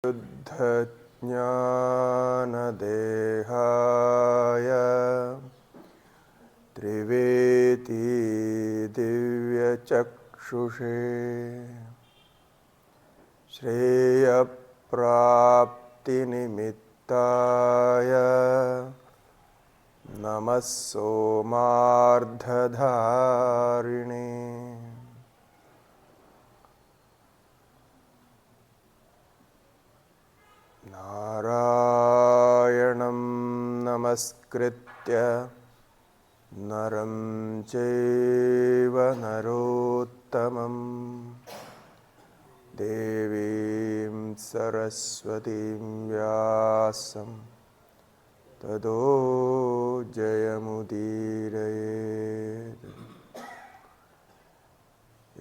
शुद्धज्ञानदेहाय त्रिवेति दिव्यचक्षुषे श्रेयप्राप्तिनिमित्ताय नमः सोमार्धधारिणे। नारायणं नमस्कृत्य नरं चैव नरोत्तमं देवीं सरस्वतीं व्यासं ततो जयमुदीरयेत्।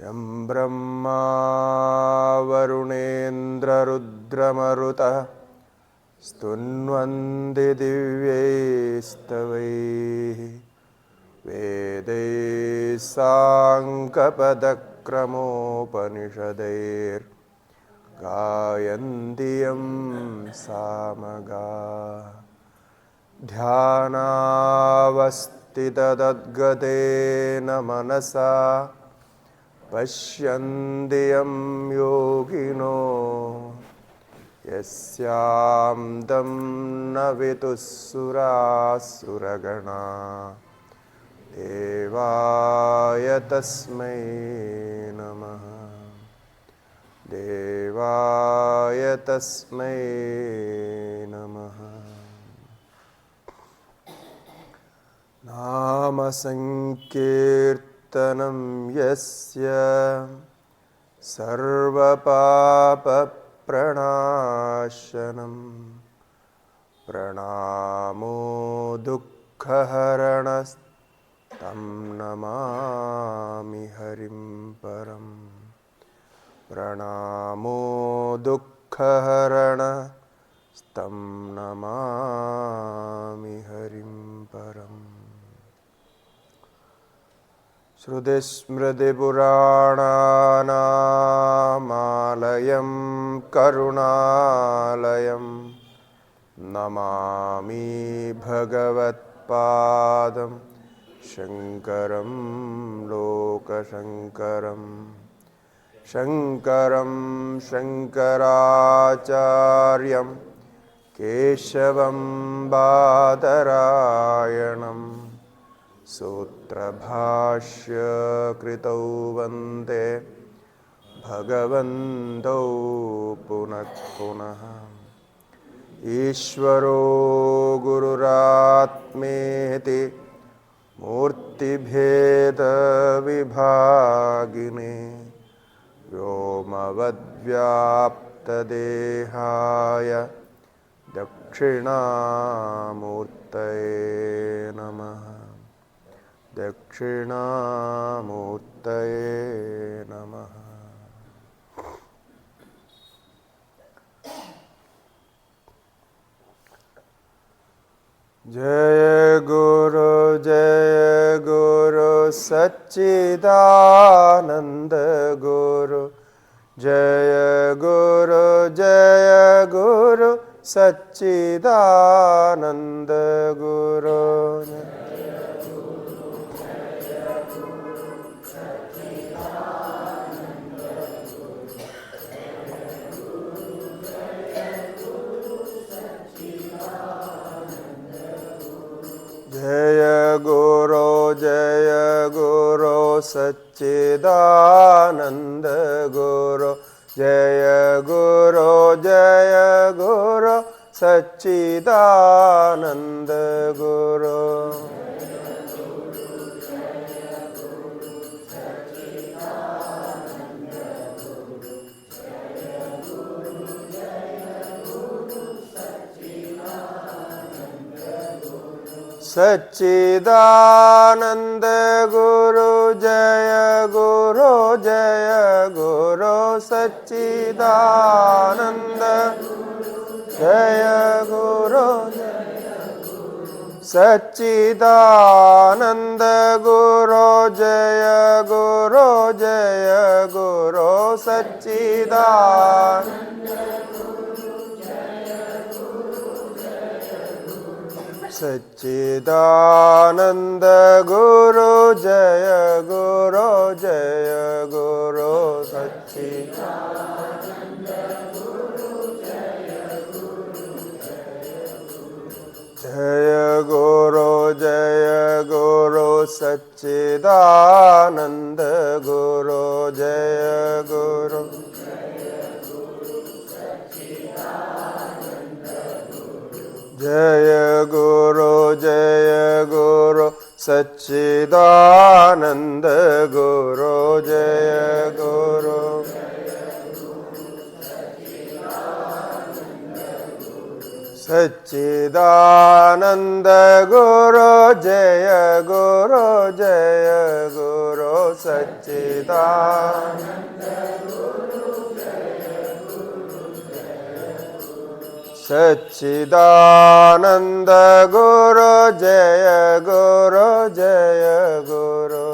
यं ब्रह्मा वरुणेन्द्ररुद्रमरुतः स्तुन्वन्ति दिव्यैस्तवैः वेदैः साङ्कपदक्रमोपनिषदैर्गायन्ति यं सामगाः। ध्यानावस्थिततद्गतेन मनसा पश्यन्ति यं योगिनो यस्यां तं न विदुःसुरासुरगणा देवाय तस्मै नमः। देवाय तस्मै नमः। नाम संकीर्तनं यस्य सर्वपापप्रणाशनं प्रणामो दुःखहरणस्तं नमामि हरिं परं। प्रणामो दुःखहरणस्तं नमामि हरिं परम्। श्रुतिस्मृतिपुराणानामालयं करुणालयं नमामि भगवत्पादं शङ्करं लोकशङ्करं। शङ्करं शङ्कराचार्यं केशवं बादरायणं सूत्रभाष्य कृतौ वन्दे भगवन्तौ पुनः पुनः। ईश्वरो गुरुरात्मेति मूर्तिभेदविभागिने व्योमवद्व्याप्तदेहाय दक्षिणामूर्तये नमः। दक्षिणामूर्तये नमः। जय गुरु सच्चिदानंद गुरु। जय गुरु सच्चिदानंद गुरु। जय गुरु सच्चिदानंद गुरु। जय गुरु सच्चिदानंद गुरु। सच्चिदानंद गुरु। जय गुरु सच्चिदानंद। जय गुरु सच्चिदानंद गुरु। जय गुरु सच्चिदानंद। सच्चिदानंद गुरु जय गुरु जय गुरु सच्चिदानंद जय गुरु जय गुरु सच्चिदानंद गुरु जय गुरु जय गुरु जय गुरु सच्चिदानंद गुरु जय गुरु सच्चिदानंद गुरु जय गुरु जय गुरु सच्चिदानंद सच्चिदानंद गुरु जय गुरु जय गुरु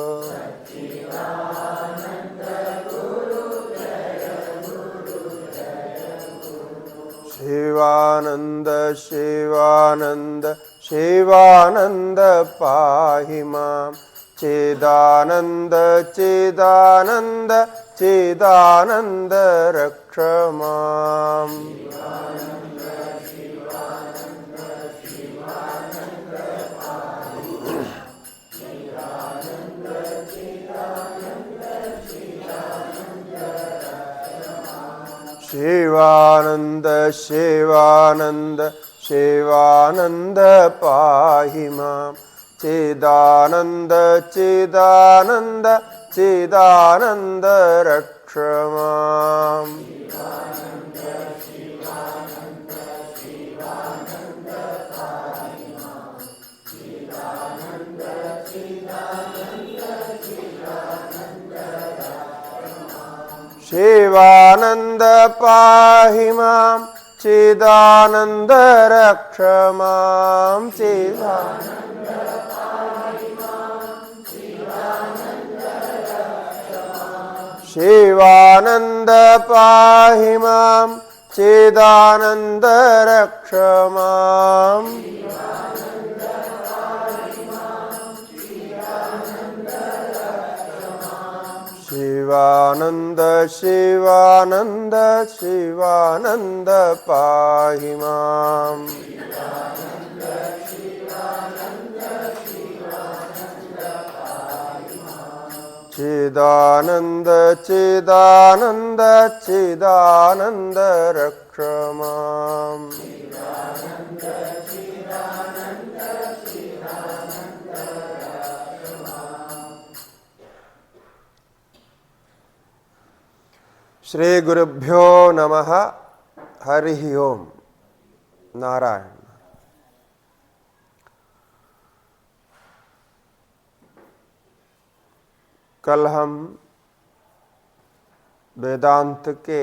शिवानंद शिवानंद शिवानंद पाहि मां चिदानंद चिदानंद चिदानंद रक्ष मां शिवानंद शिवानंद शिवानंद पाहि मां चिदानंद चिदानंद चिदानंद रक्ष मां शिवानंद पाहि मां चिदानंद रक्ष मां शिवानंद पाहि मां चिदानंद रक्ष मां शिवानंद शिवानंद शिवानंद पाहि मां चिदानंद चिदानंद चिदानंद रक्ष मां श्री गुरुभ्यो नमः। हरि ओम। नारायण। कल हम वेदांत के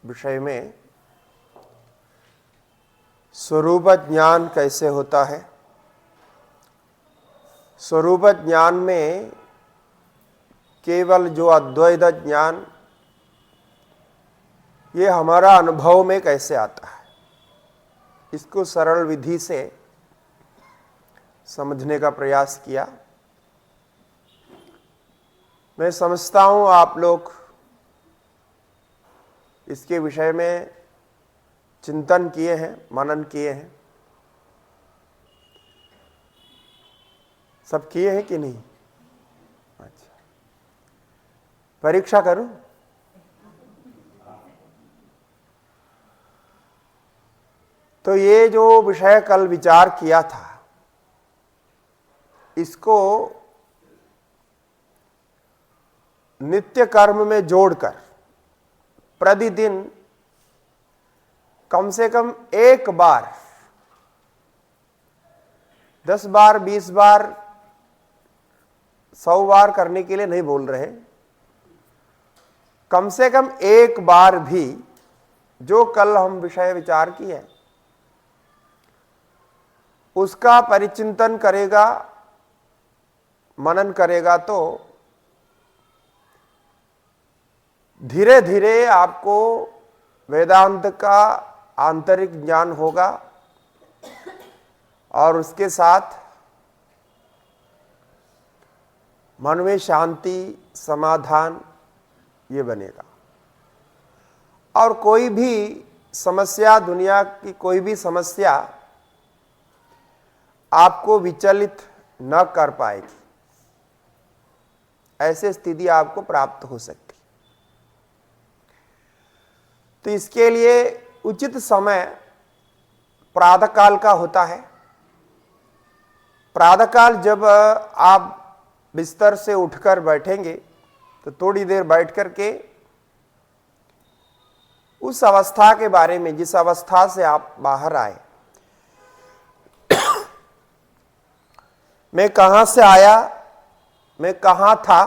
विषय में स्वरूप ज्ञान कैसे होता है, स्वरूप ज्ञान में केवल जो अद्वैत ज्ञान ये हमारा अनुभव में कैसे आता है, इसको सरल विधि से समझने का प्रयास किया। मैं समझता हूँ आप लोग इसके विषय में चिंतन किए हैं, मनन किए हैं। सब किए हैं कि नहीं? अच्छा, परीक्षा करूं? तो ये जो विषय कल विचार किया था, इसको नित्य कर्म में जोड़कर प्रतिदिन कम से कम एक बार, 10 बार, 20 बार, 100 बार करने के लिए नहीं बोल रहे, कम से कम एक बार भी जो कल हम विषय विचार किए उसका परिचिंतन करेगा, मनन करेगा तो धीरे धीरे आपको वेदांत का आंतरिक ज्ञान होगा और उसके साथ मन में शांति, समाधान ये बनेगा। और कोई भी समस्या, दुनिया की कोई भी समस्या आपको विचलित न कर पाएगी, ऐसे स्थिति आपको प्राप्त हो सकती। तो इसके लिए उचित समय प्रातःकाल का होता है। प्रातःकाल जब आप बिस्तर से उठकर बैठेंगे तो थोड़ी देर बैठ कर के उस अवस्था के बारे में, जिस अवस्था से आप बाहर आए, मैं कहां से आया, मैं कहां था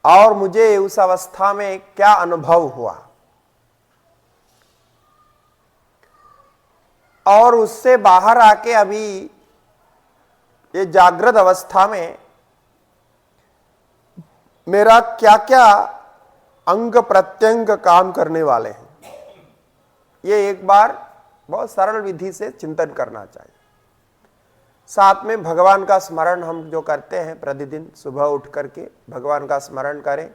और मुझे उस अवस्था में क्या अनुभव हुआ, और उससे बाहर आके अभी ये जागृत अवस्था में मेरा क्या क्या अंग प्रत्यंग काम करने वाले हैं, ये एक बार बहुत सरल विधि से चिंतन करना चाहिए। साथ में भगवान का स्मरण हम जो करते हैं प्रतिदिन, सुबह उठ करके भगवान का स्मरण करें,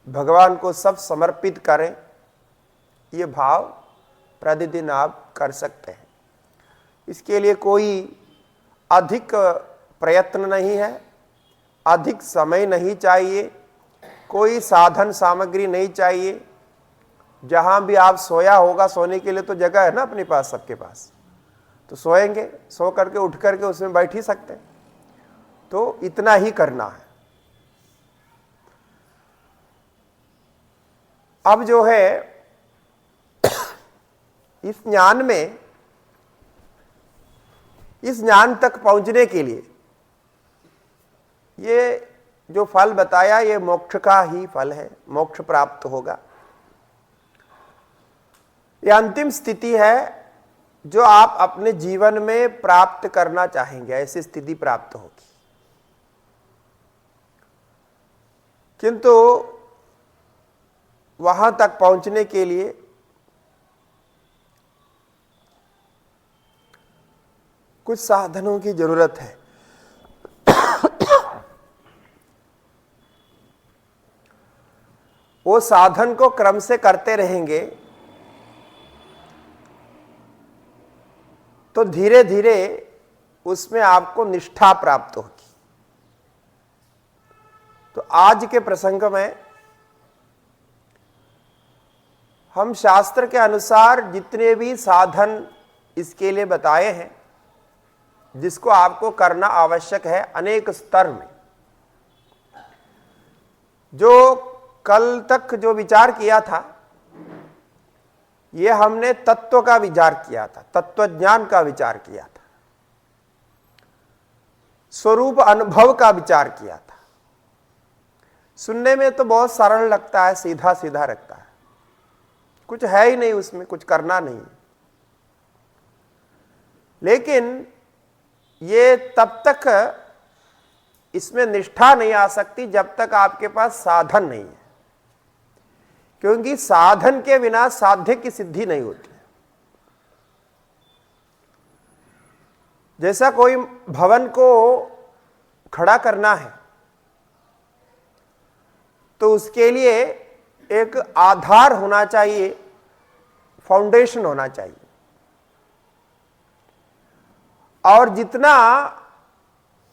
भगवान को सब समर्पित करें, ये भाव प्रतिदिन आप कर सकते हैं। इसके लिए कोई अधिक प्रयत्न नहीं है, अधिक समय नहीं चाहिए, कोई साधन सामग्री नहीं चाहिए। जहां भी आप सोया होगा, सोने के लिए तो जगह है ना अपने पास, सबके पास, तो सोएंगे, सो करके उठ करके उसमें बैठ ही सकते हैं। तो इतना ही करना है। अब जो है इस ज्ञान में, इस ज्ञान तक पहुंचने के लिए ये जो फल बताया, ये मोक्ष का ही फल है, मोक्ष प्राप्त होगा। ये अंतिम स्थिति है जो आप अपने जीवन में प्राप्त करना चाहेंगे, ऐसी स्थिति प्राप्त होगी। किंतु वहां तक पहुंचने के लिए कुछ साधनों की जरूरत है। वो साधन को क्रम से करते रहेंगे तो धीरे धीरे उसमें आपको निष्ठा प्राप्त होगी। तो आज के प्रसंग में हम शास्त्र के अनुसार जितने भी साधन इसके लिए बताए हैं, जिसको आपको करना आवश्यक है अनेक स्तर में, जो कल तक जो विचार किया था, ये हमने तत्व का विचार किया था, तत्व ज्ञान का विचार किया था, स्वरूप अनुभव का विचार किया था। सुनने में तो बहुत सरल लगता है, सीधा सीधा लगता है, कुछ है ही नहीं उसमें, कुछ करना नहीं। लेकिन ये तब तक इसमें निष्ठा नहीं आ सकती जब तक आपके पास साधन नहीं है, क्योंकि साधन के बिना साध्य की सिद्धि नहीं होती। जैसा कोई भवन को खड़ा करना है तो उसके लिए एक आधार होना चाहिए, फाउंडेशन होना चाहिए, और जितना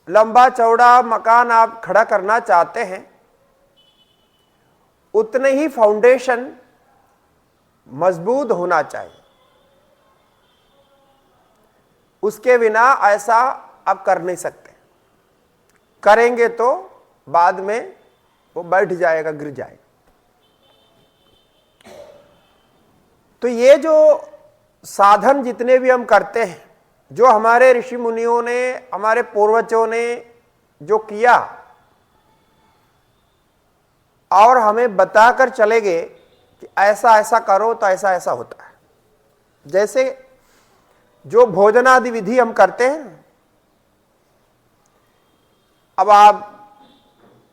लंबा चौड़ा मकान आप खड़ा करना चाहते हैं उतने ही फाउंडेशन मजबूत होना चाहिए। उसके बिना ऐसा आप कर नहीं सकते, करेंगे तो बाद में वो बैठ जाएगा, गिर जाएगा। तो ये जो साधन जितने भी हम करते हैं, जो हमारे ऋषि मुनियों ने, हमारे पूर्वजों ने जो किया और हमें बताकर चले गए कि ऐसा ऐसा करो तो ऐसा ऐसा होता है। जैसे जो भोजनादि विधि हम करते हैं, अब आप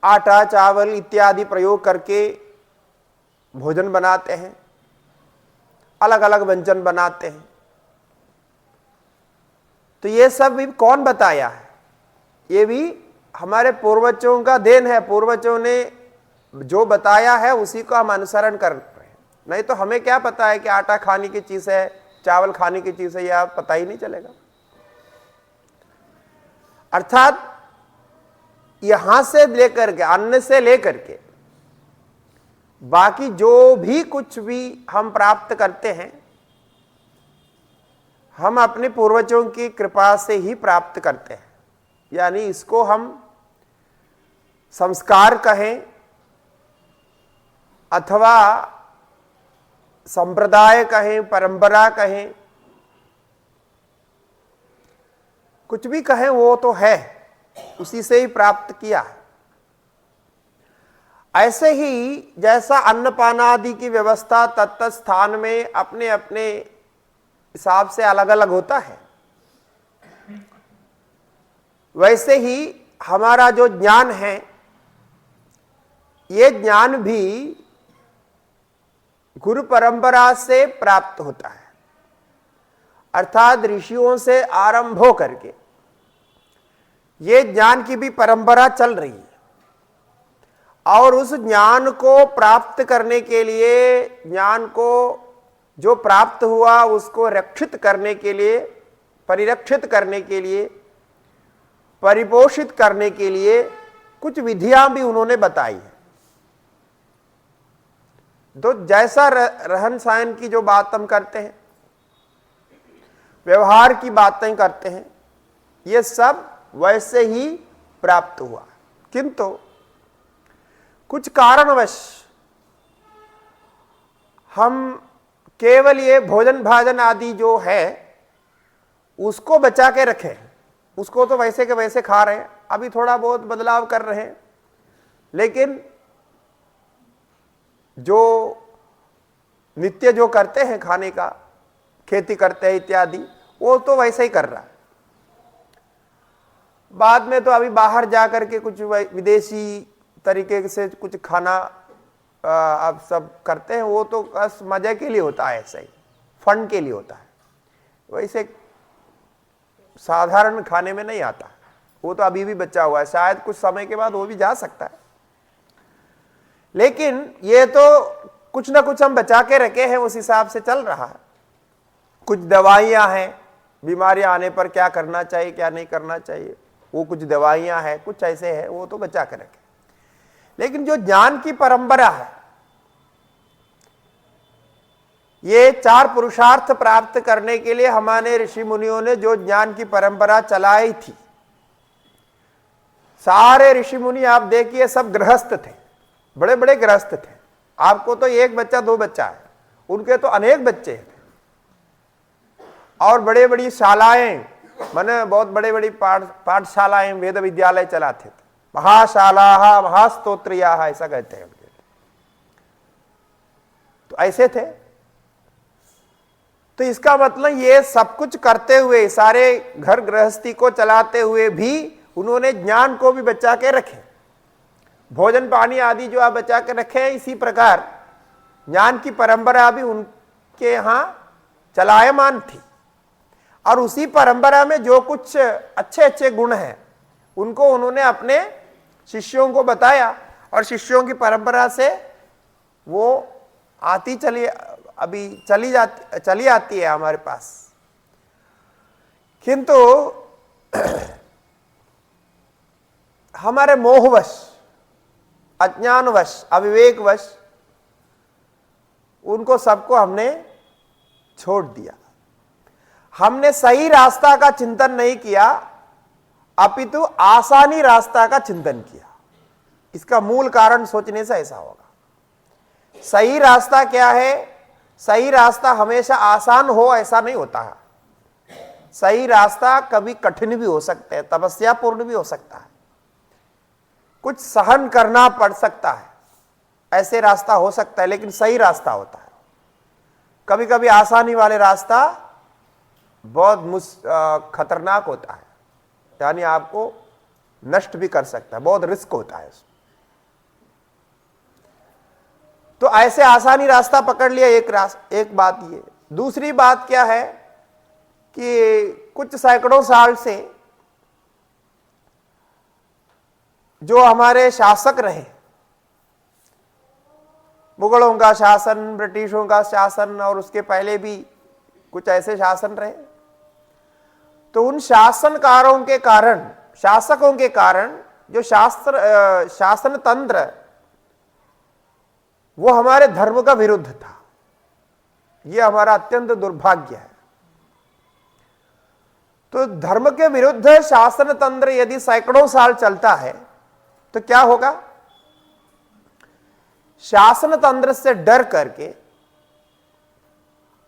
आटा चावल इत्यादि प्रयोग करके भोजन बनाते हैं, अलग अलग व्यंजन बनाते हैं। तो ये सब भी कौन बताया है? ये भी हमारे पूर्वजों का देन है। पूर्वजों ने जो बताया है उसी को हम अनुसरण कर रहे हैं। नहीं तो हमें क्या पता है कि आटा खाने की चीज है, चावल खाने की चीज है, यह पता ही नहीं चलेगा। अर्थात यहां से लेकर के, अन्न से लेकर के बाकी जो भी कुछ भी हम प्राप्त करते हैं, हम अपने पूर्वजों की कृपा से ही प्राप्त करते हैं। यानी इसको हम संस्कार कहें अथवा संप्रदाय कहें, परंपरा कहें, कुछ भी कहें, वो तो है, उसी से ही प्राप्त किया। ऐसे ही जैसा अन्नपान आदि की व्यवस्था तत्त स्थान में अपने अपने हिसाब से अलग अलग होता है, वैसे ही हमारा जो ज्ञान है, ये ज्ञान भी गुरु परंपरा से प्राप्त होता है। अर्थात ऋषियों से आरंभ हो करके ये ज्ञान की भी परंपरा चल रही है, और उस ज्ञान को प्राप्त करने के लिए, ज्ञान को जो प्राप्त हुआ उसको रक्षित करने के लिए, परिरक्षित करने के लिए, परिपोषित करने के लिए कुछ विधियां भी उन्होंने बताई है। तो जैसा रहन सहन की जो बात हम करते हैं, व्यवहार की बातें करते हैं, ये सब वैसे ही प्राप्त हुआ। किंतु कुछ कारणवश हम केवल ये भोजन भाजन आदि जो है उसको बचा के रखें, उसको तो वैसे के वैसे खा रहे हैं, अभी थोड़ा बहुत बदलाव कर रहे हैं, लेकिन जो नित्य जो करते हैं खाने का, खेती करते हैं इत्यादि, वो तो वैसे ही कर रहा है। बाद में तो अभी बाहर जाकर के कुछ विदेशी तरीके से कुछ खाना आप सब करते हैं, वो तो बस मजे के लिए होता है, ऐसे ही फन के लिए होता है, वैसे साधारण खाने में नहीं आता। वो तो अभी भी बचा हुआ है, शायद कुछ समय के बाद वो भी जा सकता है, लेकिन ये तो कुछ ना कुछ हम बचा के रखे हैं, उस हिसाब से चल रहा है। कुछ दवाइयां हैं, बीमारियां आने पर क्या करना चाहिए क्या नहीं करना चाहिए, वो कुछ दवाइयां हैं, कुछ ऐसे हैं, वो तो बचा के रखे। लेकिन जो ज्ञान की परंपरा है, ये चार पुरुषार्थ प्राप्त करने के लिए हमारे ऋषि मुनियों ने जो ज्ञान की परंपरा चलाई थी, सारे ऋषि मुनि आप देखिए सब गृहस्थ थे, बड़े बड़े गृहस्थ थे। आपको तो एक बच्चा दो बच्चा है, उनके तो अनेक बच्चे थे, और बड़े बड़ी शालाएं, माने बहुत बड़े बड़ी पाठशालाएं, वेद विद्यालय चलाते थे, महाशाला महास्तोत्रिया ऐसा कहते हैं उनके। तो ऐसे थे। तो इसका मतलब ये सब कुछ करते हुए, सारे घर गृहस्थी को चलाते हुए भी उन्होंने ज्ञान को भी बचा के रखे, भोजन पानी आदि जो आप बचा के रखे हैं, इसी प्रकार ज्ञान की परंपरा भी उनके यहां चलायमान थी। और उसी परंपरा में जो कुछ अच्छे अच्छे गुण हैं उनको उन्होंने अपने शिष्यों को बताया, और शिष्यों की परंपरा से वो आती चली, अभी चली आती है हमारे पास। किंतु हमारे मोहवश, अज्ञानवश, अविवेकवश उनको सबको हमने छोड़ दिया। हमने सही रास्ता का चिंतन नहीं किया, अपितु आसानी रास्ता का चिंतन किया। इसका मूल कारण सोचने से ऐसा होगा। सही रास्ता क्या है? सही रास्ता हमेशा आसान हो ऐसा नहीं होता है। सही रास्ता कभी कठिन भी हो सकता है, तपस्यापूर्ण भी हो सकता है, कुछ सहन करना पड़ सकता है, ऐसे रास्ता हो सकता है, लेकिन सही रास्ता होता है। कभी कभी आसानी वाले रास्ता बहुत खतरनाक होता है, यानी आपको नष्ट भी कर सकता है, बहुत रिस्क होता है उसमें। तो ऐसे आसानी रास्ता पकड़ लिया, एक बात ये। दूसरी बात क्या है कि कुछ सैकड़ों साल से जो हमारे शासक रहे, मुगलों का शासन, ब्रिटिशों का शासन और उसके पहले भी कुछ ऐसे शासन रहे, तो उन शासनकारों के कारण, शासकों के कारण जो शासन तंत्र वो हमारे धर्म का विरुद्ध था। यह हमारा अत्यंत दुर्भाग्य है। तो धर्म के विरुद्ध शासन तंत्र यदि सैकड़ों साल चलता है तो क्या होगा? शासन तंत्र से डर करके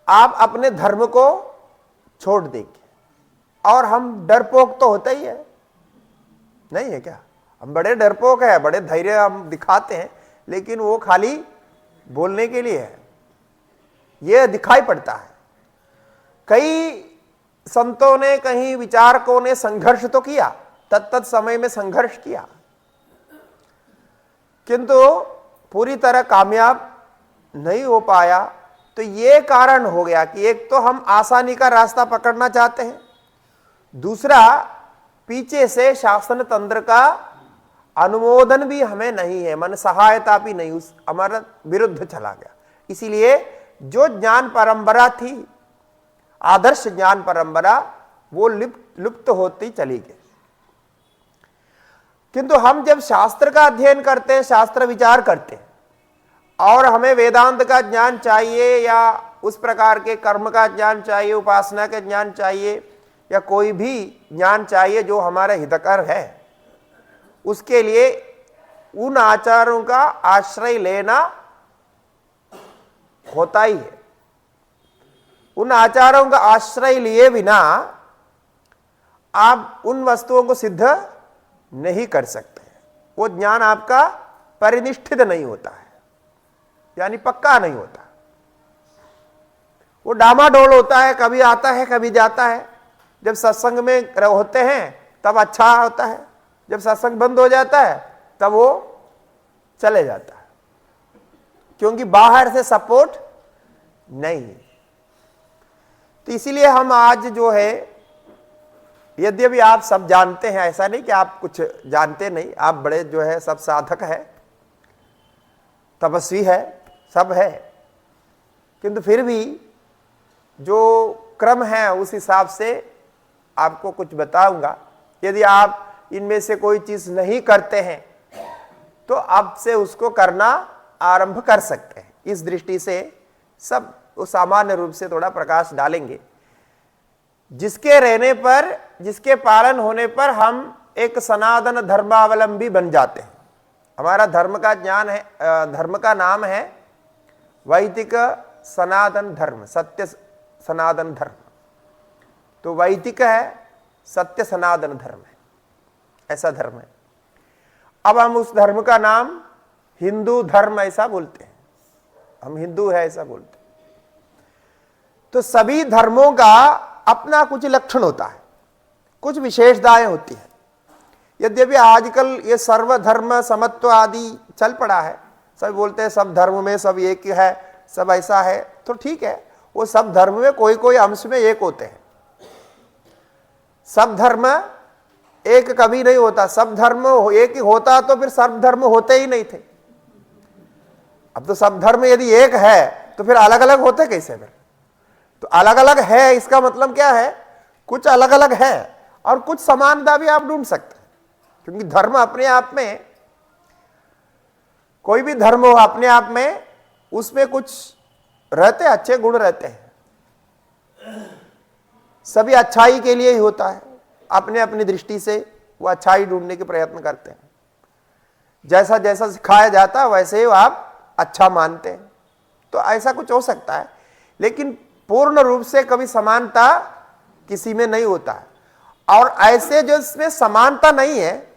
आप अपने धर्म को छोड़ देंगे। और हम डरपोक तो होते ही है, नहीं है क्या? हम बड़े डरपोक है, बड़े धैर्य हम दिखाते हैं, लेकिन वो खाली बोलने के लिए है, ये दिखाई पड़ता है। कई संतों ने, कई विचारकों ने संघर्ष तो किया, तत्त समय में संघर्ष किया, किंतु पूरी तरह कामयाब नहीं हो पाया। तो ये कारण हो गया कि एक तो हम आसानी का रास्ता पकड़ना चाहते हैं, दूसरा पीछे से शासन तंत्र का अनुमोदन भी हमें नहीं है, मन सहायता भी नहीं, उस हमारा विरुद्ध चला गया। इसीलिए जो ज्ञान परंपरा थी, आदर्श ज्ञान परंपरा, वो लुप्त होती चली गई। किंतु हम जब शास्त्र का अध्ययन करते हैं, शास्त्र विचार करते हैं, और हमें वेदांत का ज्ञान चाहिए या उस प्रकार के कर्म का ज्ञान चाहिए, उपासना का ज्ञान चाहिए, या कोई भी ज्ञान चाहिए जो हमारा हितकर है, उसके लिए उन आचारों का आश्रय लेना होता ही है। उन आचारों का आश्रय लिए बिना आप उन वस्तुओं को सिद्ध नहीं कर सकते। वो ज्ञान आपका परिनिष्ठित नहीं होता है, यानी पक्का नहीं होता, वो डामाडोल होता है, कभी आता है कभी जाता है। जब सत्संग में होते हैं तब अच्छा होता है, जब सत्संग बंद हो जाता है तब वो चले जाता है, क्योंकि बाहर से सपोर्ट नहीं है। तो इसीलिए हम आज जो है, यद्यपि आप सब जानते हैं, ऐसा नहीं कि आप कुछ जानते नहीं, आप बड़े जो है सब साधक है, तपस्वी है, सब है, किंतु फिर भी जो क्रम है उस हिसाब से आपको कुछ बताऊंगा। यदि आप इनमें से कोई चीज नहीं करते हैं तो अब से उसको करना आरंभ कर सकते हैं। इस दृष्टि से सब सामान्य रूप से थोड़ा प्रकाश डालेंगे, जिसके रहने पर, जिसके पालन होने पर हम एक सनातन धर्मावलंबी बन जाते हैं। हमारा धर्म का ज्ञान है, धर्म का नाम है वैदिक सनातन धर्म, सत्य सनातन धर्म। तो वैदिक है, सत्य सनातन धर्म है, ऐसा धर्म है। अब हम उस धर्म का नाम हिंदू धर्म ऐसा बोलते हैं, हम हिंदू है ऐसा बोलते हैं। तो सभी धर्मों का अपना कुछ लक्षण होता है, कुछ विशेषताएं होती हैं। यद्यपि आजकल ये सर्वधर्म समत्व आदि चल पड़ा है, सब बोलते हैं सब धर्म में सब एक है, सब ऐसा है, तो ठीक है, वो सब धर्म में कोई कोई अंश में एक होते हैं। सब धर्म एक कभी नहीं होता, सब धर्म एक ही होता तो फिर सर्व धर्म होते ही नहीं थे। अब तो सब धर्म यदि एक है तो फिर अलग अलग होते कैसे? फिर तो अलग अलग है, इसका मतलब क्या है? कुछ अलग अलग है और कुछ समानता भी आप ढूंढ सकते हैं, क्योंकि धर्म अपने आप में, कोई भी धर्म हो अपने आप में, उसमें कुछ रहते, अच्छे गुण रहते हैं। सभी अच्छाई के लिए ही होता है, अपने अपनी दृष्टि से वो अच्छाई ढूंढने के प्रयत्न करते हैं। जैसा जैसा सिखाया जाता है वैसे ही आप अच्छा मानते हैं, तो ऐसा कुछ हो सकता है, लेकिन पूर्ण रूप से कभी समानता किसी में नहीं होता है। और ऐसे जो इसमें समानता नहीं है,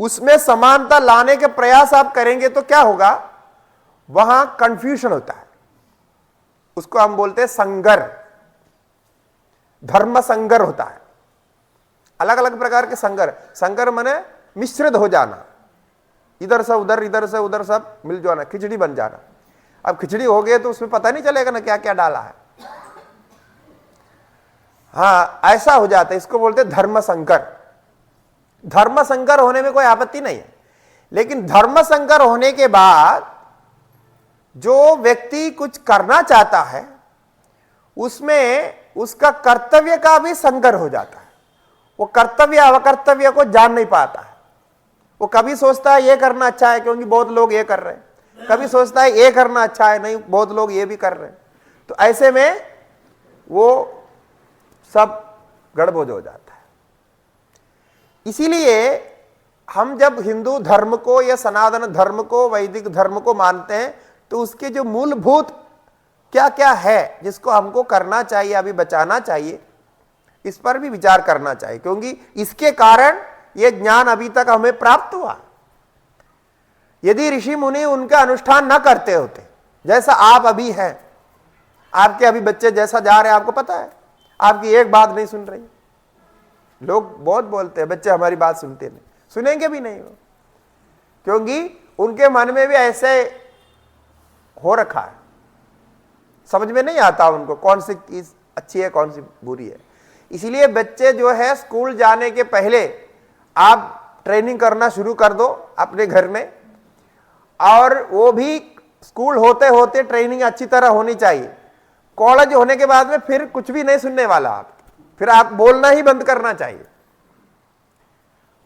उसमें समानता लाने के प्रयास आप करेंगे तो क्या होगा? वहां कंफ्यूजन होता है, उसको हम बोलते हैं संगर, धर्म संगर होता है। अलग अलग प्रकार के संगर, संगर माने मिश्रित हो जाना, इधर से उधर, इधर से उधर सब मिल जाना, खिचड़ी बन जाना, अब खिचड़ी हो गई तो उसमें पता नहीं चलेगा ना क्या क्या डाला है। हाँ, ऐसा हो जाता है, इसको बोलते धर्म संकर। धर्म संकर होने में कोई आपत्ति नहीं है, लेकिन धर्म संकर होने के बाद जो व्यक्ति कुछ करना चाहता है उसमें उसका कर्तव्य का भी संकर हो जाता है। वो कर्तव्य अकर्तव्य को जान नहीं पाता है। वो कभी सोचता है ये करना अच्छा है क्योंकि बहुत लोग ये कर रहे हैं, कभी सोचता है ये करना अच्छा है, नहीं बहुत लोग ये भी कर रहे हैं, तो ऐसे में वो सब गड़बड़ हो जाता है। इसीलिए हम जब हिंदू धर्म को या सनातन धर्म को, वैदिक धर्म को मानते हैं तो उसके जो मूलभूत क्या क्या है जिसको हमको करना चाहिए, अभी बचाना चाहिए, इस पर भी विचार करना चाहिए, क्योंकि इसके कारण यह ज्ञान अभी तक हमें प्राप्त हुआ। यदि ऋषि मुनि उनका अनुष्ठान न करते होते, जैसा आप अभी हैं, आपके अभी बच्चे जैसा जा रहे हैं, आपको पता है आपकी एक बात नहीं सुन रही। लोग बहुत बोलते हैं बच्चे हमारी बात सुनते नहीं, सुनेंगे भी नहीं वो, क्योंकि उनके मन में भी ऐसे हो रखा है, समझ में नहीं आता उनको कौन सी चीज अच्छी है कौन सी बुरी है। इसीलिए बच्चे जो है स्कूल जाने के पहले आप ट्रेनिंग करना शुरू कर दो अपने घर में, और वो भी स्कूल होते होते ट्रेनिंग अच्छी तरह होनी चाहिए। कॉलेज होने के बाद में फिर कुछ भी नहीं सुनने वाला आप, फिर आप बोलना ही बंद करना चाहिए।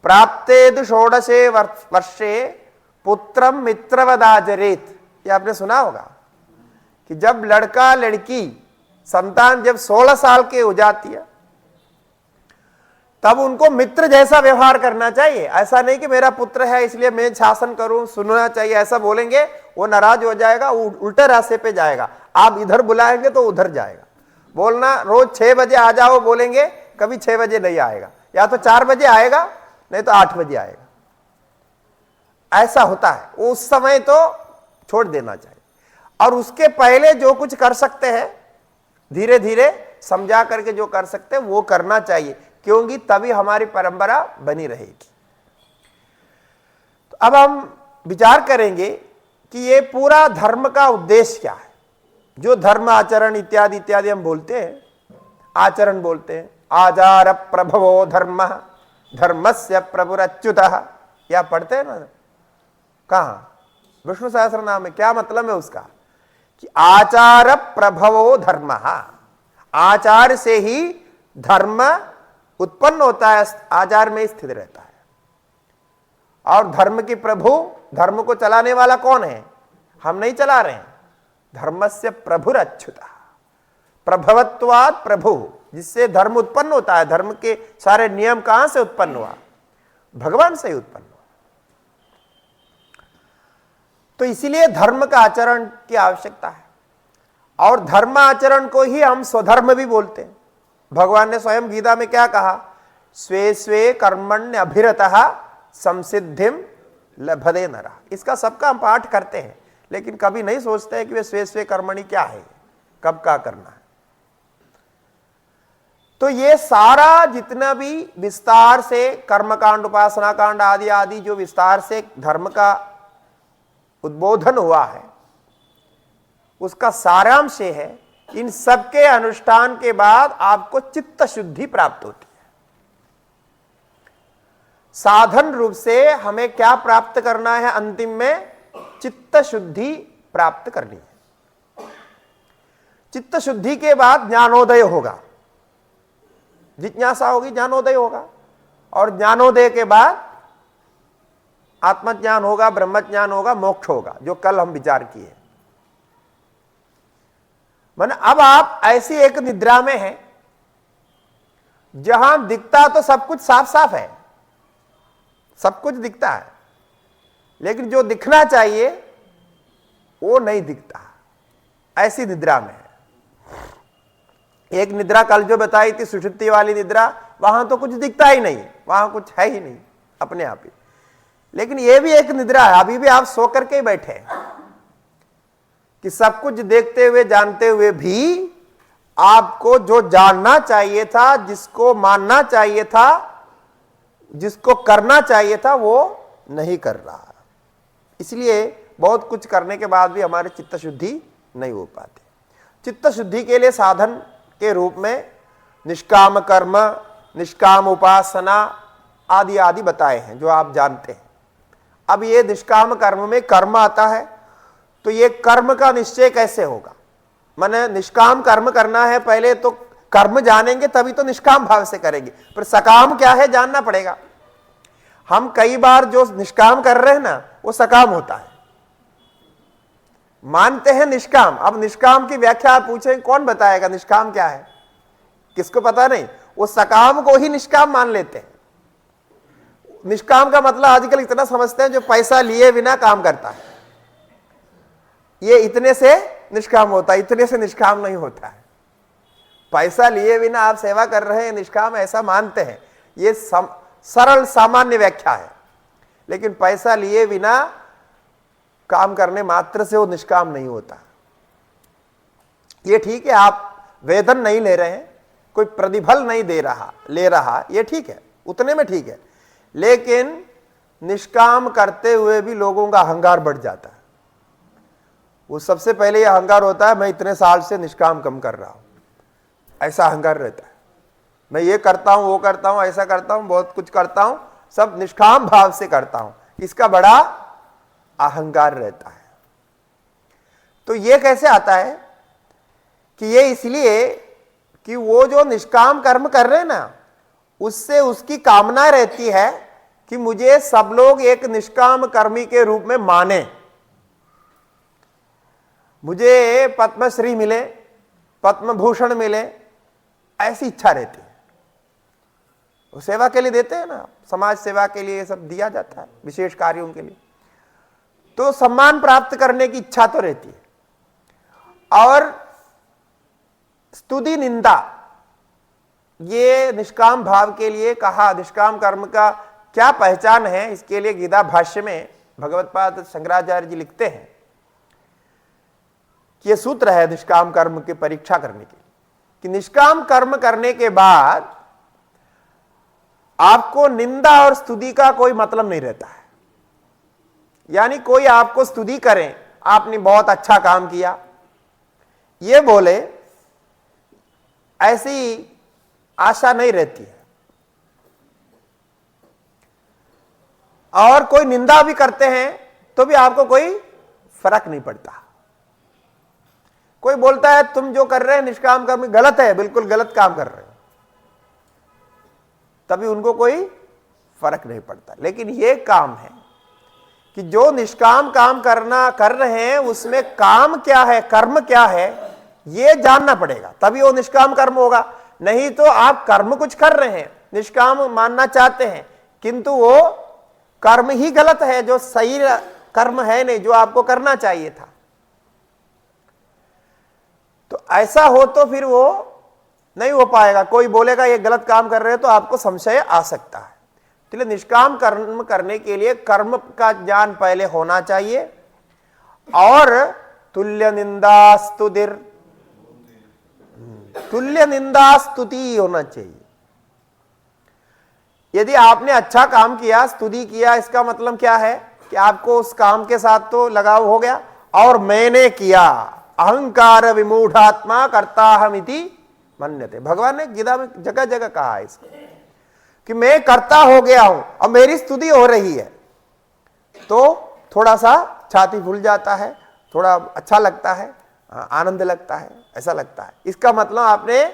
प्राप्तेदु षोडशे वर्षे पुत्रम मित्रवदाचरेत, ये आपने सुना होगा कि जब लड़का लड़की संतान जब 16 साल के हो जाती है तब उनको मित्र जैसा व्यवहार करना चाहिए। ऐसा नहीं कि मेरा पुत्र है इसलिए मैं शासन करूं, सुनना चाहिए, ऐसा बोलेंगे वो नाराज हो जाएगा, उल्टे रास्ते पे जाएगा। आप इधर बुलाएंगे तो उधर जाएगा। बोलना रोज 6 बजे आ जाओ बोलेंगे, कभी 6 बजे नहीं आएगा, या तो 4 बजे आएगा नहीं तो 8 बजे आएगा। ऐसा होता है, उस समय तो छोड़ देना चाहिए। और उसके पहले जो कुछ कर सकते हैं धीरे धीरे समझा करके जो कर सकते हैं वो करना चाहिए, क्योंकि तभी हमारी परंपरा बनी रहेगी। तो अब हम विचार करेंगे कि ये पूरा धर्म का उद्देश्य क्या है। जो धर्म आचरण इत्यादि इत्यादि हम बोलते हैं, आचरण बोलते हैं, आचार प्रभवो धर्म धर्मस्य प्रभुरच्युतः, या पढ़ते हैं ना, कहाँ विष्णु सहस्त्र नाम में क्या मतलब है उसका कि आचार प्रभवो धर्म, आचार से ही धर्म उत्पन्न होता है, आचार में स्थित रहता है। और धर्म की प्रभु, धर्म को चलाने वाला कौन है? हम नहीं चला रहे हैं। धर्मस्य प्रभुरच्युतः, प्रभवत्वात् प्रभु, जिससे धर्म उत्पन्न होता है। धर्म के सारे नियम कहां से उत्पन्न हुआ? भगवान से ही उत्पन्न हुआ। तो इसीलिए धर्म का आचरण की आवश्यकता है, और धर्म आचरण को ही हम स्वधर्म भी बोलते हैं। भगवान ने स्वयं गीता में क्या कहा? स्वे स्वे कर्मण्य अभिरतः संसिद्धिम लभते नरः। इसका सबका हम पाठ करते हैं, लेकिन कभी नहीं सोचते हैं कि वे स्वे स्वे कर्मणि क्या है, कब क्या करना है। तो ये सारा जितना भी विस्तार से कर्मकांड, उपासना कांड आदि आदि जो विस्तार से धर्म का उद्बोधन हुआ है, उसका सारांश है इन सबके अनुष्ठान के बाद आपको चित्त शुद्धि प्राप्त होती है। साधन रूप से हमें क्या प्राप्त करना है? अंतिम में चित्त शुद्धि प्राप्त करनी है। चित्त शुद्धि के बाद ज्ञानोदय होगा, जिज्ञासा होगी, ज्ञानोदय होगा, और ज्ञानोदय के बाद आत्मज्ञान होगा, ब्रह्मज्ञान होगा, मोक्ष होगा, जो कल हम विचार किए। माने अब आप ऐसी एक निद्रा में हैं जहां दिखता तो सब कुछ साफ साफ है, सब कुछ दिखता है, लेकिन जो दिखना चाहिए वो नहीं दिखता। ऐसी निद्रा में है। एक निद्रा कल जो बताई थी सुषुप्ति वाली निद्रा, वहां तो कुछ दिखता ही नहीं, वहां कुछ है ही नहीं अपने आप ही। लेकिन ये भी एक निद्रा है, अभी भी आप सो करके ही बैठे हैं कि सब कुछ देखते हुए जानते हुए भी आपको जो जानना चाहिए था, जिसको मानना चाहिए था, जिसको करना चाहिए था, वो नहीं कर रहा। इसलिए बहुत कुछ करने के बाद भी हमारी चित्त शुद्धि नहीं हो पाती। चित्त शुद्धि के लिए साधन के रूप में निष्काम कर्म, निष्काम उपासना आदि आदि बताए हैं जो आप जानते हैं। अब ये निष्काम कर्म में कर्म आता है, तो ये कर्म का निश्चय कैसे होगा? माने निष्काम कर्म करना है, पहले तो कर्म जानेंगे तभी तो निष्काम भाव से करेंगे, पर सकाम क्या है जानना पड़ेगा। हम कई बार जो निष्काम कर रहे हैं ना वो सकाम होता है, मानते हैं निष्काम। अब निष्काम की व्याख्या आप पूछें कौन बताएगा निष्काम क्या है? किसको पता नहीं, वो सकाम को ही निष्काम मान लेते हैं। निष्काम का मतलब आजकल इतना समझते हैं जो पैसा लिए बिना काम करता है, ये इतने से निष्काम होता है, इतने से निष्काम नहीं होता है। पैसा लिए बिना आप सेवा कर रहे हैं निष्काम, ऐसा मानते हैं। ये सरल सामान्य व्याख्या है, लेकिन पैसा लिए बिना काम करने मात्र से वो निष्काम नहीं होता। ये ठीक है, आप वेतन नहीं ले रहे हैं, कोई प्रतिफल नहीं ले रहा, ये ठीक है, उतने में ठीक है। लेकिन निष्काम करते हुए भी लोगों का अहंकार बढ़ जाता है। वो सबसे पहले ये अहंकार होता है मैं इतने साल से निष्काम कम कर रहा हूं, ऐसा अहंकार रहता है। मैं ये करता हूं, वो करता हूं, ऐसा करता हूं, बहुत कुछ करता हूं, सब निष्काम भाव से करता हूं, इसका बड़ा अहंकार रहता है। तो ये कैसे आता है कि ये इसलिए कि वो जो निष्काम कर्म कर रहे हैं ना, उससे उसकी कामना रहती है कि मुझे सब लोग एक निष्काम कर्मी के रूप में माने, मुझे पद्मश्री मिले, पद्म भूषण मिले, ऐसी इच्छा रहती है। वो सेवा के लिए देते हैं ना, समाज सेवा के लिए सब दिया जाता है, विशेष कार्यों के लिए, तो सम्मान प्राप्त करने की इच्छा तो रहती है। और स्तुति निंदा, ये निष्काम भाव के लिए कहा। निष्काम कर्म का क्या पहचान है, इसके लिए गीता भाष्य में भगवत्पाद शंकराचार्य जी लिखते हैं कि ये सूत्र है निष्काम कर्म की परीक्षा करने के लिए, कि निष्काम कर्म करने के बाद आपको निंदा और स्तुति का कोई मतलब नहीं रहता है। यानी कोई आपको स्तुति करे, आपने बहुत अच्छा काम किया, ये बोले, ऐसी आशा नहीं रहती है। और कोई निंदा भी करते हैं तो भी आपको कोई फर्क नहीं पड़ता। कोई बोलता है तुम जो कर रहे हैं निष्काम कर्म गलत है, बिल्कुल गलत काम कर रहे हो, तभी उनको कोई फर्क नहीं पड़ता। लेकिन ये काम है कि जो निष्काम काम कर रहे हैं उसमें काम क्या है, कर्म क्या है, ये जानना पड़ेगा, तभी वो निष्काम कर्म होगा। नहीं तो आप कर्म कुछ कर रहे हैं, निष्काम मानना चाहते हैं, किंतु वो कर्म ही गलत है, जो सही कर्म है नहीं, जो आपको करना चाहिए था। तो ऐसा हो तो फिर वो नहीं हो पाएगा। कोई बोलेगा ये गलत काम कर रहे हैं तो आपको संशय आ सकता है। इसलिए निष्काम कर्म करने के लिए कर्म का ज्ञान पहले होना चाहिए, और तुल्य निंदा स्तुतिर, तुल्य निंदा स्तुति होना चाहिए। यदि आपने अच्छा काम किया, स्तुति किया, इसका मतलब क्या है कि आपको उस काम के साथ तो लगाव हो गया, और मैंने किया, अहंकार विमूढ़ात्मा कर्ताहमिति मन्यते। भगवान ने गीता में जगह जगह कहा है इसको कि मैं कर्ता हो गया हूं, अब मेरी स्तुति हो रही है, तो थोड़ा सा छाती फूल जाता है, थोड़ा अच्छा लगता है, आनंद लगता है, ऐसा लगता है। इसका मतलब आपने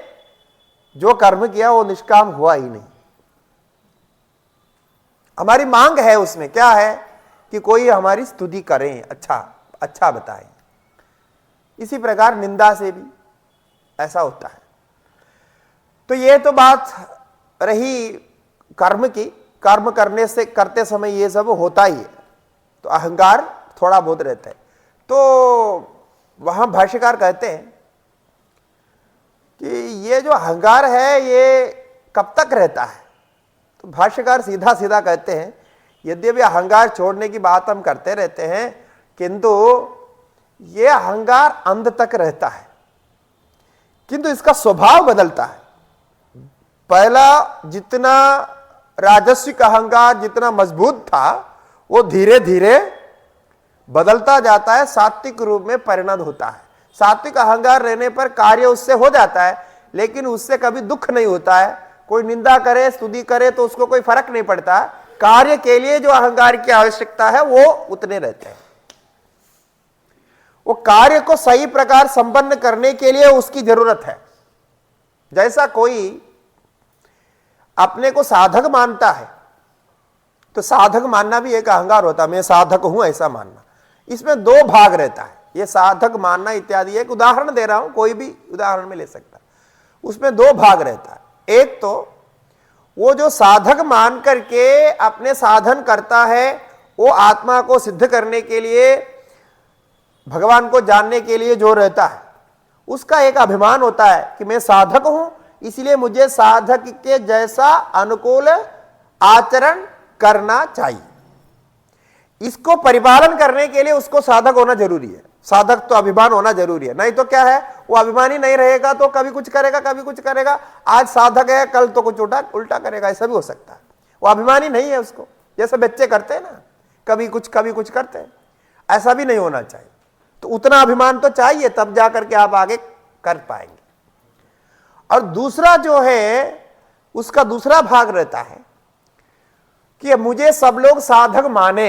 जो कर्म किया वो निष्काम हुआ ही नहीं। हमारी मांग है उसमें क्या है कि कोई हमारी स्तुति करें, अच्छा बताएं। इसी प्रकार निंदा से भी ऐसा होता है। तो ये तो बात रही कर्म की। कर्म करते समय ये सब होता ही है, तो अहंकार थोड़ा बहुत रहता है। तो वहां भाष्यकार कहते हैं कि ये जो अहंकार है ये कब तक रहता है। तो भाष्यकार सीधा सीधा कहते हैं, यद्यपि अहंकार छोड़ने की बात हम करते रहते हैं, किंतु ये अहंकार अंत तक रहता है, किंतु इसका स्वभाव बदलता है। पहला जितना राजस्विक अहंकार जितना मजबूत था, वो धीरे धीरे बदलता जाता है, सात्विक रूप में परिणत होता है। सात्विक अहंकार रहने पर कार्य उससे हो जाता है, लेकिन उससे कभी दुख नहीं होता है। कोई निंदा करे, स्तुति करे तो उसको कोई फर्क नहीं पड़ता। कार्य के लिए जो अहंकार की आवश्यकता है वो उतने रहते हैं। वो कार्य को सही प्रकार संपन्न करने के लिए उसकी जरूरत है। जैसा कोई अपने को साधक मानता है, तो साधक मानना भी एक अहंकार होता है, मैं साधक हूं ऐसा मानना। इसमें दो भाग रहता है, ये साधक मानना इत्यादि। एक उदाहरण दे रहा हूं, कोई भी उदाहरण में ले सकता। उसमें दो भाग रहता है। एक तो वो जो साधक मान करके अपने साधन करता है, वो आत्मा को सिद्ध करने के लिए, भगवान को जानने के लिए जो रहता है, उसका एक अभिमान होता है कि मैं साधक हूं, इसलिए मुझे साधक के जैसा अनुकूल आचरण करना चाहिए। इसको परिपालन करने के लिए उसको साधक होना जरूरी है। साधक तो अभिमान होना जरूरी है, नहीं तो क्या है, वो अभिमानी नहीं रहेगा तो कभी कुछ करेगा, कभी कुछ करेगा। आज साधक है, कल तो कुछ उल्टा करेगा, ऐसा भी हो सकता है। वो अभिमानी नहीं है उसको, जैसे बच्चे करते हैं ना, कभी कुछ करते हैं। ऐसा भी नहीं होना चाहिए। तो उतना अभिमान तो चाहिए, तब जाकर के आप आगे कर पाएंगे। और दूसरा जो है, उसका दूसरा भाग रहता है कि मुझे सब लोग साधक माने,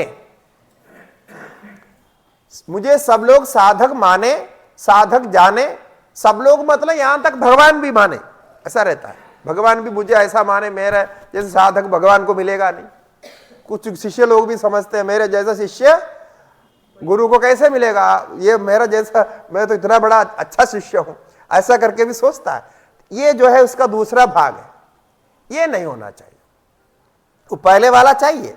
मुझे सब लोग साधक माने, साधक जाने। सब लोग मतलब यहां तक भगवान भी माने, ऐसा रहता है। भगवान भी मुझे ऐसा माने, मेरा जैसे साधक भगवान को मिलेगा नहीं। कुछ शिष्य लोग भी समझते हैं मेरे जैसा शिष्य गुरु को कैसे मिलेगा, ये मेरा जैसा, मैं तो इतना बड़ा अच्छा शिष्य हूं, ऐसा करके भी सोचता है। ये जो है उसका दूसरा भाग है, ये नहीं होना चाहिए। वो पहले वाला चाहिए,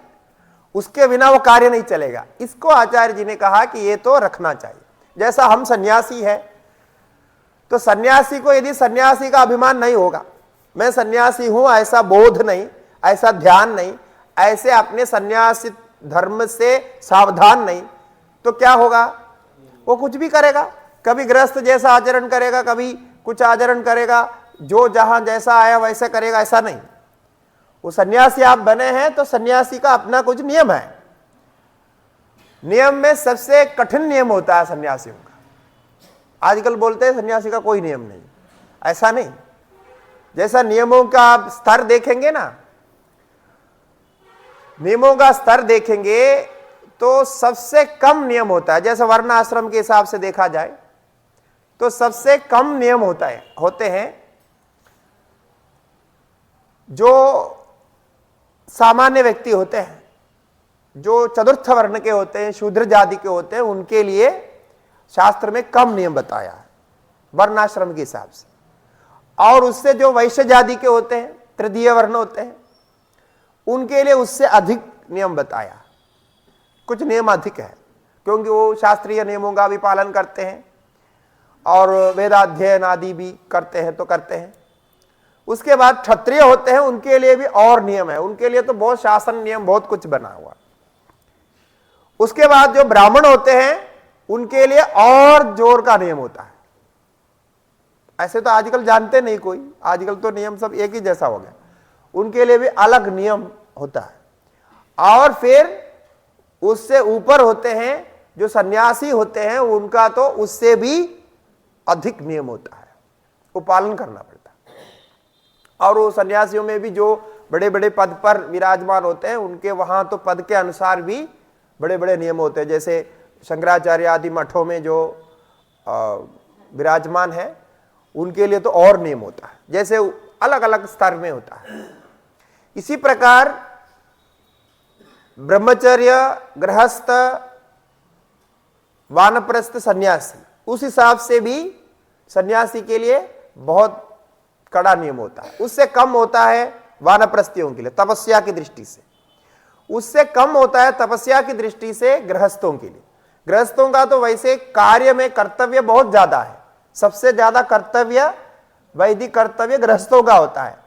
उसके बिना वो कार्य नहीं चलेगा। इसको आचार्य जी ने कहा कि ये तो रखना चाहिए। जैसा हम सन्यासी है, तो सन्यासी को यदि सन्यासी का अभिमान नहीं होगा, मैं सन्यासी हूं ऐसा बोध नहीं, ऐसा ध्यान नहीं, ऐसे अपने सन्यासी धर्म से सावधान नहीं, तो क्या होगा, वो कुछ भी करेगा। कभी गृहस्थ जैसा आचरण करेगा, कभी कुछ आचरण करेगा, जो जहां जैसा आया वैसे करेगा, ऐसा नहीं। वो सन्यासी आप बने हैं तो सन्यासी का अपना कुछ नियम है। नियम में सबसे कठिन नियम होता है सन्यासियों का। आजकल बोलते हैं सन्यासी का कोई नियम नहीं, ऐसा नहीं। जैसा नियमों का आप स्तर देखेंगे ना, नियमों का स्तर देखेंगे तो सबसे कम नियम होता है। जैसे वर्ण आश्रम के हिसाब से देखा जाए तो सबसे कम नियम होते हैं जो सामान्य व्यक्ति होते हैं, जो चतुर्थ वर्ण के होते हैं, शूद्र जाति के होते हैं, उनके लिए शास्त्र में कम नियम बताया है वर्णाश्रम के हिसाब से। और उससे जो वैश्य जाति के होते हैं, तृतीय वर्ण होते हैं, उनके लिए उससे अधिक नियम बताया। कुछ नियम अधिक है क्योंकि वो शास्त्रीय नियमों का भी पालन करते हैं और वेदाध्ययन आदि भी करते हैं तो करते हैं। उसके बाद क्षत्रिय होते हैं, उनके लिए भी और नियम है, उनके लिए तो बहुत शासन नियम बहुत कुछ बना हुआ। उसके बाद जो ब्राह्मण होते हैं उनके लिए और जोर का नियम होता है। ऐसे तो आजकल जानते नहीं कोई, आजकल तो नियम सब एक ही जैसा हो गया। उनके लिए भी अलग नियम होता है। और फिर उससे ऊपर होते हैं जो सन्यासी होते हैं, उनका तो उससे भी अधिक नियम होता है, वो पालन करना पड़ता है। और वो सन्यासियों में भी जो बड़े बड़े पद पर विराजमान होते हैं, उनके वहां तो पद के अनुसार भी बड़े बड़े नियम होते हैं। जैसे शंकराचार्य आदि मठों में जो विराजमान है, उनके लिए तो और नियम होता है, जैसे अलग अलग स्तर में होता है। इसी प्रकार ब्रह्मचर्य, गृहस्थ, वानप्रस्थ, सन्यासी, उस हिसाब से भी सन्यासी के लिए बहुत कड़ा नियम होता है। उससे कम होता है वानप्रस्थियों के लिए तपस्या की दृष्टि से, उससे कम होता है तपस्या की दृष्टि से गृहस्थों के लिए। गृहस्थों का तो वैसे कार्य में कर्तव्य बहुत ज्यादा है, सबसे ज्यादा कर्तव्य वैदिक कर्तव्य गृहस्थों का होता है,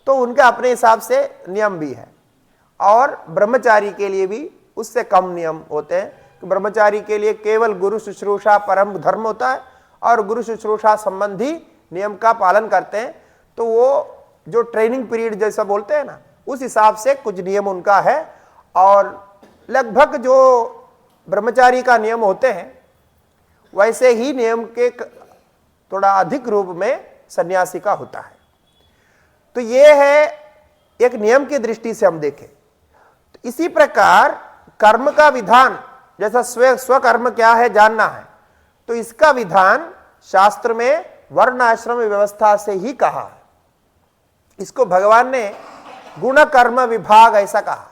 तो उनके अपने हिसाब से नियम भी है। और ब्रह्मचारी के लिए भी उससे कम नियम होते हैं कि ब्रह्मचारी के लिए केवल गुरु शुश्रूषा परम धर्म होता है और गुरु शुश्रूषा संबंधी नियम का पालन करते हैं। तो वो जो ट्रेनिंग पीरियड जैसा बोलते हैं ना, उस हिसाब से कुछ नियम उनका है। और लगभग जो ब्रह्मचारी का नियम होते हैं, वैसे ही नियम के थोड़ा अधिक रूप में सन्यासी का होता है। तो ये है एक नियम की दृष्टि से हम देखें। तो इसी प्रकार कर्म का विधान, जैसा स्वकर्म क्या है जानना है, तो इसका विधान शास्त्र में वर्ण आश्रम व्यवस्था से ही कहा है। इसको भगवान ने गुण कर्म विभाग ऐसा कहा,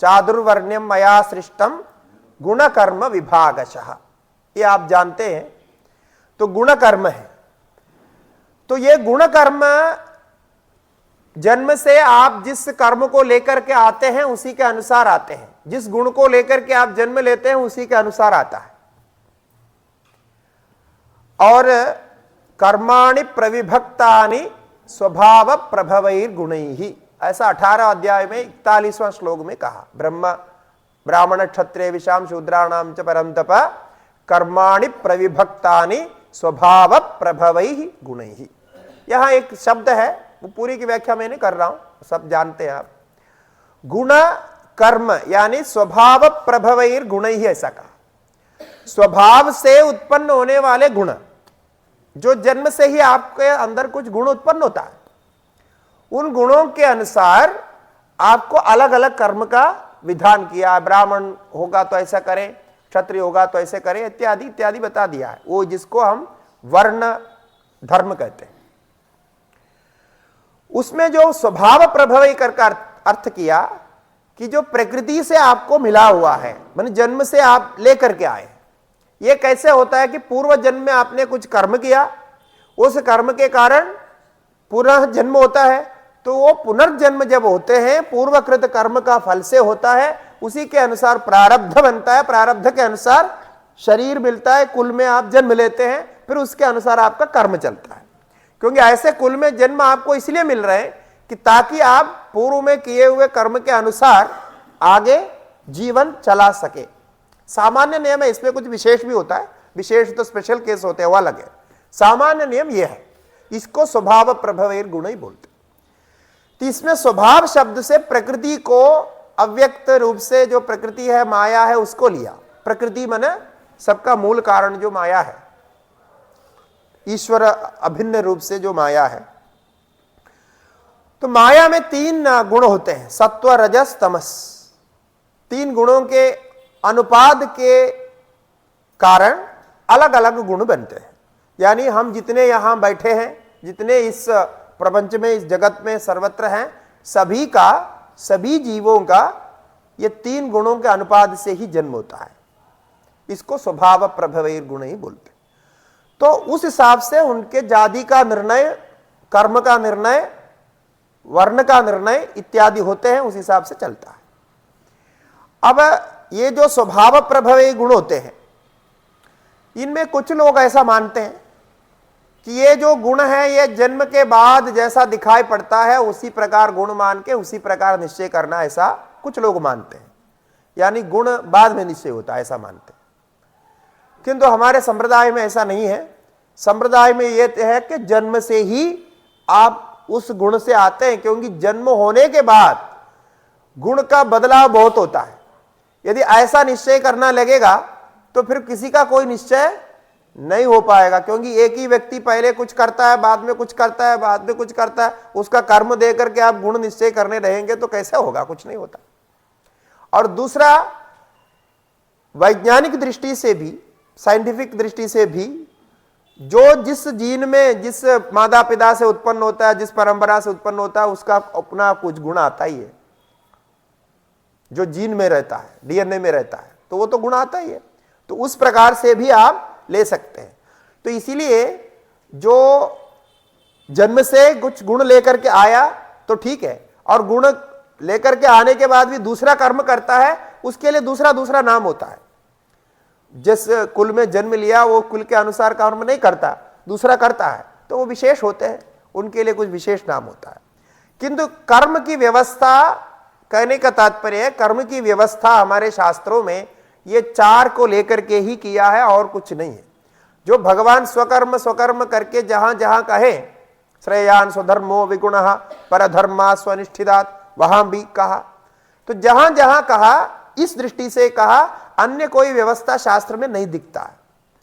चातुर्वर्ण्यम मया सृष्टम गुण कर्म विभागशः, ये आप जानते हैं। तो गुण कर्म है, तो ये गुण कर्म जन्म से आप जिस कर्म को लेकर के आते हैं उसी के अनुसार आते हैं, जिस गुण को लेकर के आप जन्म लेते हैं उसी के अनुसार आता है। और कर्माणि प्रविभक्तानि स्वभाव प्रभवैर गुणैः, ऐसा 18 अध्याय में 41वां श्लोक में कहा। ब्राह्मण क्षत्रिय विषाम शूद्राणाम च परम तप कर्माणि प्रविभक्तानि स्वभाव प्रभवैः गुणैः। यहां एक शब्द है, वो पूरी की व्याख्या मैं नहीं कर रहा हूं, सब जानते हैं आप। गुण कर्म यानी स्वभाव प्रभवैर गुणैः ऐसा कहा। स्वभाव से उत्पन्न होने वाले गुण, जो जन्म से ही आपके अंदर कुछ गुण उत्पन्न होता है, उन गुणों के अनुसार आपको अलग अलग कर्म का विधान किया। ब्राह्मण होगा तो ऐसा करें, क्षत्रिय होगा तो ऐसे करें, इत्यादि इत्यादि बता दिया है, वो जिसको हम वर्ण धर्म कहते हैं। उसमें जो स्वभाव प्रभव कर अर्थ किया कि जो प्रकृति से आपको मिला हुआ है, माने जन्म से आप लेकर के आए। ये कैसे होता है कि पूर्व जन्म में आपने कुछ कर्म किया, उस कर्म के कारण पुनः जन्म होता है, तो वो पुनर्जन्म जब होते हैं पूर्वकृत कर्म का फल से होता है, उसी के अनुसार प्रारब्ध बनता है, प्रारब्ध के अनुसार शरीर मिलता है, कुल में आप जन्म लेते हैं, फिर उसके अनुसार आपका कर्म चलता है। क्योंकि ऐसे कुल में जन्म आपको इसलिए मिल रहे हैं कि ताकि आप पूर्व में किए हुए कर्म के अनुसार आगे जीवन चला सके। सामान्य नियम है, इसमें कुछ विशेष भी होता है, विशेष तो स्पेशल केस होते हैं, वो अलग है। सामान्य नियम यह है, इसको स्वभाव प्रभवैर गुण ही बोलते। तो इसमें स्वभाव शब्द से प्रकृति को, अव्यक्त रूप से जो प्रकृति है, माया है, उसको लिया। प्रकृति माने सबका मूल कारण जो माया है, ईश्वर अभिन्न रूप से जो माया है। तो माया में 3 गुण होते हैं, सत्व रजस तमस। 3 गुणों के अनुपात के कारण अलग अलग गुण बनते हैं। यानी हम जितने यहां बैठे हैं, जितने इस प्रपंच में, इस जगत में सर्वत्र हैं, सभी का, सभी जीवों का ये 3 गुणों के अनुपात से ही जन्म होता है। इसको स्वभाव प्रभवैर गुण ही बोलते। तो उस हिसाब से उनके जाति का निर्णय, कर्म का निर्णय, वर्ण का निर्णय इत्यादि होते हैं, उस हिसाब से चलता है। अब ये जो स्वभाव प्रभवैर गुण होते हैं, इनमें कुछ लोग ऐसा मानते हैं कि ये जो गुण है ये जन्म के बाद जैसा दिखाई पड़ता है उसी प्रकार गुण मान के उसी प्रकार निश्चय करना, ऐसा कुछ लोग मानते हैं। यानी गुण बाद में निश्चय होता है, ऐसा मानते हैं। किंतु हमारे संप्रदाय में ऐसा नहीं है। संप्रदाय में यह है कि जन्म से ही आप उस गुण से आते हैं, क्योंकि जन्म होने के बाद गुण का बदलाव बहुत होता है। यदि ऐसा निश्चय करना लगेगा तो फिर किसी का कोई निश्चय नहीं हो पाएगा, क्योंकि एक ही व्यक्ति पहले कुछ करता है, बाद में कुछ करता है, बाद में कुछ करता है, उसका कर्म दे करके आप गुण निश्चय करने रहेंगे तो कैसे होगा, कुछ नहीं होता। और दूसरा, वैज्ञानिक दृष्टि से भी, साइंटिफिक दृष्टि से भी, जो जिस जीन में, जिस माता पिता से उत्पन्न होता है, जिस परंपरा से उत्पन्न होता है, उसका अपना कुछ गुण आता ही है। जो जीन में रहता है, डीएनए में रहता है, तो वो तो गुण आता ही है। तो उस प्रकार से भी आप ले सकते हैं। तो इसीलिए जो जन्म से कुछ गुण लेकर के आया तो ठीक है, और गुण लेकर के आने के बाद भी दूसरा कर्म करता है, उसके लिए दूसरा दूसरा नाम होता है। जिस कुल में जन्म लिया वो कुल के अनुसार कर्म नहीं करता, दूसरा करता है, तो वो विशेष होते हैं, उनके लिए कुछ विशेष नाम होता है। किंतु कर्म की व्यवस्था, कहने का तात्पर्य है कर्म की व्यवस्था हमारे शास्त्रों में ये 4 को लेकर के ही किया है, और कुछ नहीं है। जो भगवान स्वकर्म स्वकर्म करके जहां जहां कहे, श्रेयान स्वधर्मो विगुणः परधर्मा स्वनिष्ठिदात्, वहां भी कहा। तो जहां जहां कहा, इस दृष्टि से कहा अन्य कोई व्यवस्था शास्त्र में नहीं दिखता है,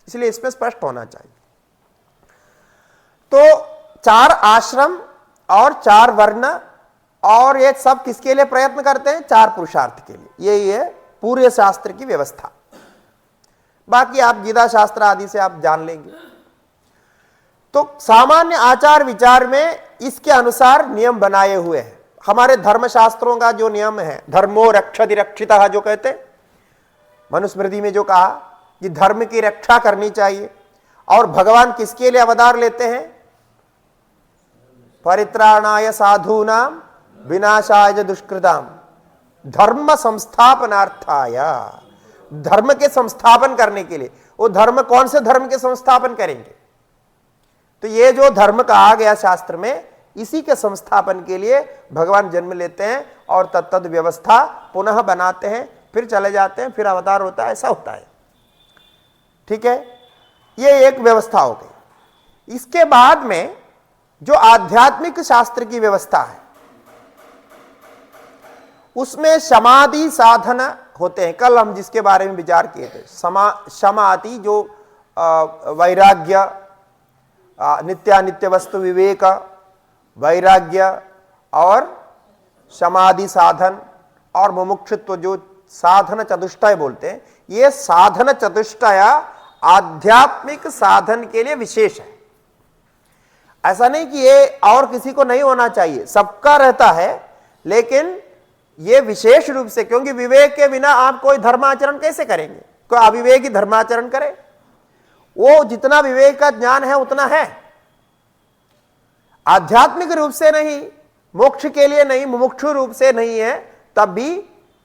इसलिए इसमें स्पष्ट होना चाहिए। तो 4 आश्रम और 4 वर्ण, और ये सब किसके लिए प्रयत्न करते हैं? 4 पुरुषार्थ के लिए। यही है पूरे शास्त्र की व्यवस्था। बाकी आप गीता शास्त्र आदि से आप जान लेंगे। तो सामान्य आचार विचार में इसके अनुसार नियम बनाए हुए हैं। हमारे धर्मशास्त्रों का जो नियम है, धर्मो रक्षति रक्षितः जो कहते, मनुस्मृति में जो कहा कि धर्म की रक्षा करनी चाहिए, और भगवान किसके लिए अवतार लेते हैं? परित्राणाय साधूनाम विनाशाय दुष्कृताम धर्म संस्थापनार्थाय, धर्म के संस्थापन करने के लिए। वो धर्म कौन से धर्म के संस्थापन करेंगे? तो ये जो धर्म कहा गया शास्त्र में, इसी के संस्थापन के लिए भगवान जन्म लेते हैं और तत्त व्यवस्था पुनः बनाते हैं, फिर चले जाते हैं, फिर अवतार होता है, ऐसा होता है। ठीक है, ये एक व्यवस्था हो गई। इसके बाद में जो आध्यात्मिक शास्त्र की व्यवस्था है, उसमें समाधि साधन होते हैं। कल हम जिसके बारे में विचार किए थे, समाधि जो वैराग्य, नित्यानित्य वस्तु विवेक, वैराग्य और समाधि साधन और मुमुक्षुत्व, जो साधन चतुष्टय बोलते हैं, ये साधन चतुष्टय आध्यात्मिक साधन के लिए विशेष है। ऐसा नहीं कि ये और किसी को नहीं होना चाहिए, सबका रहता है, लेकिन ये विशेष रूप से, क्योंकि विवेक के बिना आप कोई धर्माचरण कैसे करेंगे? कोई अविवेकी धर्माचरण करे? वो जितना विवेक का ज्ञान है उतना है, आध्यात्मिक रूप से नहीं, मोक्ष के लिए नहीं, मुमुक्षु रूप से नहीं है, तब भी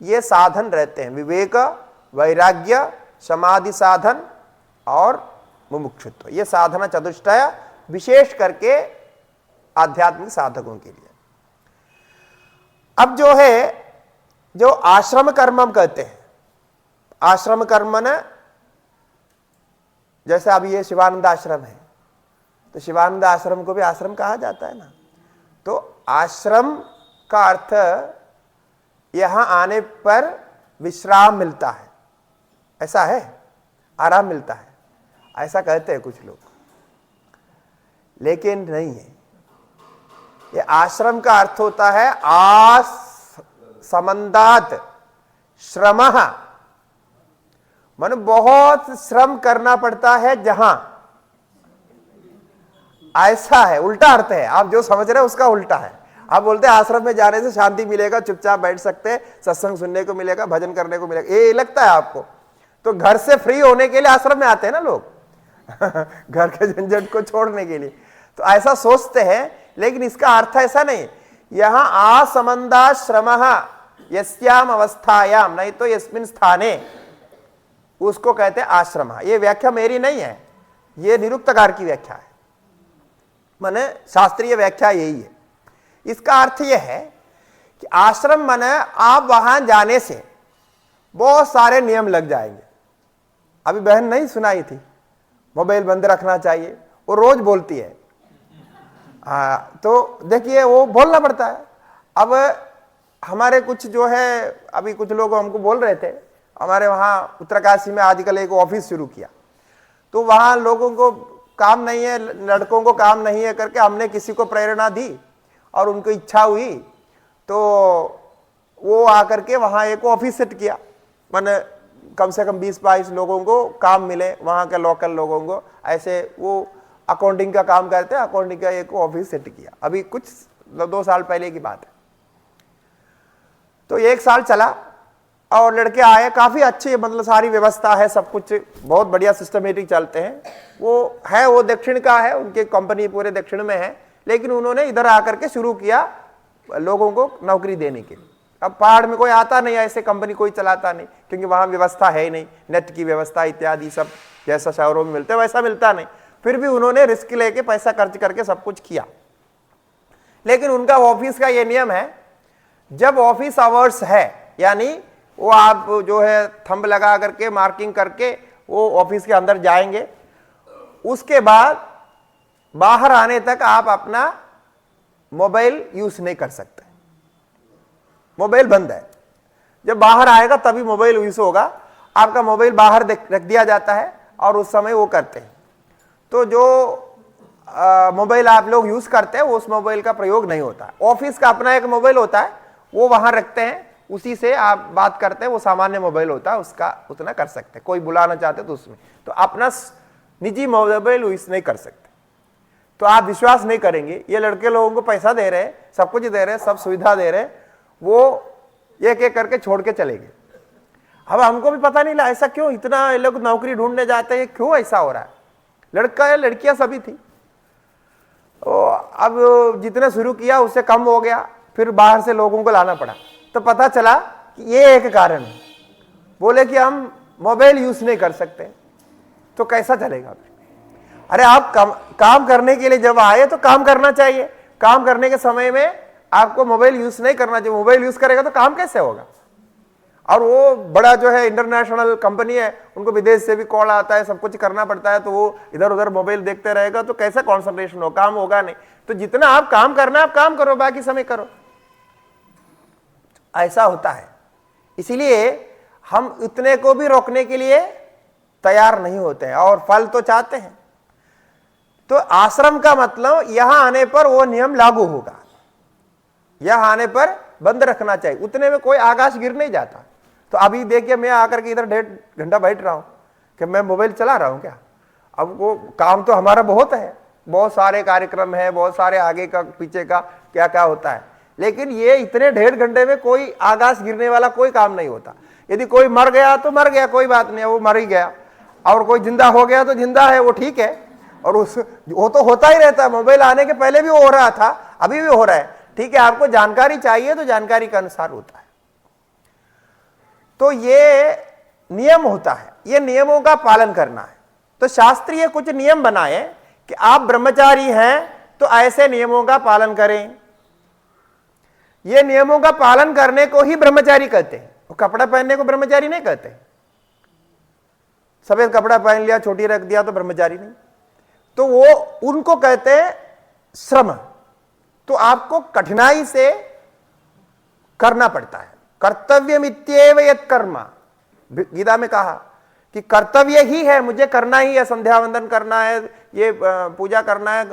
ये साधन रहते हैं। विवेक, वैराग्य, समाधि साधन और मुमुक्षुत्व, ये साधना चतुष्टय विशेष करके आध्यात्मिक साधकों के लिए। अब जो है, जो आश्रम कर्म हम कहते हैं, आश्रम कर्म न, जैसे अभी ये शिवानंद आश्रम है, तो शिवानंद आश्रम को भी आश्रम कहा जाता है ना। तो आश्रम का अर्थ यहां आने पर विश्राम मिलता है, ऐसा है, आराम मिलता है, ऐसा कहते हैं कुछ लोग, लेकिन नहीं है। ये आश्रम का अर्थ होता है समन्दात श्रमः, मन बहुत श्रम करना पड़ता है जहां, ऐसा है, उल्टा अर्थ है। आप जो समझ रहे हैं उसका उल्टा है। आप बोलते हैं आश्रम में जाने से शांति मिलेगा, चुपचाप बैठ सकते हैं, सत्संग सुनने को मिलेगा, भजन करने को मिलेगा, ये लगता है आपको। तो घर से फ्री होने के लिए आश्रम में आते हैं ना लोग घर के झंझट को छोड़ने के लिए, तो ऐसा सोचते हैं, लेकिन इसका अर्थ ऐसा नहीं। यहां आसमंदा श्रमः यस्याम अवस्थायाम, नहीं तो यस्मिन स्थाने, उसको कहते हैं आश्रम। ये व्याख्या मेरी नहीं है, ये निरुक्तकार की व्याख्या है, माने शास्त्रीय व्याख्या यही है। इसका अर्थ यह है कि आश्रम माने आप वहां जाने से बहुत सारे नियम लग जाएंगे। अभी बहन नहीं सुनाई थी, मोबाइल बंद रखना चाहिए, वो रोज बोलती है। तो देखिए वो बोलना पड़ता है। अब हमारे कुछ जो है, अभी कुछ लोग हमको बोल रहे थे, हमारे वहाँ उत्तरकाशी में आजकल एक ऑफिस शुरू किया, तो वहाँ लोगों को काम नहीं है, लड़कों को काम नहीं है करके हमने किसी को प्रेरणा दी और उनको इच्छा हुई, तो वो आकर के वहाँ एक ऑफिस सेट किया, मैंने कम से कम 20-22 लोगों को काम मिले, वहाँ के लोकल लोगों को। ऐसे वो अकाउंटिंग का काम करते हैं, अकाउंटिंग का एक ऑफिस सेट किया, अभी कुछ 2 साल पहले की बात है। तो 1 साल चला और लड़के आए, काफी अच्छी, मतलब सारी व्यवस्था है, सब कुछ बहुत बढ़िया सिस्टमेटिक चलते हैं। वो है, वो दक्षिण का है, उनकी कंपनी पूरे दक्षिण में है, लेकिन उन्होंने इधर आकर के शुरू किया लोगों को नौकरी देने के लिए। अब पहाड़ में कोई आता नहीं, ऐसे कंपनी कोई चलाता नहीं, क्योंकि वहां व्यवस्था है ही नहीं, नेट की व्यवस्था इत्यादि सब जैसा शहरों में मिलता है वैसा मिलता नहीं। फिर भी उन्होंने रिस्क लेके पैसा खर्च करके सब कुछ किया। लेकिन उनका ऑफिस का ये नियम है, जब ऑफिस आवर्स है, यानी वो आप जो है थंब लगा करके मार्किंग करके वो ऑफिस के अंदर जाएंगे, उसके बाद बाहर आने तक आप अपना मोबाइल यूज नहीं कर सकते, मोबाइल बंद है। जब बाहर आएगा तभी मोबाइल यूज होगा। आपका मोबाइल बाहर रख दिया जाता है और उस समय वो करते हैं। तो जो मोबाइल आप लोग यूज करते हैं उस मोबाइल का प्रयोग नहीं होता। ऑफिस का अपना एक मोबाइल होता है, वो वहां रखते हैं, उसी से आप बात करते हैं, वो सामान्य मोबाइल होता है, उसका उतना कर सकते हैं। कोई बुलाना चाहते तो उसमें, तो अपना निजी मोबाइल यूज नहीं कर सकते। तो आप विश्वास नहीं करेंगे, ये लड़के लोगों को पैसा दे रहे हैं, सब कुछ दे रहे हैं, सब सुविधा दे रहे हैं, वो एक एक करके छोड़ के चले गए। अब हमको भी पता नहीं लगा ऐसा क्यों, इतना ये लोग नौकरी ढूंढने जाते हैं, क्यों ऐसा हो रहा है। लड़का या लड़कियां सभी थी। अब जितने शुरू किया उससे कम हो गया, फिर बाहर से लोगों को लाना पड़ा। तो पता चला कि ये एक कारण है। बोले कि हम मोबाइल यूज नहीं कर सकते, तो कैसा चलेगा। अरे आप काम करने के लिए जब आए तो काम करना चाहिए। काम करने के समय में आपको मोबाइल यूज नहीं करना चाहिए। मोबाइल यूज करेगा तो काम कैसे होगा। और वो बड़ा जो है इंटरनेशनल कंपनी है, उनको विदेश से भी कॉल आता है, सब कुछ करना पड़ता है, तो वो इधर उधर मोबाइल देखते रहेगा तो कैसा कॉन्सेंट्रेशन हो, काम होगा नहीं। तो जितना आप काम करना है आप काम करो, बाकी समय करो। ऐसा होता है। इसीलिए हम इतने को भी रोकने के लिए तैयार नहीं होते हैं और फल तो चाहते हैं। तो आश्रम का मतलब यहां आने पर वो नियम लागू होगा, यहां आने पर बंद रखना चाहिए। उतने में कोई आकाश गिर नहीं जाता। तो अभी देखिए मैं आकर के इधर 1.5 घंटा बैठ रहा हूं कि मैं मोबाइल चला रहा हूं क्या। अब वो काम तो हमारा बहुत है, बहुत सारे कार्यक्रम है, बहुत सारे आगे का पीछे का क्या क्या होता है, लेकिन ये इतने 1.5 घंटे में कोई आकाश गिरने वाला कोई काम नहीं होता। यदि कोई मर गया तो मर गया, कोई बात नहीं, वो मर ही गया। और कोई जिंदा हो गया तो जिंदा है, वो ठीक है। और वो तो होता ही रहता है। मोबाइल आने के पहले भी हो रहा था, अभी भी हो रहा है, ठीक है। आपको जानकारी चाहिए तो जानकारी के अनुसार होता है। तो ये नियम होता है, ये नियमों का पालन करना है। तो शास्त्रीय कुछ नियम बनाए कि आप ब्रह्मचारी हैं तो ऐसे नियमों का पालन करें। ये नियमों का पालन करने को ही ब्रह्मचारी कहते हैं। वो कपड़ा पहनने को ब्रह्मचारी नहीं कहते। सफेद कपड़ा पहन लिया, छोटी रख दिया तो ब्रह्मचारी नहीं। तो वो उनको कहते हैं श्रम। तो आपको कठिनाई से करना पड़ता है। कर्तव्यमित्येव यत् कर्म, गीता में कहा कि कर्तव्य ही है, मुझे करना ही है। संध्या वंदन करना है, ये पूजा करना है,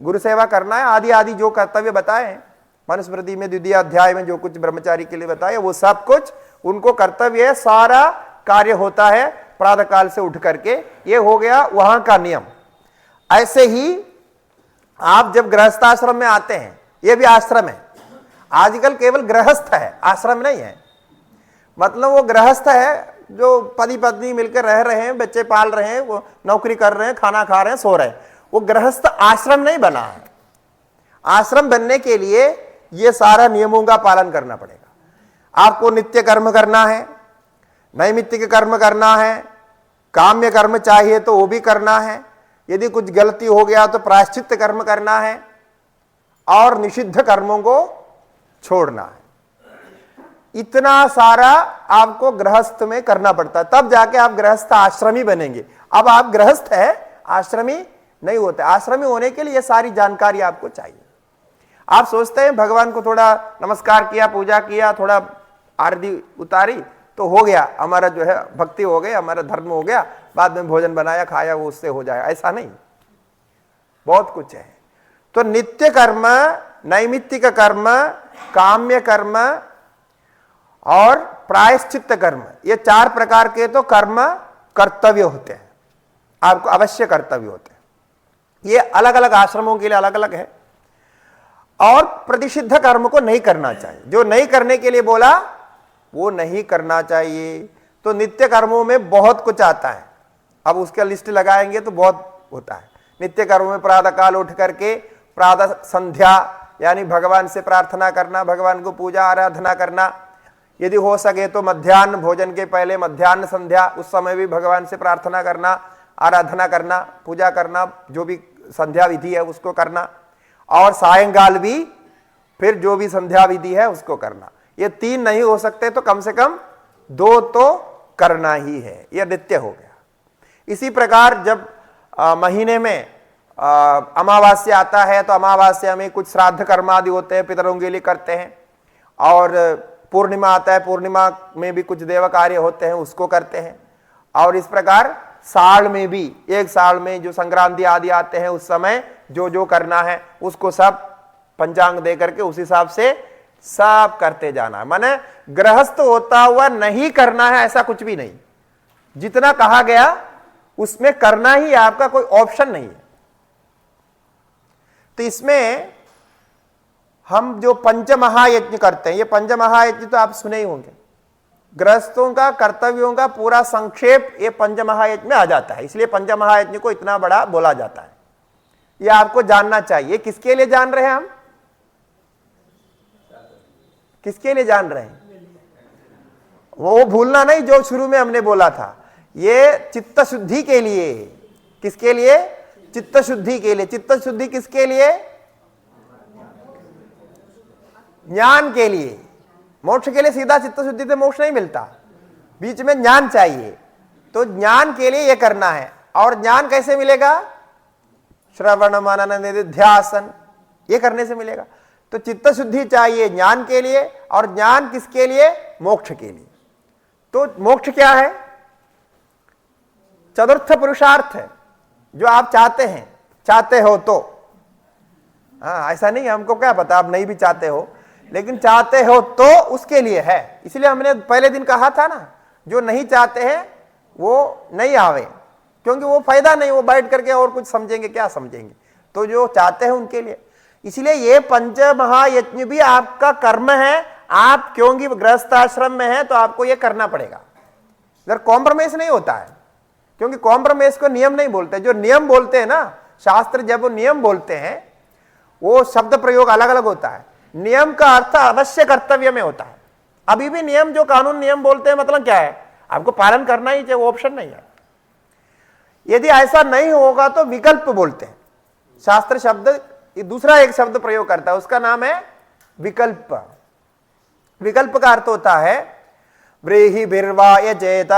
गुरु सेवा करना है, आदि आदि जो कर्तव्य बताए हैं मनुस्मृति में 2 अध्याय में जो कुछ ब्रह्मचारी के लिए बताया, वो सब कुछ उनको कर्तव्य है। सारा कार्य होता है प्रातः काल से उठ करके। ये हो गया वहां का नियम। ऐसे ही आप जब गृहस्थाश्रम में आते हैं, ये भी आश्रम है। आजकल केवल गृहस्थ है, आश्रम नहीं है। मतलब वो गृहस्थ है जो पति पत्नी मिलकर रह रहे हैं, बच्चे पाल रहे हैं, वो नौकरी कर रहे हैं, खाना खा रहे हैं, सो रहे हैं। वो गृहस्थ आश्रम नहीं बना है। आश्रम बनने के लिए ये सारा नियमों का पालन करना पड़ेगा। आपको नित्य कर्म करना है, नैमित्तिक कर्म करना है, काम्य कर्म चाहिए तो वो भी करना है। यदि कुछ गलती हो गया तो प्रायश्चित्त कर्म करना है और निषिद्ध कर्मों को छोड़ना है। इतना सारा आपको गृहस्थ में करना पड़ता है, तब जाके आप गृहस्थ आश्रमी बनेंगे। अब आप गृहस्थ है, आश्रमी नहीं होते। आश्रमी होने के लिए ये सारी जानकारी आपको चाहिए। आप सोचते हैं भगवान को थोड़ा नमस्कार किया, पूजा किया, थोड़ा आरती उतारी तो हो गया, हमारा जो है भक्ति हो गई, हमारा धर्म हो गया, बाद में भोजन बनाया खाया वो उससे हो जाए, ऐसा नहीं। बहुत कुछ है। तो नित्य कर्म, नैमित्तिक कर्म, काम्य कर्म और प्रायश्चित्त कर्म, ये 4 प्रकार के तो कर्म कर्तव्य होते हैं, आपको अवश्य कर्तव्य होते हैं। ये अलग अलग आश्रमों के लिए अलग अलग है। और प्रतिषिद्ध कर्म को नहीं करना चाहिए। जो नहीं करने के लिए बोला वो नहीं करना चाहिए। तो नित्य कर्मों में बहुत कुछ आता है, अब उसका लिस्ट लगाएंगे तो बहुत होता है। नित्य कर्मों में प्रातः काल उठ करके प्रातः संध्या यानी भगवान से प्रार्थना करना, भगवान को पूजा आराधना करना। यदि हो सके तो मध्याह्न भोजन के पहले मध्याह्न संध्या, उस समय भी भगवान से प्रार्थना करना, आराधना करना, पूजा करना, जो भी संध्या विधि है उसको करना। और सायंकाल भी फिर जो भी संध्या विधि है उसको करना। ये 3 नहीं हो सकते तो कम से कम 2 तो करना ही है। यह नित्य हो गया। इसी प्रकार जब महीने में अमावास्या आता है तो अमावास्या में कुछ श्राद्ध कर्म आदि होते हैं, पितरों के लिए करते हैं। और पूर्णिमा आता है, पूर्णिमा में भी कुछ देव कार्य होते हैं, उसको करते हैं। और इस प्रकार साल में भी, एक साल में जो संक्रांति आदि आते हैं उस समय जो जो करना है उसको सब पंचांग दे करके उस हिसाब से सब करते जाना है। माने गृहस्थ होता हुआ नहीं करना है ऐसा कुछ भी नहीं, जितना कहा गया उसमें करना ही आपका, कोई ऑप्शन नहीं है। तो इसमें हम जो पंचमहायज्ञ करते हैं, ये पंचमहायज्ञ तो आप सुने ही होंगे, गृहस्थों का कर्तव्यों का पूरा संक्षेप ये पंचमहायज्ञ में आ जाता है, इसलिए पंचमहायज्ञ को इतना बड़ा बोला जाता है। ये आपको जानना चाहिए। किसके लिए जान रहे हैं हम? किसके लिए जान रहे हैं? वो भूलना नहीं जो शुरू में हमने बोला था, ये चित्त शुद्धि के लिए। किसके लिए? चित्त शुद्धि के लिए। चित्त शुद्धि किसके लिए? ज्ञान के लिए। मोक्ष के लिए सीधा चित्त शुद्धि से मोक्ष नहीं मिलता, बीच में ज्ञान चाहिए। तो ज्ञान के लिए यह करना है। और ज्ञान कैसे मिलेगा? श्रवण मनन निधिध्यासन, ये करने से मिलेगा। तो चित्त शुद्धि चाहिए ज्ञान के लिए, और ज्ञान किसके लिए? मोक्ष के लिए। तो मोक्ष क्या है? चतुर्थ पुरुषार्थ है जो आप चाहते हैं, चाहते हो तो। हाँ, ऐसा नहीं हमको क्या पता आप नहीं भी चाहते हो, लेकिन चाहते हो तो उसके लिए है। इसलिए हमने पहले दिन कहा था ना, जो नहीं चाहते हैं वो नहीं आवे, क्योंकि वो फायदा नहीं, वो बैठ करके और कुछ समझेंगे, क्या समझेंगे। तो जो चाहते हैं उनके लिए। इसलिए ये पंच महायज्ञ भी आपका कर्म है। आप क्योंकि गृहस्थ आश्रम में है तो आपको ये करना पड़ेगा। इधर कॉम्प्रोमाइज नहीं होता है, क्योंकि कॉम्प्रोमाइज को नियम नहीं बोलते। जो नियम बोलते हैं ना, शास्त्र जब वो नियम बोलते हैं वो शब्द प्रयोग अलग अलग होता है। नियम का अर्थ अवश्य कर्तव्य में होता है। अभी भी नियम, जो कानून नियम बोलते हैं, मतलब क्या है? आपको पालन करना ही चाहिए, वो ऑप्शन नहीं है। यदि ऐसा नहीं होगा तो विकल्प बोलते हैं। शास्त्र शब्द दूसरा एक शब्द प्रयोग करता है, उसका नाम है विकल्प। विकल्प का अर्थ होता है व्रीहि भिर्वा यजेता,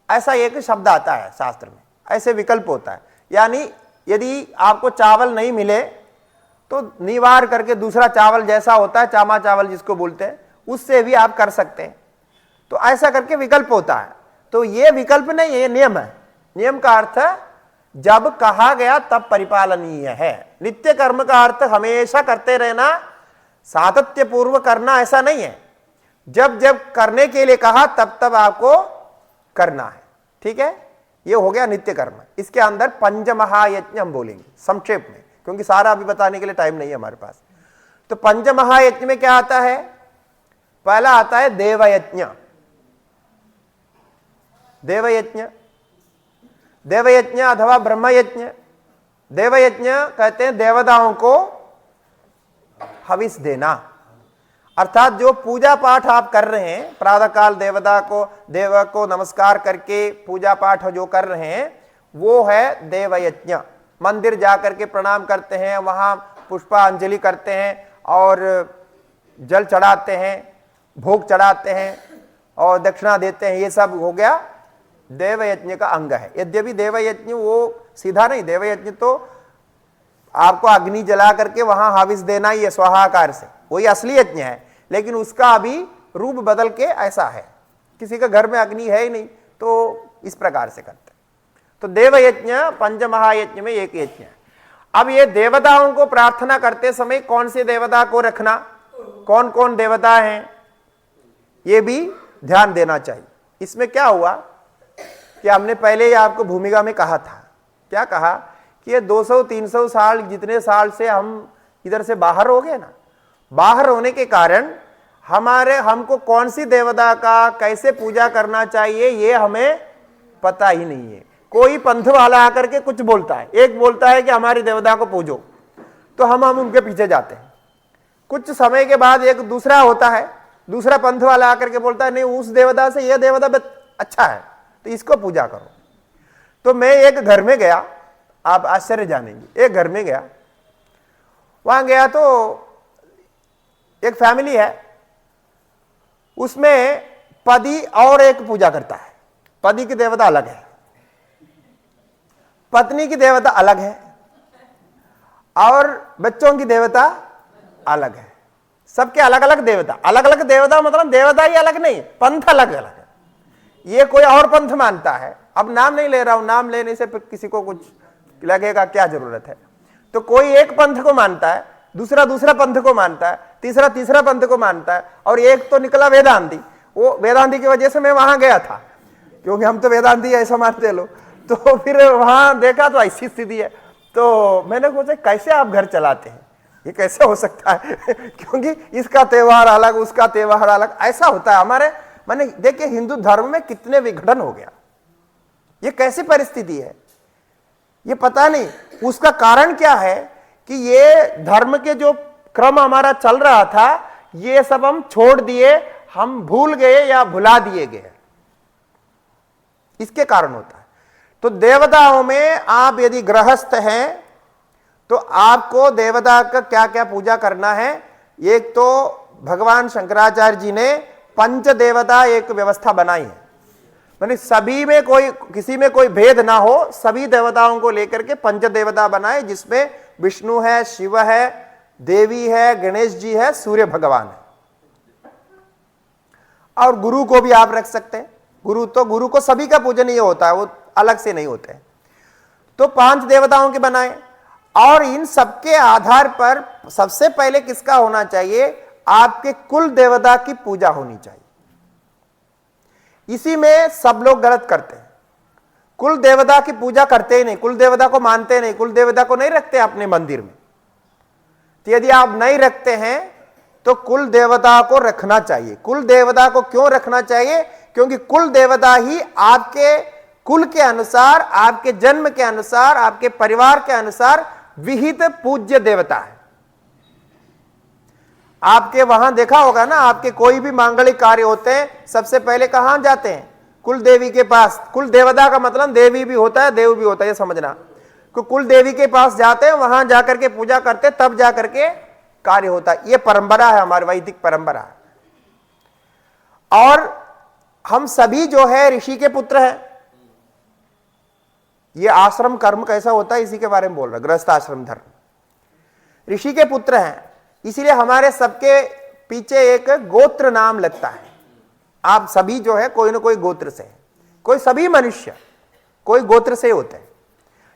ऐसा एक शब्द आता है शास्त्र में। ऐसे विकल्प होता है, यानी यदि आपको चावल नहीं मिले तो निवार करके दूसरा चावल जैसा होता है, चामा चावल जिसको बोलते हैं, उससे भी आप कर सकते हैं। तो ऐसा करके विकल्प होता है। तो ये विकल्प नहीं है, ये नियम है। नियम का अर्थ जब कहा गया तब परिपालनीय है। नित्य कर्म का अर्थ हमेशा करते रहना, सातत्य पूर्व करना, ऐसा नहीं है। जब जब करने के लिए कहा तब तब आपको करना है। ठीक है, ये हो गया नित्य कर्म। इसके अंदर पंचमहायज्ञ हम बोलेंगे संक्षेप में, क्योंकि सारा अभी बताने के लिए टाइम नहीं है हमारे पास। तो पंचमहायज्ञ में क्या आता है? पहला आता है देवयज्ञ। देवयज्ञ, देवयज्ञ अथवा ब्रह्मयज्ञ। देवयज्ञ कहते हैं देवताओं को हविष देना, अर्थात जो पूजा पाठ आप कर रहे हैं, प्रातः काल देवता को, देव को नमस्कार करके पूजा पाठ जो कर रहे हैं, वो है देवयज्ञ। मंदिर जाकर के प्रणाम करते हैं, वहां पुष्पांजलि करते हैं और जल चढ़ाते हैं, भोग चढ़ाते हैं और दक्षिणा देते हैं। ये सब हो गया देवयज्ञ का अंग है। यद्यपि देवयज्ञ वो सीधा नहीं, देवयज्ञ तो आपको अग्नि जला करके वहां हविष देना ही है स्वाहाकार से, वही असली यज्ञ है। लेकिन उसका अभी रूप बदल के ऐसा है, किसी का घर में अग्नि है ही नहीं तो इस प्रकार से करते। तो देवयज्ञ पंचमहायज्ञ में एक यज्ञ है। अब ये देवताओं को प्रार्थना करते समय कौन से देवता को रखना, कौन कौन देवता हैं, ये भी ध्यान देना चाहिए। इसमें क्या हुआ कि हमने पहले ही आपको भूमिका में कहा था, क्या कहा कि ये 200-300 साल, जितने साल से हम इधर से बाहर हो गए ना, बाहर होने के कारण हमको कौन सी देवता का कैसे पूजा करना चाहिए ये हमें पता ही नहीं है। कोई पंथ वाला आकर के कुछ बोलता है, एक बोलता है कि हमारी देवता को पूजो, तो हम उनके पीछे जाते हैं। कुछ समय के बाद एक दूसरा होता है, दूसरा पंथ वाला आकर के बोलता है नहीं, उस देवता से यह देवता अच्छा है तो इसको पूजा करो। तो मैं एक घर में गया, आप आश्चर्य जानेंगे, एक घर में गया, वहां गया तो एक फैमिली है, उसमें पति और एक पूजा करता है। पति की देवता अलग है, पत्नी की देवता अलग है और बच्चों की देवता अलग है। सबके अलग अलग देवता, अलग अलग देवता मतलब देवता ही अलग नहीं, पंथ अलग अलग है। ये कोई और पंथ मानता है, अब नाम नहीं ले रहा हूं, नाम लेने से किसी को कुछ लगेगा क्या जरूरत है। तो कोई एक पंथ को मानता है, दूसरा दूसरा पंथ को मानता है, तीसरा तीसरा पंथ को मानता है, और एक तो निकला वेदांती। वो वेदांती की वजह से मैं वहां गया था, क्योंकि हम तो वेदांती ऐसा मानते लोग। तो फिर वहां देखा तो ऐसी स्थिति है, तो मैंने सोचा कैसे आप घर चलाते हैं, ये कैसे हो सकता है क्योंकि इसका त्योहार अलग, उसका त्योहार अलग, ऐसा होता है हमारे। मैंने देखिए हिंदू धर्म में कितने विघटन हो गया, ये कैसी परिस्थिति है, ये पता नहीं। उसका कारण क्या है कि ये धर्म के जो क्रम हमारा चल रहा था, ये सब हम छोड़ दिए, हम भूल गए या भुला दिए गए, इसके कारण होता है। तो देवताओं में आप यदि गृहस्थ हैं तो आपको देवता का क्या क्या पूजा करना है। एक तो भगवान शंकराचार्य जी ने पंच देवता एक व्यवस्था बनाई है, माने सभी में कोई किसी में कोई भेद ना हो, सभी देवताओं को लेकर के पंच देवता बनाए, जिसमें विष्णु है, शिव है, देवी है, गणेश जी है, सूर्य भगवान है। और गुरु को भी आप रख सकते हैं। गुरु को सभी का पूजनीय होता है, वो अलग से नहीं होते हैं। तो 5 देवताओं के बनाए, और इन सबके आधार पर सबसे पहले किसका होना चाहिए, आपके कुल देवता की पूजा होनी चाहिए। इसी में सब लोग गलत करते हैं, कुल देवता की पूजा करते ही नहीं, कुल देवता को मानते नहीं, कुल देवता को नहीं रखते अपने मंदिर में। तो यदि आप नहीं रखते हैं तो कुल देवता को रखना चाहिए। कुल देवता को क्यों रखना चाहिए, क्योंकि कुल देवता ही आपके कुल के अनुसार, आपके जन्म के अनुसार, आपके परिवार के अनुसार विहित पूज्य देवता है। आपके वहां देखा होगा ना, आपके कोई भी मांगलिक कार्य होते हैं, सबसे पहले कहां जाते हैं, कुल देवी के पास। कुल देवता का मतलब देवी भी होता है, देव भी होता है, ये समझना। तो कुल देवी के पास जाते हैं, वहां जाकर के पूजा करते, तब जाकर के कार्य होता है। ये परंपरा है, हमारी वैदिक परंपरा है। और हम सभी जो है ऋषि के पुत्र हैं। ये आश्रम कर्म कैसा होता है इसी के बारे में बोल रहा, गृहस्थ आश्रम धर्म। ऋषि के पुत्र हैं, इसलिए हमारे सबके पीछे एक गोत्र नाम लगता है। आप सभी जो है कोई ना कोई गोत्र से है, कोई सभी मनुष्य कोई गोत्र से होते हैं।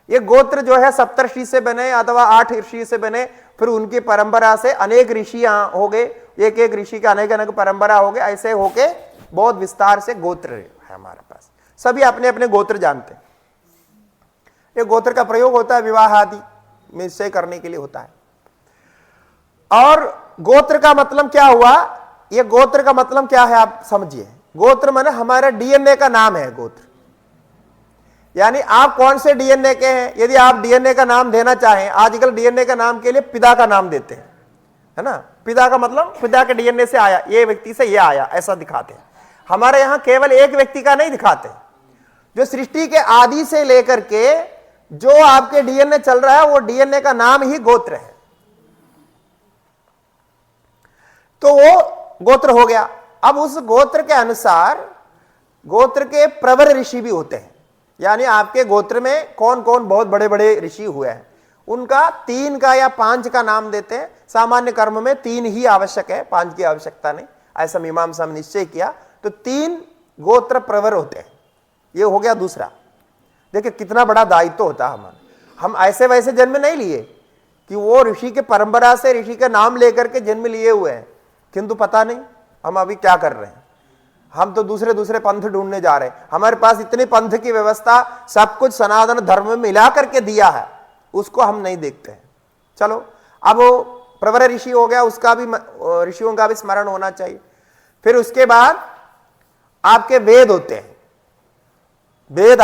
ये गोत्र जो है सप्तर्षि से बने अथवा 8 ऋषि से बने, फिर उनकी परंपरा से अनेक ऋषि हो गए, एक एक ऋषि का अनेक अनेक परंपरा हो गए, ऐसे होके बहुत विस्तार से गोत्र है हमारे पास। सभी अपने अपने गोत्र जानते हैं। ये गोत्र का प्रयोग होता है विवाह आदि में निश्चय करने के लिए होता है। और गोत्र का मतलब क्या हुआ, ये गोत्र का मतलब क्या है आप समझिए। गोत्र माने हमारा डीएनए का नाम है गोत्र, यानी आप कौन से डीएनए के हैं। यदि आप डीएनए का नाम देना चाहें, आजकल डीएनए का नाम के लिए पिता का नाम देते हैं, है ना। पिता का मतलब पिता के डीएनए से आया, ये व्यक्ति से ये आया, ऐसा दिखाते हैं। हमारे यहां केवल एक व्यक्ति का नहीं दिखाते, जो सृष्टि के आदि से लेकर के जो आपके डीएनए चल रहा है, वो डीएनए का नाम ही गोत्र है। तो वो गोत्र हो गया। अब उस गोत्र के अनुसार गोत्र के प्रवर ऋषि भी होते हैं, यानी आपके गोत्र में कौन कौन बहुत बड़े बड़े ऋषि हुए हैं, उनका 3 का या 5 का नाम देते हैं। सामान्य कर्म में 3 ही आवश्यक है, 5 की आवश्यकता नहीं, ऐसा मीमांसा में निश्चय किया। तो 3 गोत्र प्रवर होते हैं। ये हो गया दूसरा। देखिए कितना बड़ा दायित्व होता है हमारा। हम ऐसे वैसे जन्म नहीं लिए कि वो ऋषि के परंपरा से ऋषि का नाम लेकर के जन्म लिए हुए हैं, किंतु पता नहीं हम अभी क्या कर रहे हैं। हम तो दूसरे दूसरे पंथ ढूंढने जा रहे हैं। हमारे पास इतने पंथ की व्यवस्था, सब कुछ सनातन धर्म में मिला करके दिया है, उसको हम नहीं देखते हैं। चलो अब वो प्रवर ऋषि हो गया, उसका भी ऋषियों का भी स्मरण होना चाहिए। फिर उसके बाद आपके वेद होते हैं। वेद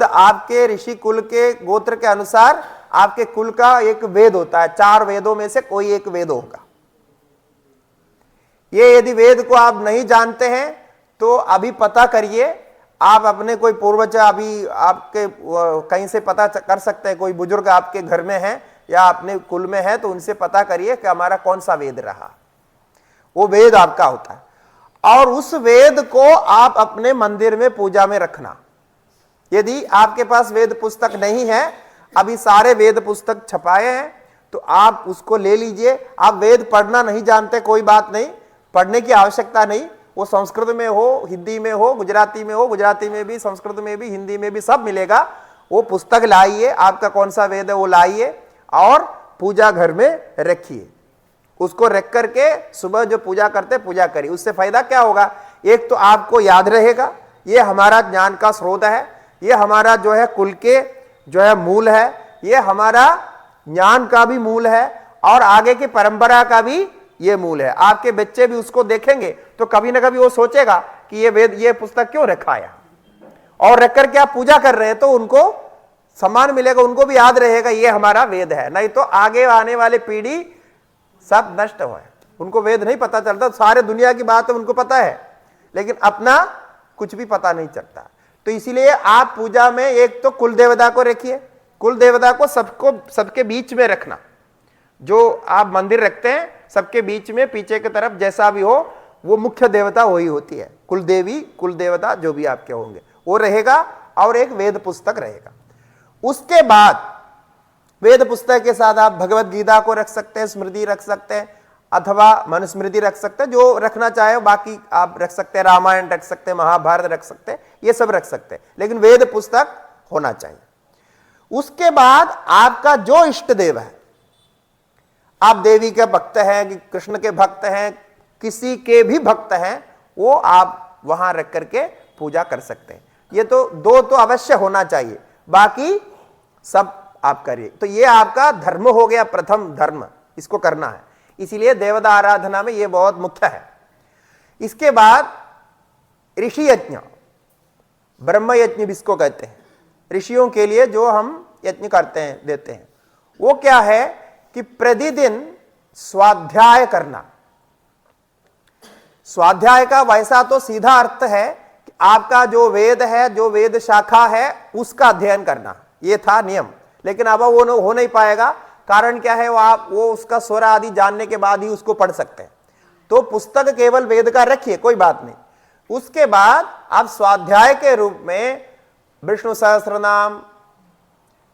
आपके ऋषि कुल के गोत्र के अनुसार आपके कुल का एक वेद होता है। 4 वेदों में से कोई एक वेद होगा। ये यदि वेद को आप नहीं जानते हैं तो अभी पता करिए, आप अपने कोई पूर्वज अभी आपके कहीं से पता कर सकते हैं, कोई बुजुर्ग आपके घर में है या अपने कुल में है, तो उनसे पता करिए कि हमारा कौन सा वेद रहा। वो वेद आपका होता है, और उस वेद को आप अपने मंदिर में पूजा में रखना। यदि आपके पास वेद पुस्तक नहीं है, अभी सारे वेद पुस्तक छपाए हैं, तो आप उसको ले लीजिए। आप वेद पढ़ना नहीं जानते, कोई बात नहीं, पढ़ने की आवश्यकता नहीं। वो संस्कृत में हो, हिंदी में हो, गुजराती में हो, गुजराती में भी, संस्कृत में भी, हिंदी में भी, सब मिलेगा। वो पुस्तक लाइए, आपका कौन सा वेद है वो लाइए और पूजा घर में रखिए। उसको रख करके सुबह जो पूजा करते पूजा करिए। उससे फायदा क्या होगा? एक तो आपको याद रहेगा ये हमारा ज्ञान का स्रोत है, ये हमारा जो है कुल के जो है मूल है, ये हमारा ज्ञान का भी मूल है और आगे की परंपरा का भी ये मूल है। आपके बच्चे भी उसको देखेंगे तो कभी ना कभी वो सोचेगा कि ये वेद, ये पुस्तक क्यों रखा है, और रख करके आप पूजा कर रहे हैं तो उनको सम्मान मिलेगा, उनको भी याद रहेगा ये हमारा वेद है। नहीं तो आगे आने वाली पीढ़ी सब नष्ट हो, उनको वेद नहीं पता चलता। सारे दुनिया की बात उनको पता है लेकिन अपना कुछ भी पता नहीं चलता। तो इसीलिए आप पूजा में एक तो कुल देवता को रखिए, कुल देवता को सबके बीच में रखना। जो आप मंदिर रखते हैं सबके बीच में, पीछे की तरफ जैसा भी हो, वो मुख्य देवता वही होती है। कुल देवी, कुल देवता जो भी आपके होंगे वो रहेगा और एक वेद पुस्तक रहेगा। उसके बाद वेद पुस्तक के साथ आप भगवत गीता को रख सकते हैं, स्मृति रख सकते हैं, अथवा मनुस्मृति रख सकते हैं, जो रखना चाहे। बाकी आप रख सकते हैं, रामायण रख सकते हैं, महाभारत रख सकते हैं, ये सब रख सकते हैं, लेकिन वेद पुस्तक होना चाहिए। उसके बाद आपका जो इष्ट देव है, आप देवी के भक्त हैं कि कृष्ण के भक्त हैं, किसी के भी भक्त हैं, वो आप वहां रख करके पूजा कर सकते हैं। ये तो दो तो अवश्य होना चाहिए, बाकी सब आप करिए। तो ये आपका धर्म हो गया, प्रथम धर्म, इसको करना है। इसीलिए देवता आराधना में ये बहुत मुख्य है। इसके बाद ऋषि यज्ञ, ब्रह्म यज्ञ भी इसको कहते हैं। ऋषियों के लिए जो हम यज्ञ करते हैं, देते हैं, वो क्या है कि प्रतिदिन स्वाध्याय करना। स्वाध्याय का वैसा तो सीधा अर्थ है कि आपका जो वेद है, जो वेद शाखा है, उसका अध्ययन करना, ये था नियम। लेकिन अब वो हो नहीं पाएगा। कारण क्या है? वो उसका स्वर आदि जानने के बाद ही उसको पढ़ सकते हैं। तो पुस्तक केवल वेद का रखिए, कोई बात नहीं। उसके बाद आप स्वाध्याय के रूप में विष्णु सहस्त्र नाम,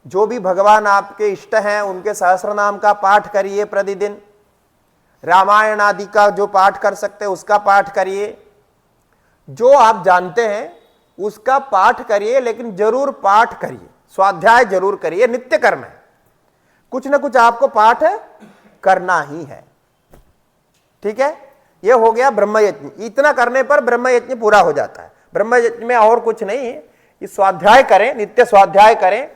जो भी भगवान आपके इष्ट हैं उनके सहस्त्र नाम का पाठ करिए प्रतिदिन। रामायण आदि का जो पाठ कर सकते हैं उसका पाठ करिए। जो आप जानते हैं उसका पाठ करिए, लेकिन जरूर पाठ करिए, स्वाध्याय जरूर करिए, नित्य कर्म है। कुछ ना कुछ आपको पाठ करना ही है, ठीक है। यह हो गया ब्रह्म यज्ञ। इतना करने पर ब्रह्म यज्ञ पूरा हो जाता है। ब्रह्म यज्ञ में और कुछ नहीं है, इस स्वाध्याय करें, नित्य स्वाध्याय करें।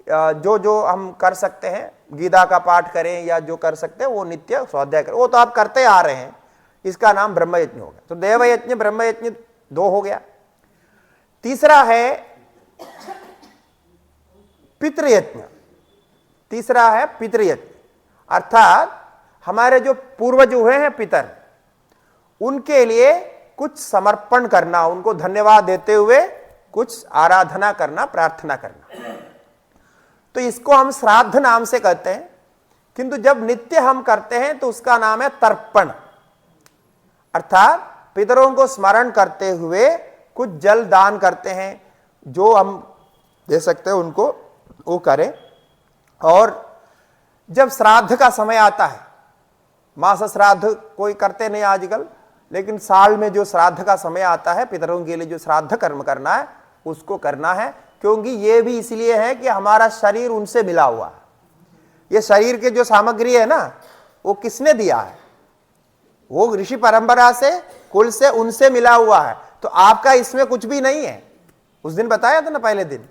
जो जो हम कर सकते हैं, गीता का पाठ करें या जो कर सकते हैं वो नित्य स्वाध्याय करें। वो तो आप करते आ रहे हैं, इसका नाम ब्रह्म यज्ञ हो गया। तो देव यज्ञ, ब्रह्म यज्ञ दो हो गया। तीसरा है पितृयज्ञ। तीसरा है पितृयज्ञ, अर्थात हमारे जो पूर्वज हुए हैं पितर, उनके लिए कुछ समर्पण करना, उनको धन्यवाद देते हुए कुछ आराधना करना, प्रार्थना करना। तो इसको हम श्राद्ध नाम से कहते हैं, किंतु जब नित्य हम करते हैं तो उसका नाम है तर्पण। अर्थात पितरों को स्मरण करते हुए कुछ जल दान करते हैं, जो हम दे सकते हैं उनको वो करें। और जब श्राद्ध का समय आता है, मास श्राद्ध कोई करते नहीं आजकल, लेकिन साल में जो श्राद्ध का समय आता है, पितरों के लिए जो श्राद्ध कर्म करना है उसको करना है। क्योंकि ये भी इसलिए है कि हमारा शरीर उनसे मिला हुआ है। ये शरीर के जो सामग्री है ना, वो किसने दिया है? वो ऋषि परंपरा से, कुल से, उनसे मिला हुआ है। तो आपका इसमें कुछ भी नहीं है। उस दिन बताया था ना, पहले दिन,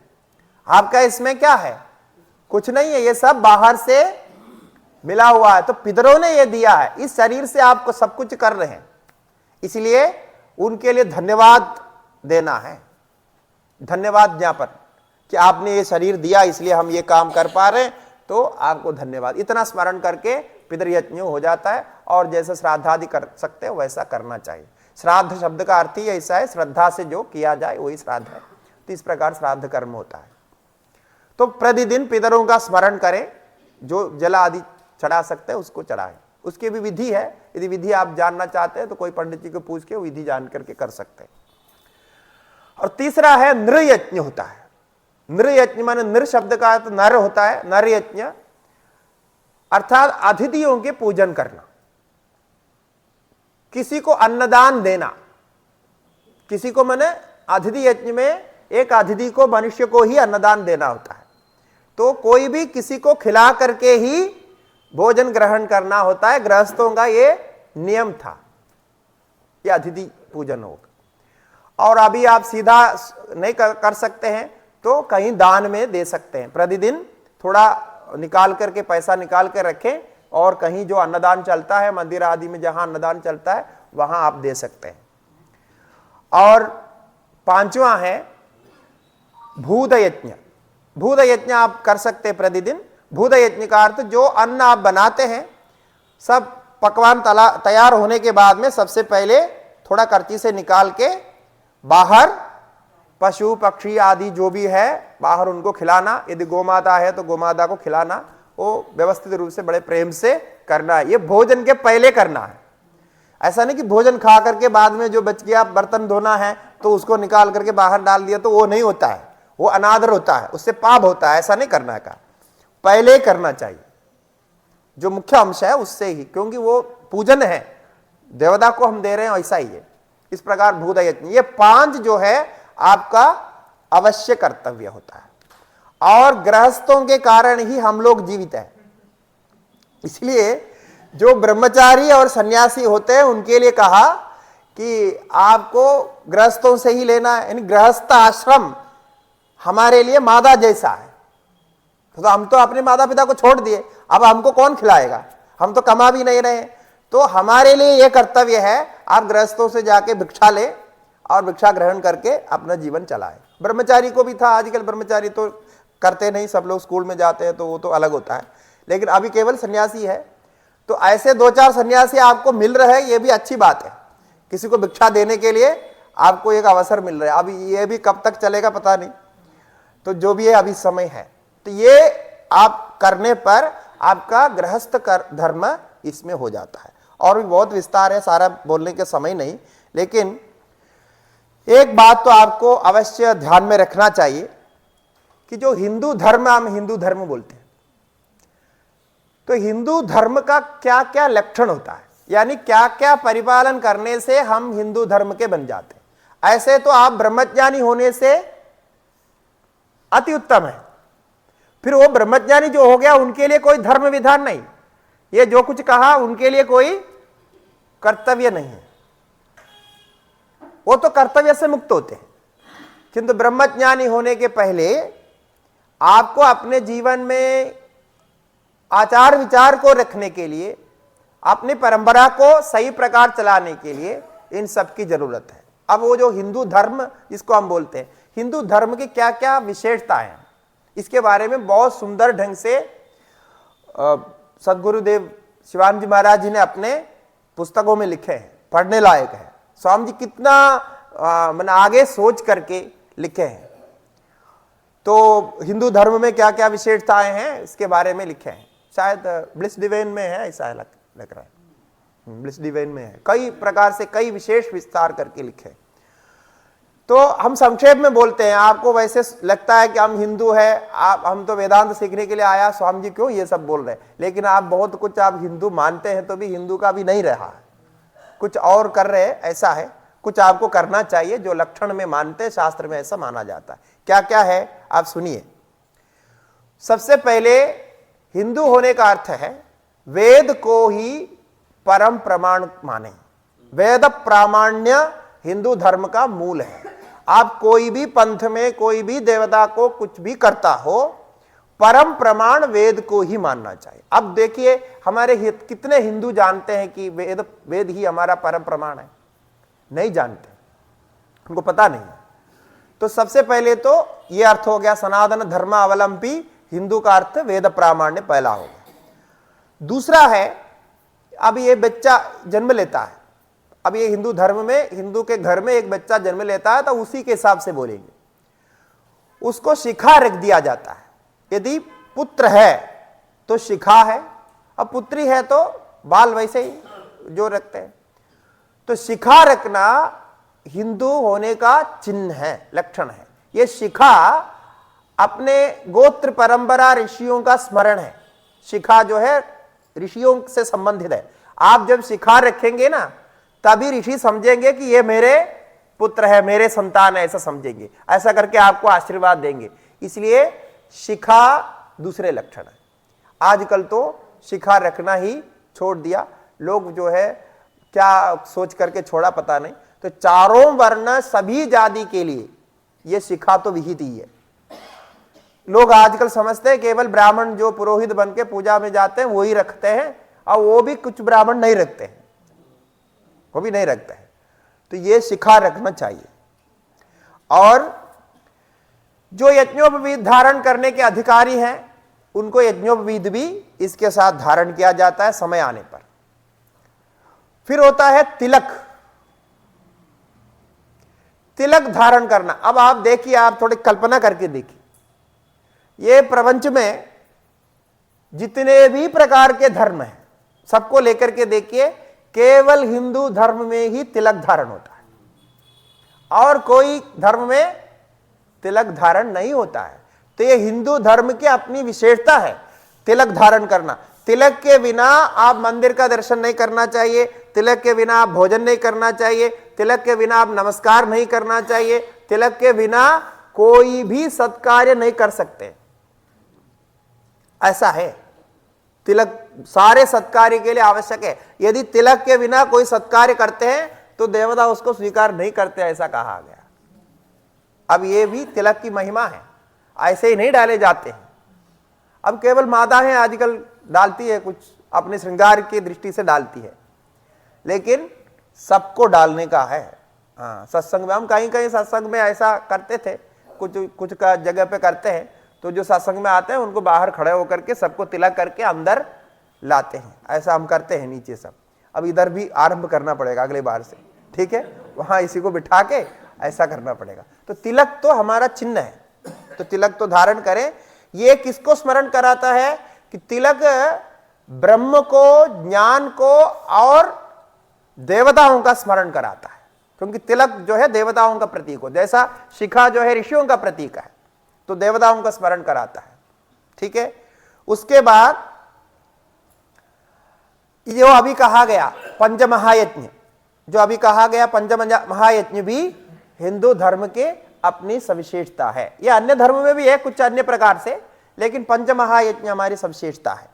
आपका इसमें क्या है? कुछ नहीं है, ये सब बाहर से मिला हुआ है। तो पितरों ने ये दिया है, इस शरीर से आपको सब कुछ कर रहे हैं, इसलिए उनके लिए धन्यवाद देना है, धन्यवाद ज्ञापन कि आपने ये शरीर दिया इसलिए हम ये काम कर पा रहे हैं, तो आपको धन्यवाद। इतना स्मरण करके पितृयज्ञ हो जाता है। और जैसे श्राद्ध आदि कर सकते हो वैसा करना चाहिए। श्राद्ध शब्द का अर्थ ही ऐसा है, श्रद्धा से जो किया जाए वही श्राद्ध है। तो इस प्रकार श्राद्ध कर्म होता है। तो प्रतिदिन पितरों का स्मरण करें, जो जल आदि चढ़ा सकते हैं उसको चढ़ाएं। उसकी भी विधि है, यदि विधि आप जानना चाहते हैं तो कोई पंडित जी को पूछ के विधि जान करके कर सकते हैं। और तीसरा है नृयज्ञ होता है। नृयज्ञ माने नृ शब्द का अर्थ नर होता है, नर यज्ञ। अर्थात अतिथियों के पूजन करना, किसी को अन्नदान देना। किसी को माने अतिथि यज्ञ में एक अतिथि को, मनुष्य को ही अन्नदान देना होता है। तो कोई भी किसी को खिला करके ही भोजन ग्रहण करना होता है, गृहस्थों का ये नियम था। ये अतिथि पूजन होगा। और अभी आप सीधा नहीं कर सकते हैं तो कहीं दान में दे सकते हैं। प्रतिदिन थोड़ा निकाल करके, पैसा निकाल कर रखें और कहीं जो अन्नदान चलता है, मंदिर आदि में जहां अन्नदान चलता है वहां आप दे सकते हैं। और पांचवा है भूत यज्ञ। भूत यज्ञ आप कर सकते हैं प्रतिदिन। भूत यज्ञ का अर्थ जो अन्न आप बनाते हैं, सब पकवान तैयार होने के बाद में सबसे पहले थोड़ा करची से निकाल के बाहर पशु पक्षी आदि जो भी है बाहर उनको खिलाना। यदि गोमाता है तो गोमाता को खिलाना, वो व्यवस्थित रूप से बड़े प्रेम से करना है। ये भोजन के पहले करना है। ऐसा नहीं कि भोजन खा करके बाद में जो बच गया बर्तन धोना है तो उसको निकाल करके बाहर डाल दिया, तो वो नहीं होता है, वो अनादर होता है, उससे पाप होता है। ऐसा नहीं करना का, पहले करना चाहिए जो मुख्य अंश है उससे ही, क्योंकि वो पूजन है, देवता को हम दे रहे हैं, ऐसा ही है। इस प्रकार भूत यज्ञ, ये 5 जो है आपका अवश्य कर्तव्य होता है। और गृहस्थों के कारण ही हम लोग जीवित हैं। इसलिए जो ब्रह्मचारी और सन्यासी होते हैं उनके लिए कहा कि आपको गृहस्थों से ही लेना है। यानी गृहस्थ आश्रम हमारे लिए मादा जैसा है। तो हम तो अपने माता पिता को छोड़ दिए, अब हमको कौन खिलाएगा, हम तो कमा भी नहीं रहे। तो हमारे लिए यह कर्तव्य है, आप गृहस्थों से जाके भिक्षा ले और भिक्षा ग्रहण करके अपना जीवन चलाए। ब्रह्मचारी को भी था, आजकल ब्रह्मचारी तो करते नहीं, सब लोग स्कूल में जाते हैं तो वो तो अलग होता है, लेकिन अभी केवल सन्यासी है। तो ऐसे 2-4 सन्यासी आपको मिल रहे हैं, ये भी अच्छी बात है। किसी को भिक्षा देने के लिए आपको एक अवसर मिल रहा है। अभी ये भी कब तक चलेगा पता नहीं, तो जो भी है अभी समय है। तो ये आप करने पर आपका गृहस्थ धर्म इसमें हो जाता है। और भी बहुत विस्तार है, सारा बोलने के समय नहीं, लेकिन एक बात तो आपको अवश्य ध्यान में रखना चाहिए कि जो हिंदू धर्म, हम हिंदू धर्म बोलते हैं, तो हिंदू धर्म का क्या क्या लक्षण होता है, यानी क्या क्या परिपालन करने से हम हिंदू धर्म के बन जाते हैं। ऐसे तो आप ब्रह्मज्ञानी होने से अति उत्तम है, फिर वो ब्रह्मज्ञानी जो हो गया उनके लिए कोई धर्म विधान नहीं, ये जो कुछ कहा उनके लिए कोई कर्तव्य नहीं है, वो तो कर्तव्य से मुक्त होते हैं। किंतु ब्रह्मज्ञानी होने के पहले आपको अपने जीवन में आचार विचार को रखने के लिए, अपनी परंपरा को सही प्रकार चलाने के लिए इन सब की जरूरत है। अब वो जो हिंदू धर्म जिसको हम बोलते हैं, हिंदू धर्म की क्या क्या विशेषताएं हैं, इसके बारे में बहुत सुंदर ढंग से सदगुरुदेव शिवानंद जी महाराज जी ने अपने पुस्तकों में लिखे हैं, पढ़ने लायक है। स्वामी जी कितना मैंने आगे सोच करके लिखे हैं। तो हिंदू धर्म में क्या क्या विशेषताएं हैं इसके बारे में लिखे हैं। शायद ब्लिस डिवाइन में है, ऐसा लग रहा है, ब्लिस डिवाइन में है। कई प्रकार से कई विशेष विस्तार करके लिखे। तो हम संक्षेप में बोलते हैं, आपको वैसे लगता है कि हम हिंदू है, हम तो वेदांत सीखने के लिए आया, स्वामी जी क्यों ये सब बोल रहे हैं, लेकिन आप बहुत कुछ आप हिंदू मानते हैं तो भी हिंदू का भी नहीं रहा है, कुछ और कर रहे हैं, ऐसा है। कुछ आपको करना चाहिए जो लक्षण में मानते हैं, शास्त्र में ऐसा माना जाता है। क्या क्या है आप सुनिए। सबसे पहले हिंदू होने का अर्थ है वेद को ही परम प्रमाण माने। वेद प्रामाण्य हिंदू धर्म का मूल है। आप कोई भी पंथ में कोई भी देवता को कुछ भी करता हो, परम प्रमाण वेद को ही मानना चाहिए। अब देखिए हमारे कितने हिंदू जानते हैं कि वेद ही हमारा परम प्रमाण है? नहीं जानते, उनको पता नहीं है। तो सबसे पहले तो यह अर्थ हो गया सनातन धर्मावलंबी हिंदू का अर्थ वेद प्रामाण्य पहला हो गया। दूसरा है, अब ये बच्चा जन्म लेता है, अब ये हिंदू धर्म में, हिंदू के घर में एक बच्चा जन्म लेता है तो उसी के हिसाब से बोलेंगे, उसको शिखा रख दिया जाता है। यदि पुत्र है तो शिखा है, अब पुत्री है तो बाल वैसे ही जो रखते हैं। तो शिखा रखना हिंदू होने का चिन्ह है, लक्षण है। यह शिखा अपने गोत्र परंपरा ऋषियों का स्मरण है। शिखा जो है ऋषियों से संबंधित है। आप जब शिखा रखेंगे ना, तभी ऋषि समझेंगे कि ये मेरे पुत्र है, मेरे संतान है, ऐसा समझेंगे, ऐसा करके आपको आशीर्वाद देंगे। इसलिए शिखा दूसरे लक्षण है। आजकल तो शिखा रखना ही छोड़ दिया लोग, जो है क्या सोच करके छोड़ा पता नहीं। तो चारों वर्ण सभी जाति के लिए यह शिखा तो विहित ही है। लोग आजकल समझते हैं केवल ब्राह्मण जो पुरोहित बन के पूजा में जाते हैं वही रखते हैं, और वो भी कुछ ब्राह्मण नहीं रखते हैं, वो भी नहीं रखते हैं। तो ये शिखा रखना चाहिए। और जो यज्ञोपवीत धारण करने के अधिकारी हैं उनको यज्ञोपवीत भी इसके साथ धारण किया जाता है समय आने पर। फिर होता है तिलक। तिलक धारण करना। अब आप देखिए, आप थोड़ी कल्पना करके देखिए, ये प्रपंच में जितने भी प्रकार के धर्म हैं सबको लेकर के देखिए, केवल हिंदू धर्म में ही तिलक धारण होता है और कोई धर्म में तिलक धारण नहीं होता है। तो ये हिंदू धर्म की अपनी विशेषता है तिलक धारण करना। तिलक के बिना आप मंदिर का दर्शन नहीं करना चाहिए, तिलक के बिना आप भोजन नहीं करना चाहिए, तिलक के बिना आप नमस्कार नहीं करना चाहिए, तिलक के बिना कोई भी सत्कार्य नहीं कर सकते। ऐसा है, तिलक सारे सत्कार्य के लिए आवश्यक है। यदि तिलक के बिना कोई सत्कार्य करते हैं तो देवता उसको स्वीकार नहीं करते, ऐसा कहा गया। अब ये भी तिलक की महिमा है, ऐसे ही नहीं डाले जाते हैं। अब केवल माताएं आजकल डालती है, कुछ अपने श्रृंगार की दृष्टि से डालती है, लेकिन सबको डालने का है। हाँ, सत्संग में हम कहीं कहीं सत्संग में ऐसा करते थे, कुछ का जगह पे करते हैं, तो जो सत्संग में आते हैं उनको बाहर खड़े होकर के सबको तिलक करके अंदर लाते हैं। ऐसा हम करते हैं नीचे सब। अब इधर भी आरंभ करना पड़ेगा अगले बार से, ठीक है, वहां इसी को बिठा के ऐसा करना पड़ेगा। तो तिलक तो हमारा चिन्ह है, तो तिलक तो धारण करें। ये किसको स्मरण कराता है कि तिलक ब्रह्म को, ज्ञान को और देवताओं का स्मरण कराता है, क्योंकि तिलक जो है देवताओं का प्रतीक हो, जैसा शिखा जो है ऋषियों का प्रतीक है, तो देवताओं का स्मरण कराता है। ठीक है, उसके बाद जो अभी कहा गया पंचमहायज्ञ, जो अभी कहा गया पंचमहायज्ञ भी हिंदू धर्म के अपनी सविशेषता है। ये अन्य धर्म में भी है कुछ अन्य प्रकार से, लेकिन पंचमहायज्ञ हमारी सविशेषता है।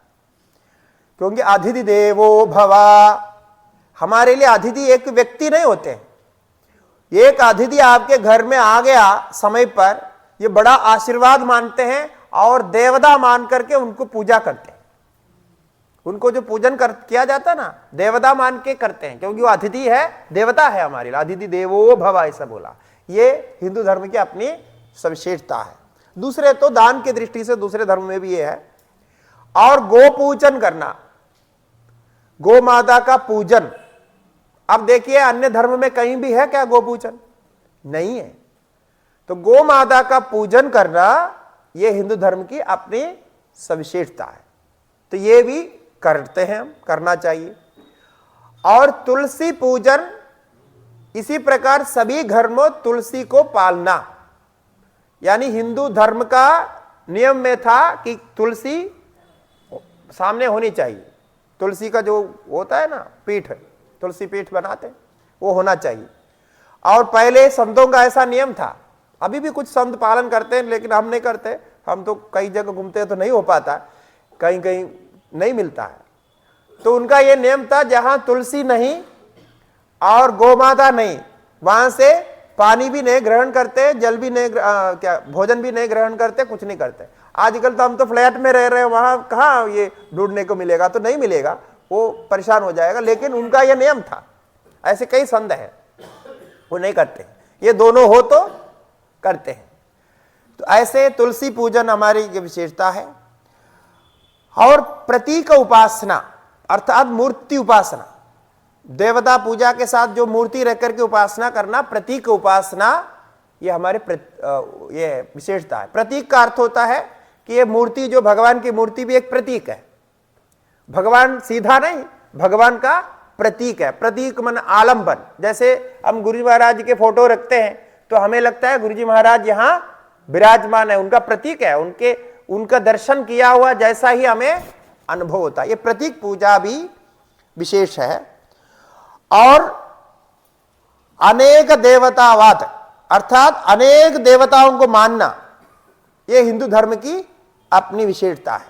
क्योंकि अतिथि देवो भवा, हमारे लिए अतिथि एक व्यक्ति नहीं होते। एक अतिथि आपके घर में आ गया समय पर, ये बड़ा आशीर्वाद मानते हैं और देवता मान करके उनको पूजा करते हैं। उनको जो पूजन किया जाता ना, देवता मान के करते हैं, क्योंकि वो अतिथि है, देवता है हमारे लिए। अतिथि देवो भव ऐसा बोला, ये हिंदू धर्म की अपनी सविशेषता है। दूसरे तो दान की दृष्टि से दूसरे धर्म में भी ये है। और गो पूजन करना, गो माता का पूजन। अब देखिए अन्य धर्म में कहीं भी है क्या गो पूजन? नहीं है। तो गो माता का पूजन करना यह हिंदू धर्म की अपनी सविशेषता है, तो यह भी करते हैं, हम करना चाहिए। और तुलसी पूजन, इसी प्रकार सभी घर में तुलसी को पालना, यानी हिंदू धर्म का नियम में था कि तुलसी सामने होनी चाहिए। तुलसी का जो होता है ना पीठ, तुलसी पीठ बनाते, वो होना चाहिए। और पहले संतों का ऐसा नियम था, अभी भी कुछ संत पालन करते हैं, लेकिन हम नहीं करते। हम तो कई जगह घूमते हैं तो नहीं हो पाता, कहीं कहीं नहीं मिलता है। तो उनका यह नियम था, जहां तुलसी नहीं और गोमाता नहीं, वहां से पानी भी नहीं ग्रहण करते, जल भी नहीं भोजन भी नहीं ग्रहण करते, कुछ नहीं करते। आजकल तो हम तो फ्लैट में रह रहे हैं, वहां कहाँ ये ढूंढने को मिलेगा, तो नहीं मिलेगा, वो परेशान हो जाएगा। लेकिन उनका यह नियम था। ऐसे कई संत हैं वो नहीं करते, ये दोनों हो तो करते हैं। तो ऐसे तुलसी पूजन हमारी ये विशेषता है। और प्रतीक उपासना अर्थात मूर्ति उपासना, देवता पूजा के साथ जो मूर्ति रख करके उपासना करना, प्रतीक उपासना, ये हमारे ये विशेषता है। प्रतीक का अर्थ होता है कि ये मूर्ति, जो भगवान की मूर्ति भी एक प्रतीक है। भगवान सीधा नहीं, भगवान का प्रतीक है। प्रतीक मन आलंबन। जैसे हम गुरु जी महाराज के फोटो रखते हैं तो हमें लगता है गुरु जी महाराज यहां विराजमान है, उनका प्रतीक है, उनका दर्शन किया हुआ जैसा ही हमें अनुभव होता है। ये प्रतीक पूजा भी विशेष है। और अनेक देवतावाद अर्थात अनेक देवताओं को मानना, यह हिंदू धर्म की अपनी विशेषता है।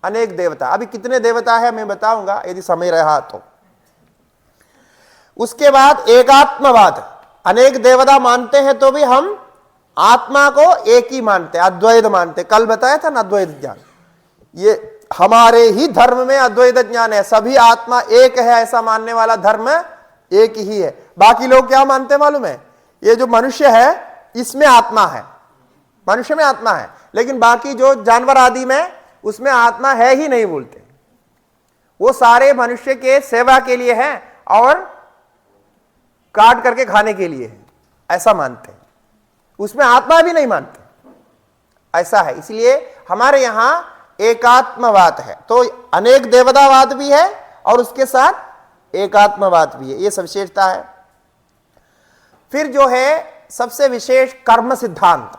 अनेक देवता, अभी कितने देवता है मैं बताऊंगा यदि समय रहा तो। उसके बाद एकात्मवाद, अनेक देवता मानते हैं तो भी हम आत्मा को एक ही मानते हैं, अद्वैत मानते हैं। कल बताया था ना अद्वैत ज्ञान, ये हमारे ही धर्म में अद्वैत ज्ञान है। सभी आत्मा एक है ऐसा मानने वाला धर्म एक ही है। बाकी लोग क्या मानते हैं मालूम है? ये जो मनुष्य है इसमें आत्मा है, मनुष्य में आत्मा है, लेकिन बाकी जो जानवर आदि में उसमें आत्मा है ही नहीं बोलते। वो सारे मनुष्य के सेवा के लिए है और काट करके खाने के लिए है, ऐसा मानते हैं। उसमें आत्मा भी नहीं मानते, ऐसा है। इसलिए हमारे यहां एकात्मवाद है, तो अनेक देवतावाद भी है और उसके साथ एकात्मवाद भी है, ये सब विशेषता है। फिर जो है सबसे विशेष कर्म सिद्धांत,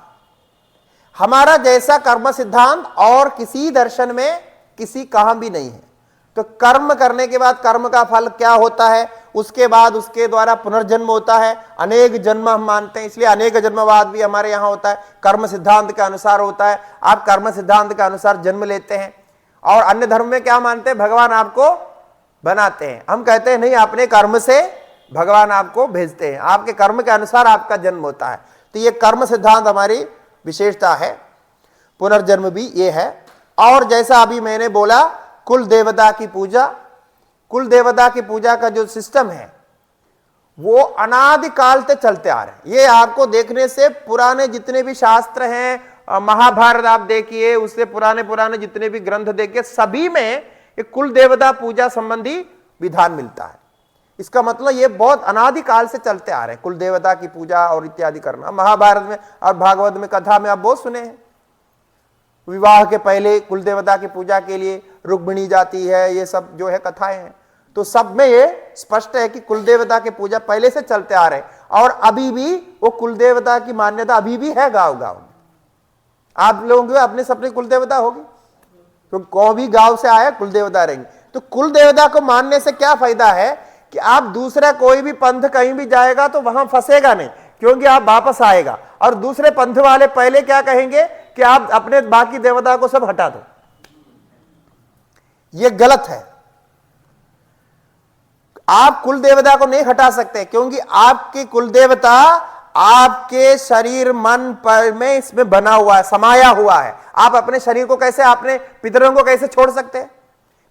हमारा जैसा कर्म सिद्धांत और किसी दर्शन में किसी कहां भी नहीं है। तो कर्म करने के बाद कर्म का फल क्या होता है, उसके बाद उसके द्वारा पुनर्जन्म होता है, अनेक जन्म हम मानते हैं, इसलिए अनेक जन्मवाद भी हमारे यहां होता है, कर्म सिद्धांत के अनुसार होता है। आप कर्म सिद्धांत के अनुसार जन्म लेते हैं। और अन्य धर्म में क्या मानते हैं? भगवान आपको बनाते हैं। हम कहते हैं नहीं, अपने कर्म से भगवान आपको भेजते हैं, आपके कर्म के अनुसार आपका जन्म होता है। तो ये कर्म सिद्धांत हमारी विशेषता है। पुनर्जन्म भी ये है। और जैसा अभी मैंने बोला, कुल देवता की पूजा, कुल देवता की पूजा का जो सिस्टम है वो अनादिकाल से चलते आ रहे हैं। ये आपको देखने से पुराने जितने भी शास्त्र हैं, महाभारत आप देखिए, उससे पुराने पुराने जितने भी ग्रंथ देखिए, सभी में एक कुल देवता पूजा संबंधी विधान मिलता है। इसका मतलब ये बहुत अनादिकाल से चलते आ रहे हैं, कुल देवता की पूजा और इत्यादि करना। महाभारत में और भागवत में कथा में आप बहुत सुने हैं, विवाह के पहले कुल देवता की पूजा के लिए रुक्मिणी जाती है, ये सब जो है कथाएं हैं। तो सब में ये स्पष्ट है कि कुल देवता की पूजा पहले से चलते आ रहे हैं और अभी भी वो कुल देवता की मान्यता अभी भी है गांव गांव में। आप लोगों के अपने सपने कुल देवता होगी, तो कोई भी गांव से आया कुल देवता रहेंगे। तो कुल देवता को मानने से क्या फायदा है कि आप दूसरा कोई भी पंथ कहीं भी जाएगा तो वहां फंसेगा नहीं, क्योंकि आप वापस आएगा। और दूसरे पंथ वाले पहले क्या कहेंगे कि आप अपने बाकी देवता को सब हटा दो। यह गलत है। आप कुल देवता को नहीं हटा सकते, क्योंकि आपकी कुल देवता आपके शरीर मन पर में इसमें बना हुआ है, समाया हुआ है। आप अपने शरीर को कैसे, अपने पितरों को कैसे छोड़ सकते हैं?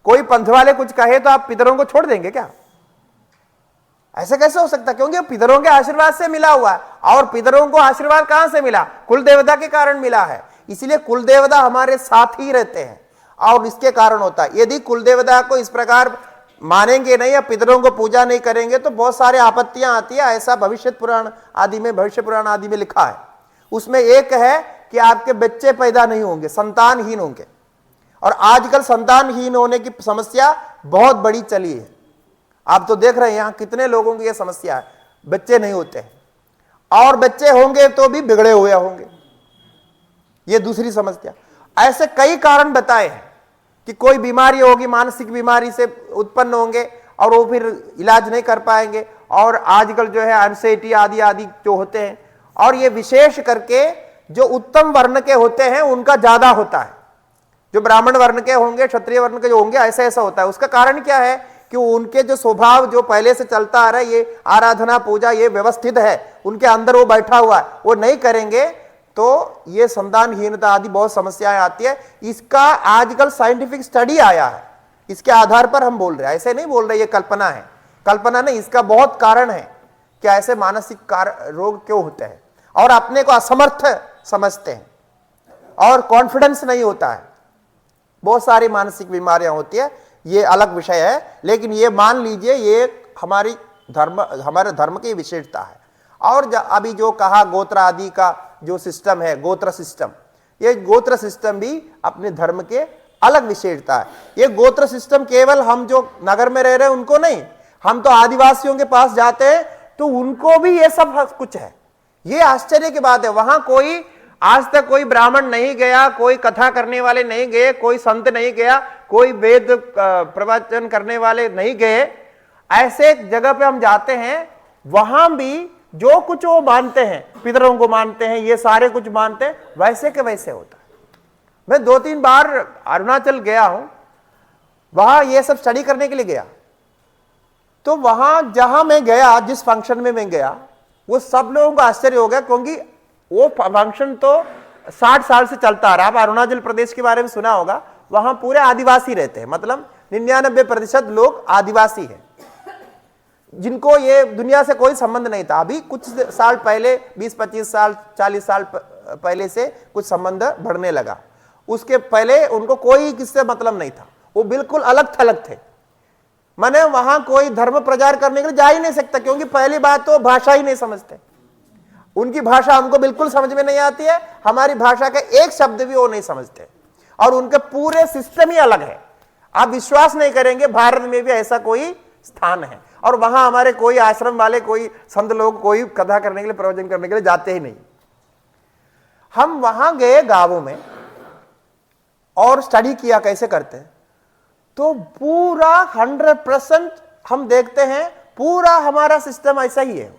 कोई पंथ वाले कुछ कहे तो आप पितरों को छोड़ देंगे क्या? ऐसा कैसे हो सकता? क्योंकि पितरों के आशीर्वाद से मिला हुआ है। और पितरों को आशीर्वाद कहां से मिला? कुल देवता के कारण मिला है। इसलिए कुल देवता हमारे साथ ही रहते हैं और इसके कारण होता है। यदि कुल देवता को इस प्रकार मानेंगे नहीं या पितरों को पूजा नहीं करेंगे तो बहुत सारे आपत्तियां आती है। ऐसा भविष्य पुराण आदि में लिखा है। उसमें एक है कि आपके बच्चे पैदा नहीं होंगे, संतानहीन होंगे। और आजकल संतानहीन होने की समस्या बहुत बड़ी चली है। आप तो देख रहे हैं यहां कितने लोगों की यह समस्या है, बच्चे नहीं होते हैं, और बच्चे होंगे तो भी बिगड़े हुए होंगे। यह दूसरी समस्या। ऐसे कई कारण बताए हैं कि कोई बीमारी होगी, मानसिक बीमारी से उत्पन्न होंगे और वो फिर इलाज नहीं कर पाएंगे। और आजकल जो है एंजाइटी आदि आदि जो होते हैं, और ये विशेष करके जो उत्तम वर्ण के होते हैं उनका ज्यादा होता है। जो ब्राह्मण वर्ण के होंगे, क्षत्रिय वर्ण के जो होंगे, ऐसा होता है। उसका कारण क्या है कि उनके जो स्वभाव जो पहले से चलता आ रहा है, ये आराधना पूजा ये व्यवस्थित है, उनके अंदर वो बैठा हुआ है, वो नहीं करेंगे तो ये संतानहीनता आदि बहुत समस्याएं आती है। इसका आजकल साइंटिफिक स्टडी आया है, इसके आधार पर हम बोल रहे हैं, ऐसे नहीं बोल रहे ये कल्पना है। कल्पना नहीं, इसका बहुत कारण है कि ऐसे मानसिक रोग क्यों होते हैं। और अपने को असमर्थ समझते हैं और कॉन्फिडेंस नहीं होता है, बहुत सारी मानसिक बीमारियां होती है। ये अलग विषय है, लेकिन ये मान लीजिए ये हमारे धर्म की विशेषता है। और अभी जो कहा गोत्र आदि का जो सिस्टम है, गोत्र सिस्टम, ये गोत्र सिस्टम भी अपने धर्म के अलग विशेषता है। ये गोत्र सिस्टम केवल हम जो नगर में रह रहे हैं उनको नहीं, हम तो आदिवासियों के पास जाते हैं तो उनको भी ये सब कुछ है। ये आश्चर्य की बात है। वहां कोई आज तक कोई ब्राह्मण नहीं गया, कोई कथा करने वाले नहीं गए, कोई संत नहीं गया, कोई वेद प्रवचन करने वाले नहीं गए। ऐसे जगह पे हम जाते हैं, वहां भी जो कुछ वो मानते हैं, पितरों को मानते हैं, ये सारे कुछ मानते हैं, वैसे के वैसे होता है। मैं 2-3 बार अरुणाचल गया हूं, वहां ये सब स्टडी करने के लिए गया। तो वहां जहां मैं गया, जिस फंक्शन में मैं गया, वो सब लोगों को आश्चर्य हो गया, क्योंकि वो फंक्शन तो 60 साल से चलता आ रहा है। आप अरुणाचल प्रदेश के बारे में सुना होगा, वहां पूरे आदिवासी रहते हैं, मतलब 99% लोग आदिवासी हैं, जिनको ये दुनिया से कोई संबंध नहीं था। अभी कुछ साल पहले, 20-25 साल 40 साल पहले से कुछ संबंध बढ़ने लगा। उसके पहले उनको कोई किससे मतलब नहीं था, वो बिल्कुल अलग थलग थे। माने वहां कोई धर्म प्रचार करने के लिए जा ही नहीं सकता, क्योंकि पहली बात तो भाषा ही नहीं समझते। उनकी भाषा हमको बिल्कुल समझ में नहीं आती है, हमारी भाषा का एक शब्द भी वो नहीं समझते, और उनके पूरे सिस्टम ही अलग है। आप विश्वास नहीं करेंगे, भारत में भी ऐसा कोई स्थान है, और वहां हमारे कोई आश्रम वाले, कोई संत लोग कोई कथा करने के लिए, प्रवचन करने के लिए जाते ही नहीं। हम वहां गए गांवों में और स्टडी किया कैसे करते हैं, तो पूरा 100% हम देखते हैं, पूरा हमारा सिस्टम ऐसा ही है।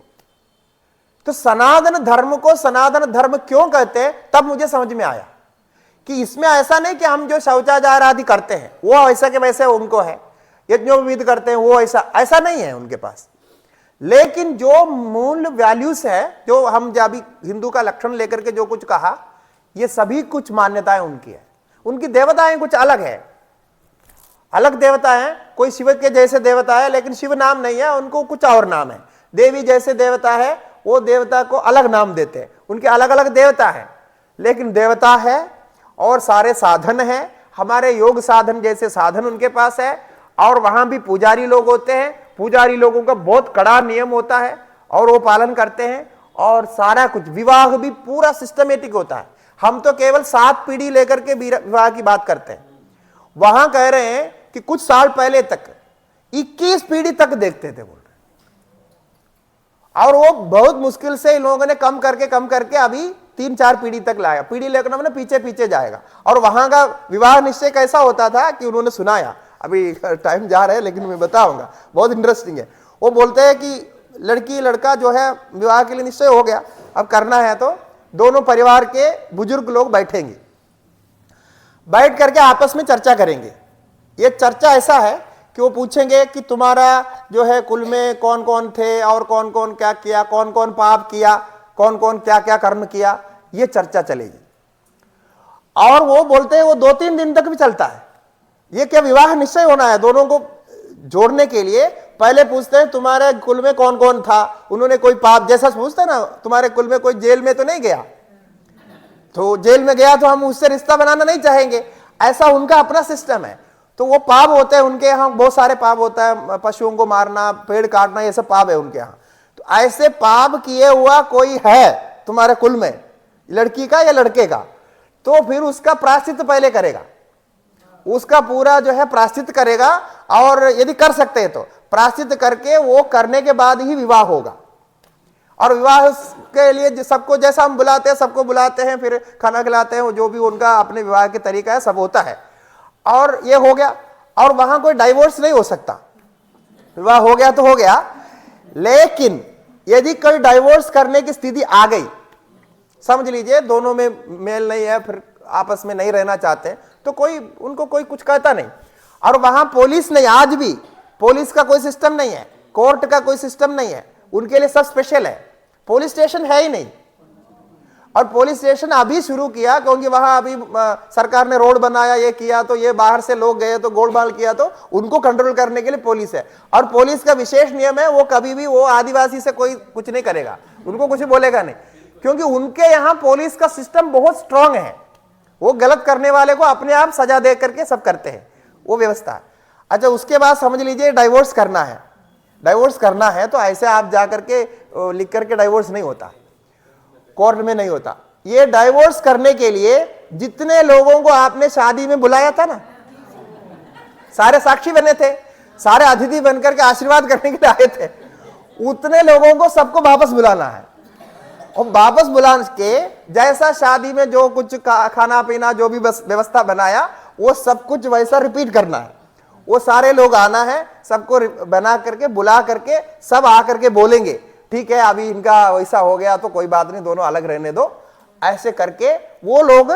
तो सनातन धर्म को सनातन धर्म क्यों कहते हैं, तब मुझे समझ में आया कि इसमें ऐसा नहीं कि हम जो शौचाचार आदि करते हैं वो ऐसा के वैसे उनको है, यज्ञोपवीत करते हैं वो ऐसा नहीं है उनके पास। लेकिन जो मूल वैल्यूज है, जो हम जब हिंदू का लक्षण लेकर के जो कुछ कहा, ये सभी कुछ मान्यताएं उनकी है। उनकी देवताएं कुछ अलग है, अलग देवता है। कोई शिव के जैसे देवता है, लेकिन शिव नाम नहीं है, उनको कुछ और नाम है। देवी जैसे देवता है, वो देवता को अलग नाम देते हैं। उनके अलग अलग देवता है, लेकिन देवता है और सारे साधन है, हमारे योग साधन जैसे साधन उनके पास है। और वहां भी पुजारी लोग होते हैं, पुजारी लोगों का बहुत कड़ा नियम होता है और वो पालन करते हैं। और सारा कुछ, विवाह भी पूरा सिस्टमेटिक होता है। हम तो केवल 7 पीढ़ी लेकर के विवाह की बात करते हैं, वहां कह रहे हैं कि कुछ साल पहले तक 21 पीढ़ी तक देखते थे बोल रहे, और वो बहुत मुश्किल से इन लोगों ने कम करके अभी 3-4 पीढ़ी तक लाया। पीढ़ी लेकर मैंने पीछे पीछे जाएगा। और वहां का विवाह निश्चय कैसा होता था कि उन्होंने सुनाया, अभी टाइम जा रहा है लेकिन मैं बताऊंगा, बहुत इंटरेस्टिंग है। वो बोलते हैं कि लड़की लड़का जो है विवाह के लिए निश्चय हो गया, अब करना है तो दोनों परिवार के बुजुर्ग लोग बैठेंगे, बैठ करके आपस में चर्चा करेंगे। ये चर्चा ऐसा है कि वो पूछेंगे कि तुम्हारा जो है कुल में कौन कौन थे और कौन कौन क्या किया, कौन कौन पाप किया, कौन कौन क्या क्या कर्म किया, ये चर्चा चलेगी। और वो बोलते हैं वो 2-3 दिन तक भी चलता है। ये क्या विवाह निश्चय होना है, दोनों को जोड़ने के लिए पहले पूछते हैं तुम्हारे कुल में कौन कौन था, उन्होंने कोई पाप, जैसा पूछते हैं ना, तुम्हारे कुल में कोई जेल में तो नहीं गया, तो जेल में गया तो हम उससे रिश्ता बनाना नहीं चाहेंगे, ऐसा उनका अपना सिस्टम है। तो वो पाप होते हैं उनके यहाँ, बहुत सारे पाप होता है, पशुओं को मारना, पेड़ काटना, ये सब पाप है उनके यहाँ। तो ऐसे पाप किए हुआ कोई है तुम्हारे कुल में, लड़की का या लड़के का, तो फिर उसका प्रायश्चित पहले करेगा, उसका पूरा जो है प्रायश्चित करेगा। और यदि कर सकते हैं तो प्रायश्चित करके वो करने के बाद ही विवाह होगा। और विवाह के लिए सबको, जैसा हम बुलाते हैं सबको बुलाते हैं, फिर खाना खिलाते हैं, जो भी उनका अपने विवाह के तरीका है सब होता है। और ये हो गया, और वहां कोई डाइवोर्स नहीं हो सकता, विवाह हो गया तो हो गया। लेकिन यदि कोई डाइवोर्स करने की स्थिति आ गई, समझ लीजिए दोनों में मेल नहीं है, फिर आपस में नहीं रहना चाहते, तो कोई उनको कोई कुछ कहता नहीं। और वहां पुलिस नहीं, आज भी पुलिस का कोई सिस्टम नहीं है, कोर्ट का कोई सिस्टम नहीं है, उनके लिए सब स्पेशल है। पुलिस स्टेशन है ही नहीं, और पुलिस स्टेशन अभी शुरू किया क्योंकि वहां अभी सरकार ने रोड बनाया, ये किया, तो ये बाहर से लोग गए तो गोलमाल किया, तो उनको कंट्रोल करने के लिए पुलिस है। और पुलिस का विशेष नियम है, वो कभी भी वो आदिवासी से कोई कुछ नहीं करेगा, उनको कुछ बोलेगा नहीं, क्योंकि उनके यहाँ पुलिस का सिस्टम बहुत स्ट्रांग है। वो गलत करने वाले को अपने आप सजा दे करके सब करते हैं, वो व्यवस्था है। अच्छा, उसके बाद समझ लीजिए डाइवोर्स करना है, डाइवोर्स करना है तो ऐसे आप जा करके लिख करके डाइवोर्स नहीं होता, कोर्ट में नहीं होता। ये डाइवोर्स करने के लिए जितने लोगों को आपने शादी में बुलाया था ना, सारे साक्षी बने थे, सारे अतिथि बनकर के आशीर्वाद करने के लिए आए थे, उतने लोगों को सबको वापस बुलाना है। और वापस बुला के जैसा शादी में जो कुछ खाना पीना जो भी व्यवस्था बनाया वो सब कुछ वैसा रिपीट करना है। वो सारे लोग आना है, सबको बना करके बुला करके सब आकर के बोलेंगे ठीक है अभी इनका वैसा हो गया तो कोई बात नहीं, दोनों अलग रहने दो। ऐसे करके वो लोग,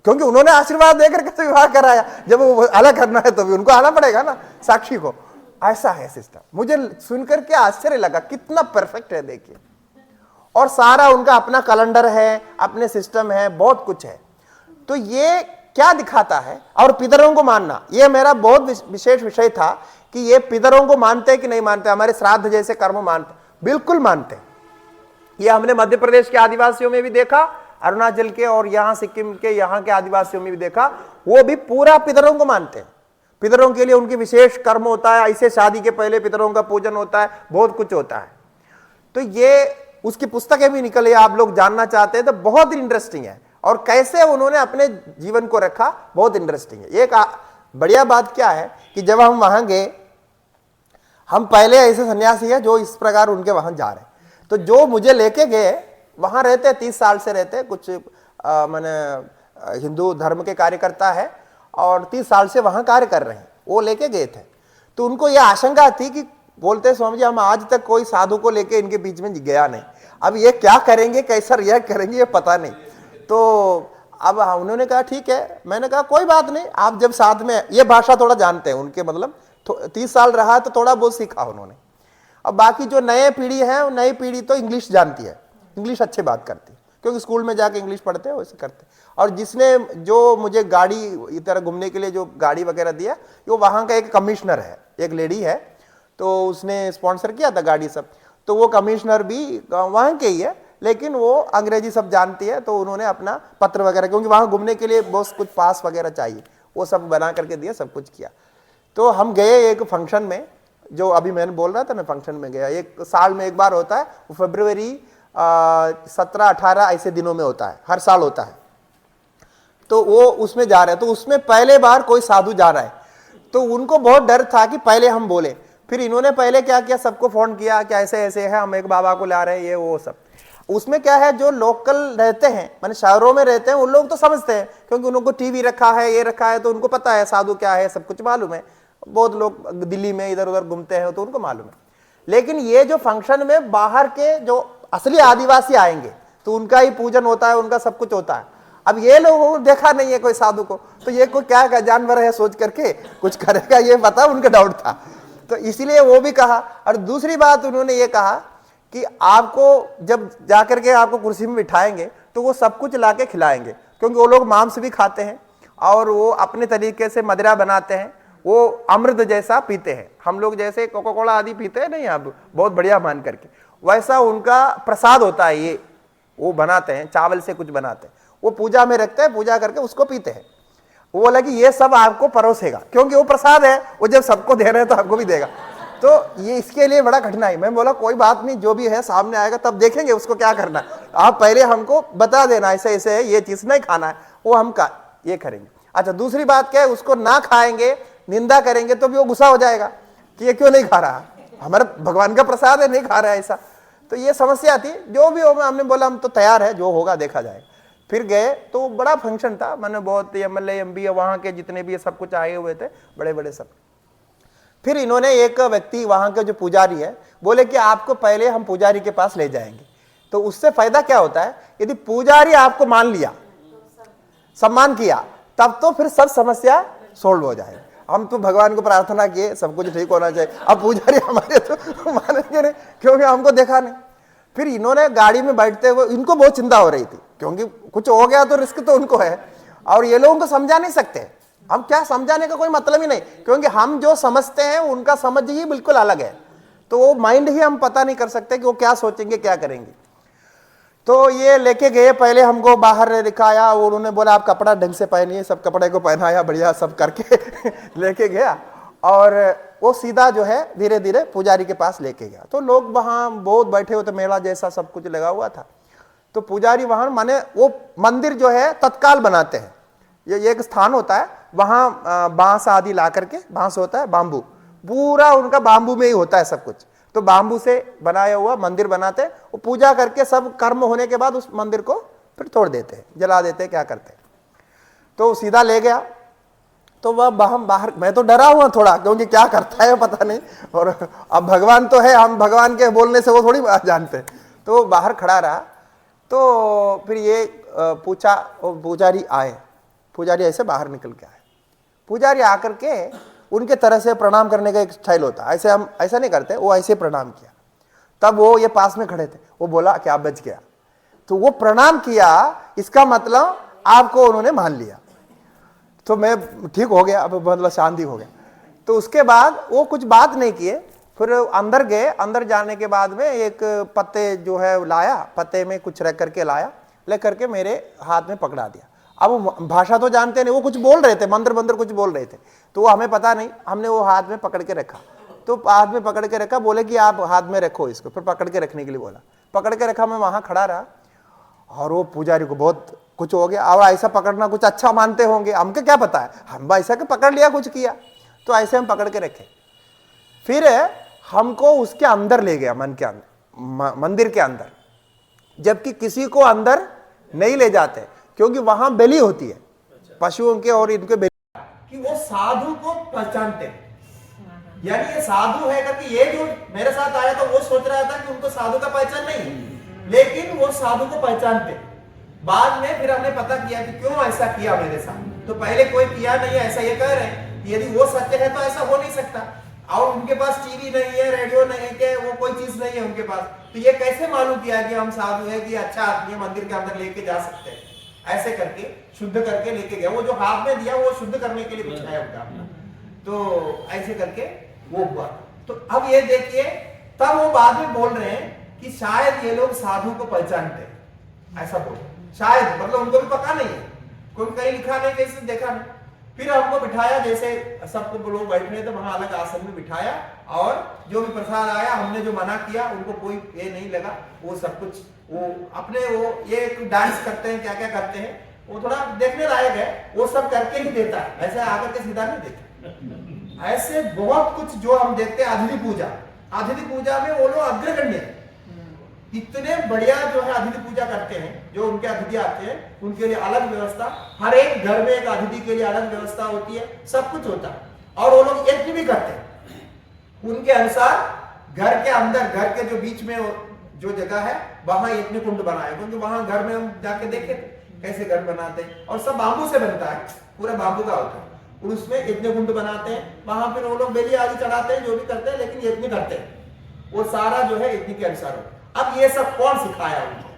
क्योंकि उन्होंने आशीर्वाद देकर के विवाह कराया, जब वो अलग करना है तो भी उनको आना पड़ेगा ना साक्षी को। ऐसा है सिस्टम। मुझे सुनकर के आश्चर्य लगा कितना परफेक्ट है देखिए। और सारा उनका अपना कैलेंडर है, अपने सिस्टम है, बहुत कुछ है। तो ये क्या दिखाता है? और पितरों को मानना, ये मेरा बहुत विशेष विषय था कि ये पितरों को मानते कि नहीं मानते। हमारे श्राद्ध जैसे कर्म मानते, बिल्कुल मानते। ये हमने मध्य प्रदेश के आदिवासियों में भी देखा, अरुणाचल के और यहां सिक्किम के यहाँ के आदिवासियों में भी देखा, वो भी पूरा पितरों को मानते हैं। पितरों के लिए उनकी विशेष कर्म होता है, ऐसे शादी के पहले पितरों का पूजन होता है, बहुत कुछ होता है। तो ये उसकी पुस्तकें भी निकली, आप लोग जानना चाहते हैं तो बहुत इंटरेस्टिंग है। और कैसे उन्होंने अपने जीवन को रखा, बहुत इंटरेस्टिंग है। एक बढ़िया बात क्या है कि जब हम वहां गए, हम पहले ऐसे सन्यासी है जो इस प्रकार उनके वहां जा रहे हैं, तो जो मुझे लेके गए वहां रहते 30 साल से रहते, कुछ मैंने हिंदू धर्म के कार्यकर्ता है और 30 साल से वहां कार्य कर रहे हैं, वो लेके गए थे। तो उनको यह आशंका थी कि बोलते स्वामी जी हम आज तक कोई साधु को लेके इनके बीच में गया नहीं, अब ये क्या करेंगे, कैसा रिएक्ट करेंगे ये पता नहीं। तो अब उन्होंने कहा ठीक है। मैंने कहा कोई बात नहीं, आप जब साथ में, ये भाषा थोड़ा जानते हैं उनके, मतलब 30 साल रहा तो थोड़ा बहुत सीखा उन्होंने। अब बाकी जो नए पीढ़ी है, वो नई पीढ़ी तो इंग्लिश जानती है, इंग्लिश अच्छी बात करती है, क्योंकि स्कूल में जाके इंग्लिश पढ़ते हैं वैसे करते। और जिसने जो मुझे गाड़ी इधर घूमने के लिए जो गाड़ी वगैरह दिया, वो वहाँ का एक कमिश्नर है, एक लेडी है, तो उसने स्पॉन्सर किया था गाड़ी सब। तो वो कमिश्नर भी वहाँ के ही है, लेकिन वो अंग्रेजी सब जानती है, तो उन्होंने अपना पत्र वगैरह, क्योंकि वहाँ घूमने के लिए बहुत कुछ पास वगैरह चाहिए, वो सब बना करके दिया, सब कुछ किया। तो हम गए एक फंक्शन में, जो अभी मैंने बोल रहा था ना, फंक्शन में गया, एक साल में एक बार होता है, वो फरवरी 17-18 ऐसे दिनों में होता है, हर साल होता है। तो वो उसमें जा रहे हैं, तो उसमें पहले बार कोई साधु जा रहा है, तो उनको बहुत डर था कि पहले हम बोले। फिर इन्होंने पहले क्या किया, सबको फोन किया कि ऐसे ऐसे है, हम एक बाबा को ला रहे हैं, ये वो सब। उसमें क्या है, जो लोकल रहते हैं, माने शहरों में रहते हैं, उन लोग तो समझते हैं, क्योंकि उनको टीवी रखा है, ये रखा है, तो उनको पता है साधु क्या है, सब कुछ मालूम है। बहुत लोग दिल्ली में इधर उधर घूमते हैं तो उनको मालूम है। लेकिन ये जो फंक्शन में बाहर के जो असली आदिवासी आएंगे, तो उनका ही पूजन होता है, उनका सब कुछ होता है। अब ये लोगों को देखा नहीं है कोई साधु को, तो ये कोई क्या जानवर है सोच करके कुछ करेगा, ये पता उनका डाउट था। तो इसीलिए वो भी कहा। और दूसरी बात उन्होंने ये कहा कि आपको जब जाकर के आपको कुर्सी में बिठाएंगे तो वो सब कुछ ला के खिलाएंगे, क्योंकि वो लोग मांस भी खाते हैं और वो अपने तरीके से मदिरा बनाते हैं, वो अमृत जैसा पीते हैं। हम लोग जैसे कोका कोला आदि पीते हैं नहीं, अब बहुत बढ़िया मान करके, वैसा उनका प्रसाद होता है। ये वो बनाते हैं, चावल से कुछ बनाते हैं, वो पूजा में रखते हैं, पूजा करके उसको पीते हैं। वो बोला कि ये सब आपको परोसेगा, क्योंकि वो प्रसाद है, वो जब सबको दे रहे हैं तो आपको भी देगा। तो ये इसके लिए बड़ा कठिनाई। मैं बोला कोई बात नहीं, जो भी है सामने आएगा तब देखेंगे उसको क्या करना है, आप पहले हमको बता देना ऐसे ऐसे है, ये चीज नहीं खाना है, वो हम ये करेंगे। अच्छा, दूसरी बात क्या है, उसको ना खाएंगे, निंदा करेंगे तो भी वो गुस्सा हो जाएगा कि ये क्यों नहीं खा रहा, हमारा भगवान का प्रसाद है, नहीं खा रहा है ऐसा। तो ये समस्या थी। जो भी हो, हमने बोला हम तो तैयार है, जो होगा देखा जाएगा। फिर गए तो बड़ा फंक्शन था, मैंने बहुत एमएलए एमपी वहाँ के जितने भी सब कुछ आए हुए थे, बड़े बड़े सब। फिर इन्होंने एक व्यक्ति वहाँ के जो पुजारी है बोले कि आपको पहले हम पुजारी के पास ले जाएंगे। तो उससे फायदा क्या होता है, यदि पुजारी आपको मान लिया, सम्मान किया, तब तो फिर सब समस्या सोल्व हो जाएगी। हम तो भगवान को प्रार्थना किए सब कुछ ठीक होना चाहिए, अब पुजारी हमारे तो मानेंगे नहीं, क्योंकि हमको देखा नहीं। फिर इन्होंने गाड़ी में बैठते हुए, इनको बहुत चिंता हो रही थी, क्योंकि कुछ हो गया तो रिस्क तो उनको है, और ये लोगों को समझा नहीं सकते। हम क्या समझाने का कोई मतलब ही नहीं, क्योंकि हम जो समझते हैं उनका समझ ही बिल्कुल अलग है। तो वो माइंड ही हम पता नहीं कर सकते कि वो क्या सोचेंगे, क्या करेंगे। तो ये लेके गए, पहले हमको बाहर दिखाया, और उन्होंने बोला आप कपड़ा ढंग से पहनिए, सब कपड़े को पहनाया बढ़िया सब करके लेके गया। और वो सीधा जो है धीरे धीरे पुजारी के पास लेके गया। तो लोग वहाँ बहुत बैठे हुए थे, मेला जैसा सब कुछ लगा हुआ था। तो पुजारी वहाँ, माने वो मंदिर जो है तत्काल बनाते हैं, ये एक स्थान होता है, वहाँ बांस आदि ला करके, बांस होता है बाम्बू, पूरा उनका बाम्बू में ही होता है सब कुछ, तो बाम्बू से बनाया हुआ मंदिर बनाते, वो पूजा करके सब कर्म होने के बाद उस मंदिर को फिर तोड़ देते हैं, जला देते हैं, क्या करते हैं। तो सीधा ले गया, तो वह हम बाहर, मैं तो डरा हुआ थोड़ा, क्योंकि क्या करता है पता नहीं, और अब भगवान तो है, हम भगवान के बोलने से वो थोड़ी जानते हैं। तो बाहर खड़ा रहा, तो फिर ये पूछा, पुजारी आए, पुजारी ऐसे बाहर निकल के आए। पुजारी आकर के उनके तरह से प्रणाम करने का एक स्टाइल होता है, ऐसे हम ऐसा नहीं करते, वो ऐसे प्रणाम किया। तब वो ये पास में खड़े थे, वो बोला क्या बच गया, तो वो प्रणाम किया, इसका मतलब आपको उन्होंने मान लिया। तो मैं ठीक हो गया, अब मतलब शांति हो गया। तो उसके बाद वो कुछ बात नहीं किए, फिर अंदर गए। अंदर जाने के बाद में एक पत्ते जो है लाया, पत्ते में कुछ रख करके लाया, ले करके मेरे हाथ में पकड़ा दिया। अब वो भाषा तो जानते नहीं, वो कुछ बोल रहे थे, मंत्र मंत्र कुछ बोल रहे थे, तो वो हमें पता नहीं। हमने वो हाथ में पकड़ के रखा, तो हाथ में पकड़ के रखा, बोले कि आप हाथ में रखो इसको, फिर पकड़ के रखने के लिए बोला, पकड़ के रखा। मैं वहां खड़ा रहा, और वो पुजारी को बहुत कुछ हो गया, और ऐसा पकड़ना कुछ अच्छा मानते होंगे, हमको क्या पता है, हम ऐसा कि पकड़ लिया, कुछ किया, तो ऐसे हम पकड़ के रखे। फिर हमको उसके अंदर ले गया, मन के अंदर, मंदिर के अंदर, जबकि किसी को अंदर नहीं ले जाते, क्योंकि वहां बलि होती है पशुओं के, और इनके बलि कि वो साधु को पहचानते, यानी ये साधु है करके, ये जो मेरे साथ आया था वो सोच रहा था कि उनको साधु का पहचान नहीं, लेकिन वो साधु को पहचानते। बाद में फिर हमने पता किया कि क्यों ऐसा किया मेरे साथ, तो पहले कोई किया नहीं ऐसा ये कह रहे हैं, यदि वो सत्य है तो ऐसा हो नहीं सकता। और उनके पास टीवी नहीं है, रेडियो नहीं है, वो कोई चीज नहीं है उनके पास, तो ये कैसे मालूम किया कि हम साधु है, कि अच्छा आदमी मंदिर के अंदर लेके जा सकते हैं। ऐसे करके शुद्ध करके लेके गया, वो जो हाथ में दिया वो शुद्ध करने के लिए बिछाया उनका अपना, तो ऐसे करके वो हुआ। तो अब ये देखिए, तब वो बाद में बोल रहे हैं कि शायद ये लोग साधु को पहचानते, ऐसा बोल, शायद मतलब उनको भी पता नहीं है, कोई कहीं लिखा नहीं, कहीं देखा नहीं। फिर हमको बिठाया, जैसे सबको लोग बैठ रहे थे वहां अलग आसन में बिठाया, और जो भी प्रसाद आया, हमने जो मना किया उनको कोई ये नहीं लगा, वो सब कुछ वो अपने वो ये एक डांस करते हैं, क्या क्या करते हैं, वो थोड़ा देखने लायक है, वो सब करके ही देता है, ऐसे आकर के सीधा नहीं देता। ऐसे बहुत कुछ जो हम देखते हैं, अतिथि पूजा, अतिथि पूजा में वो लोग अग्रगण्य, इतने बढ़िया जो है अतिथि पूजा करते हैं। जो उनके अतिथि आते हैं उनके लिए अलग व्यवस्था, हर एक घर में एक अतिथि के लिए अलग व्यवस्था होती है, सब कुछ होता है। और वो लोग यज्ञ भी करते हैं उनके अनुसार। घर के अंदर, घर के जो बीच में जो जगह है वहां यज्ञ कुंड बनाया, क्योंकि वहां घर में हम जाके देखे कैसे घर बनाते हैं, और सब बांबू से बनता है, पूरा बांबू का होता है, और उसमें यज्ञ कुंड बनाते हैं। वहां फिर वो लोग बेली आदि चढ़ाते हैं, जो भी करते हैं, लेकिन यज्ञ करते हैं, वो सारा जो है यज्ञ के अनुसार होता है। अब ये सब कौन सिखाया उनको?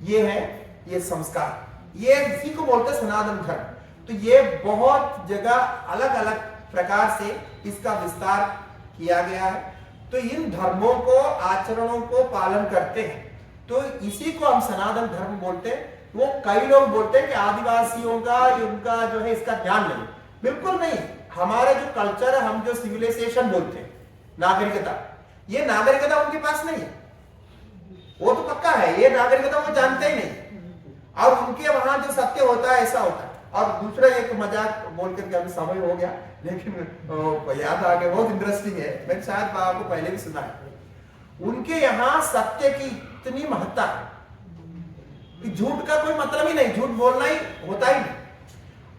ये है ये संस्कार, ये इसी को बोलते हैं सनातन धर्म। तो ये बहुत जगह अलग अलग प्रकार से इसका विस्तार किया गया है। तो इन धर्मों को, आचरणों को पालन करते हैं, तो इसी को हम सनातन धर्म बोलते हैं। वो कई लोग बोलते हैं कि आदिवासियों का, उनका जो है इसका ध्यान नहीं, बिल्कुल नहीं। हमारे जो कल्चर है, हम जो सिविलाइजेशन बोलते हैं, नागरिकता, ये नागरिकता उनके पास नहीं है, वो तो पक्का है, ये नागरिकता वो जानते ही नहीं। और उनके वहां जो सत्य होता है ऐसा होता है। और दूसरा एक मजाक बोल करके अभी समय हो गया, लेकिन याद आ गया, बहुत इंटरेस्टिंग है, मैंने शायद आपको पहले भी सुना है। उनके यहाँ सत्य की इतनी महत्ता है कि झूठ का कोई मतलब ही नहीं, झूठ बोलना ही होता ही नहीं,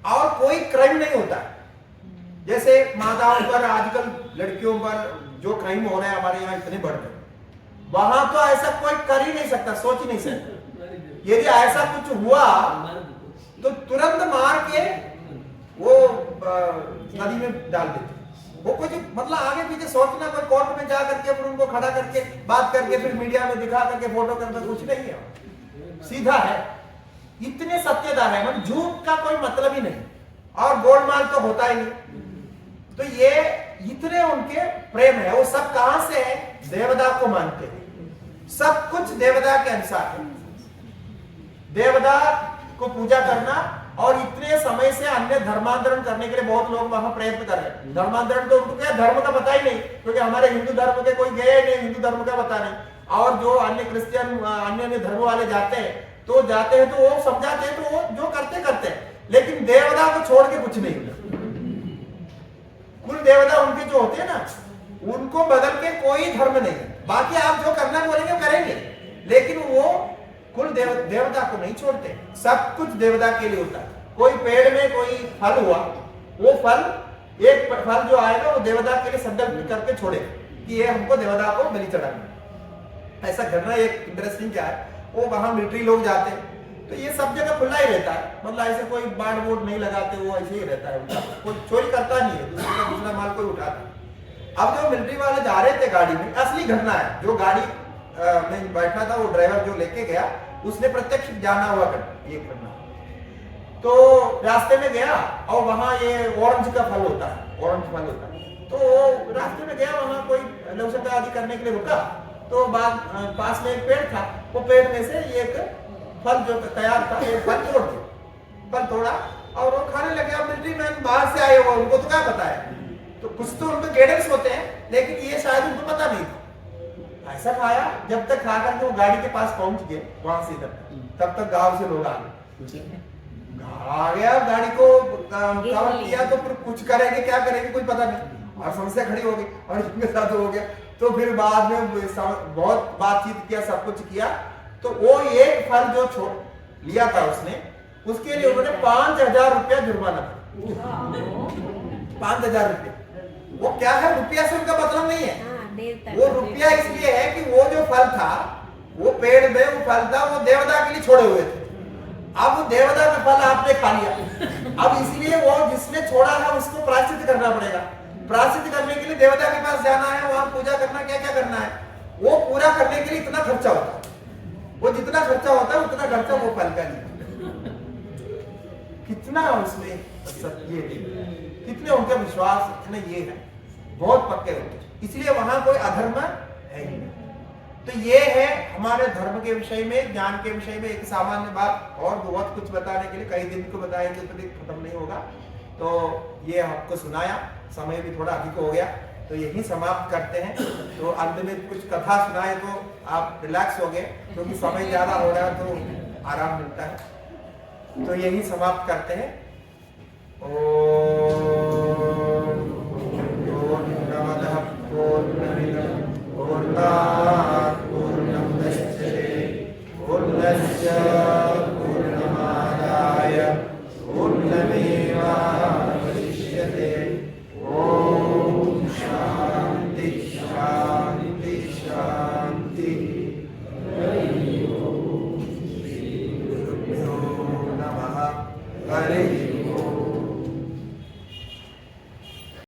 और कोई क्राइम नहीं होता। जैसे माताओं पर आजकल, लड़कियों पर जो क्राइम हो रहे हैं हमारे यहाँ इतने बढ़ गए, वहां तो ऐसा कोई कर ही नहीं सकता, सोच ही नहीं सकता। यदि ऐसा कुछ हुआ तो तुरंत मार के वो नदी में डाल देते। वो कुछ मतलब आगे पीछे सोचना, कोई कोर्ट में जा करके फिर उनको खड़ा करके बात करके फिर मीडिया में दिखा करके फोटो करके, कुछ नहीं है, सीधा है। इतने सत्यता है, मतलब झूठ का कोई मतलब ही नहीं, और गोलमाल तो होता ही नहीं। तो ये इतने उनके प्रेम है। वो सब कहां से है? देवता को मानते हैं, सब कुछ देवता के अनुसार है, देवता को पूजा करना। और इतने समय से अन्य धर्मांतरण करने के लिए बहुत लोग वहां प्रयत्न कर रहे हैं। धर्मांतरण तो उनको क्या धर्म का पता ही नहीं, क्योंकि हमारे हिंदू धर्म के कोई गए नहीं, हिंदू धर्म का पता नहीं। और जो अन्य क्रिश्चियन, अन्य धर्म वाले जाते हैं तो वो समझाते हैं, तो वो जो करते हैं, लेकिन देवता को छोड़ के कुछ नहीं। कुल देवता उनके जो होते हैं ना, उनको बदल के कोई धर्म नहीं। बाकी आप जो करना बोलेंगे वो करेंगे, लेकिन वो कुल देवता को नहीं छोड़ते। सब कुछ देवता के लिए होता है। कोई पेड़ में कोई फल हुआ, वो फल एक फल जो आएगा वो देवता के लिए संकल्प करके छोड़े कि ये हमको देवता को बलि चढ़ाना। ऐसा करना एक इंटरेस्टिंग क्या है, वो वहां मिलिट्री लोग जाते हैं तो ये सब जगह खुला ही रहता है, मतलब ऐसे कोई बाढ़ वोट नहीं लगाते, वो ऐसे ही रहता है, कोई चोरी करता नहीं है, दूसरा माल कोई उठाता। अब जो मिलिट्री वाले जा रहे थे गाड़ी में, असली घटना है, जो गाड़ी में बैठा था वो ड्राइवर जो लेके गया उसने प्रत्यक्ष जाना हुआ ये घटना। तो रास्ते में गया और वहां ये ऑरेंज का फल होता है, ऑरेंज फल होता है, तो रास्ते में गया, वहां कोई लवसका आदि करने के लिए रुका, तो पास में एक पेड़ था, वो पेड़ में से एक फल जो तैयार था, एक फल तोड़ दिया, फल तोड़ा और वो खाने लगे। अब मिलिट्री मैन बाहर से आए हुए, उनको तो क्या पता है, तो कुछ तो उनको गाइडेंस होते हैं, लेकिन ये शायद उनको पता नहीं था। ऐसा खाया, जब तक खा करके वो गाड़ी के पास पहुंच गए, वहां से इधर, तब तक गांव से लोग आ गया, गाड़ी को कवर किया, तो फिर कुछ करेंगे क्या करेंगे कोई पता नहीं, और समस्या खड़ी हो गई और इनके साथ हो गया। तो फिर बाद में बहुत बातचीत किया, सब कुछ किया, तो वो एक फल जो छोड़ लिया था उसने, उसके लिए उन्होंने 5,000 रुपया जुर्माना था। 5,000 रुपया, वो क्या है, रुपया से उनका मतलब नहीं है, वो रुपया इसलिए है कि वो जो फल था, वो पेड़ में वो फल था, वो देवता के लिए छोड़े हुए थे। अब देवता का फल आपने खा लिया, अब इसलिए वो जिसने छोड़ा है उसको प्रायश्चित करना पड़ेगा। प्रायश्चित करने के लिए देवता के पास जाना है, वहां पूजा करना, क्या क्या करना है, वो पूरा करने के लिए इतना खर्चा होता है, वो जितना खर्चा होता है उतना खर्चा वो फल का नहीं। कितना उसमें ये कितने उनका विश्वास, इतने ये है, बहुत पक्के होते, इसलिए वहां कोई अधर्म है ही नहीं। तो ये है हमारे धर्म के विषय में, ज्ञान के विषय में एक सामान्य बात, और बहुत कुछ बताने के लिए कई दिन को बताएंगे तो भी खत्म नहीं होगा। तो ये आपको सुनाया, समय भी थोड़ा अधिक हो गया, तो यही समाप्त करते हैं। तो अंत में कुछ कथा सुनाए तो आप रिलैक्स हो गए, क्योंकि समय ज्यादा हो रहा है तो आराम मिलता है। तो यही समाप्त करते हैं। शांति शांति शांति। हरि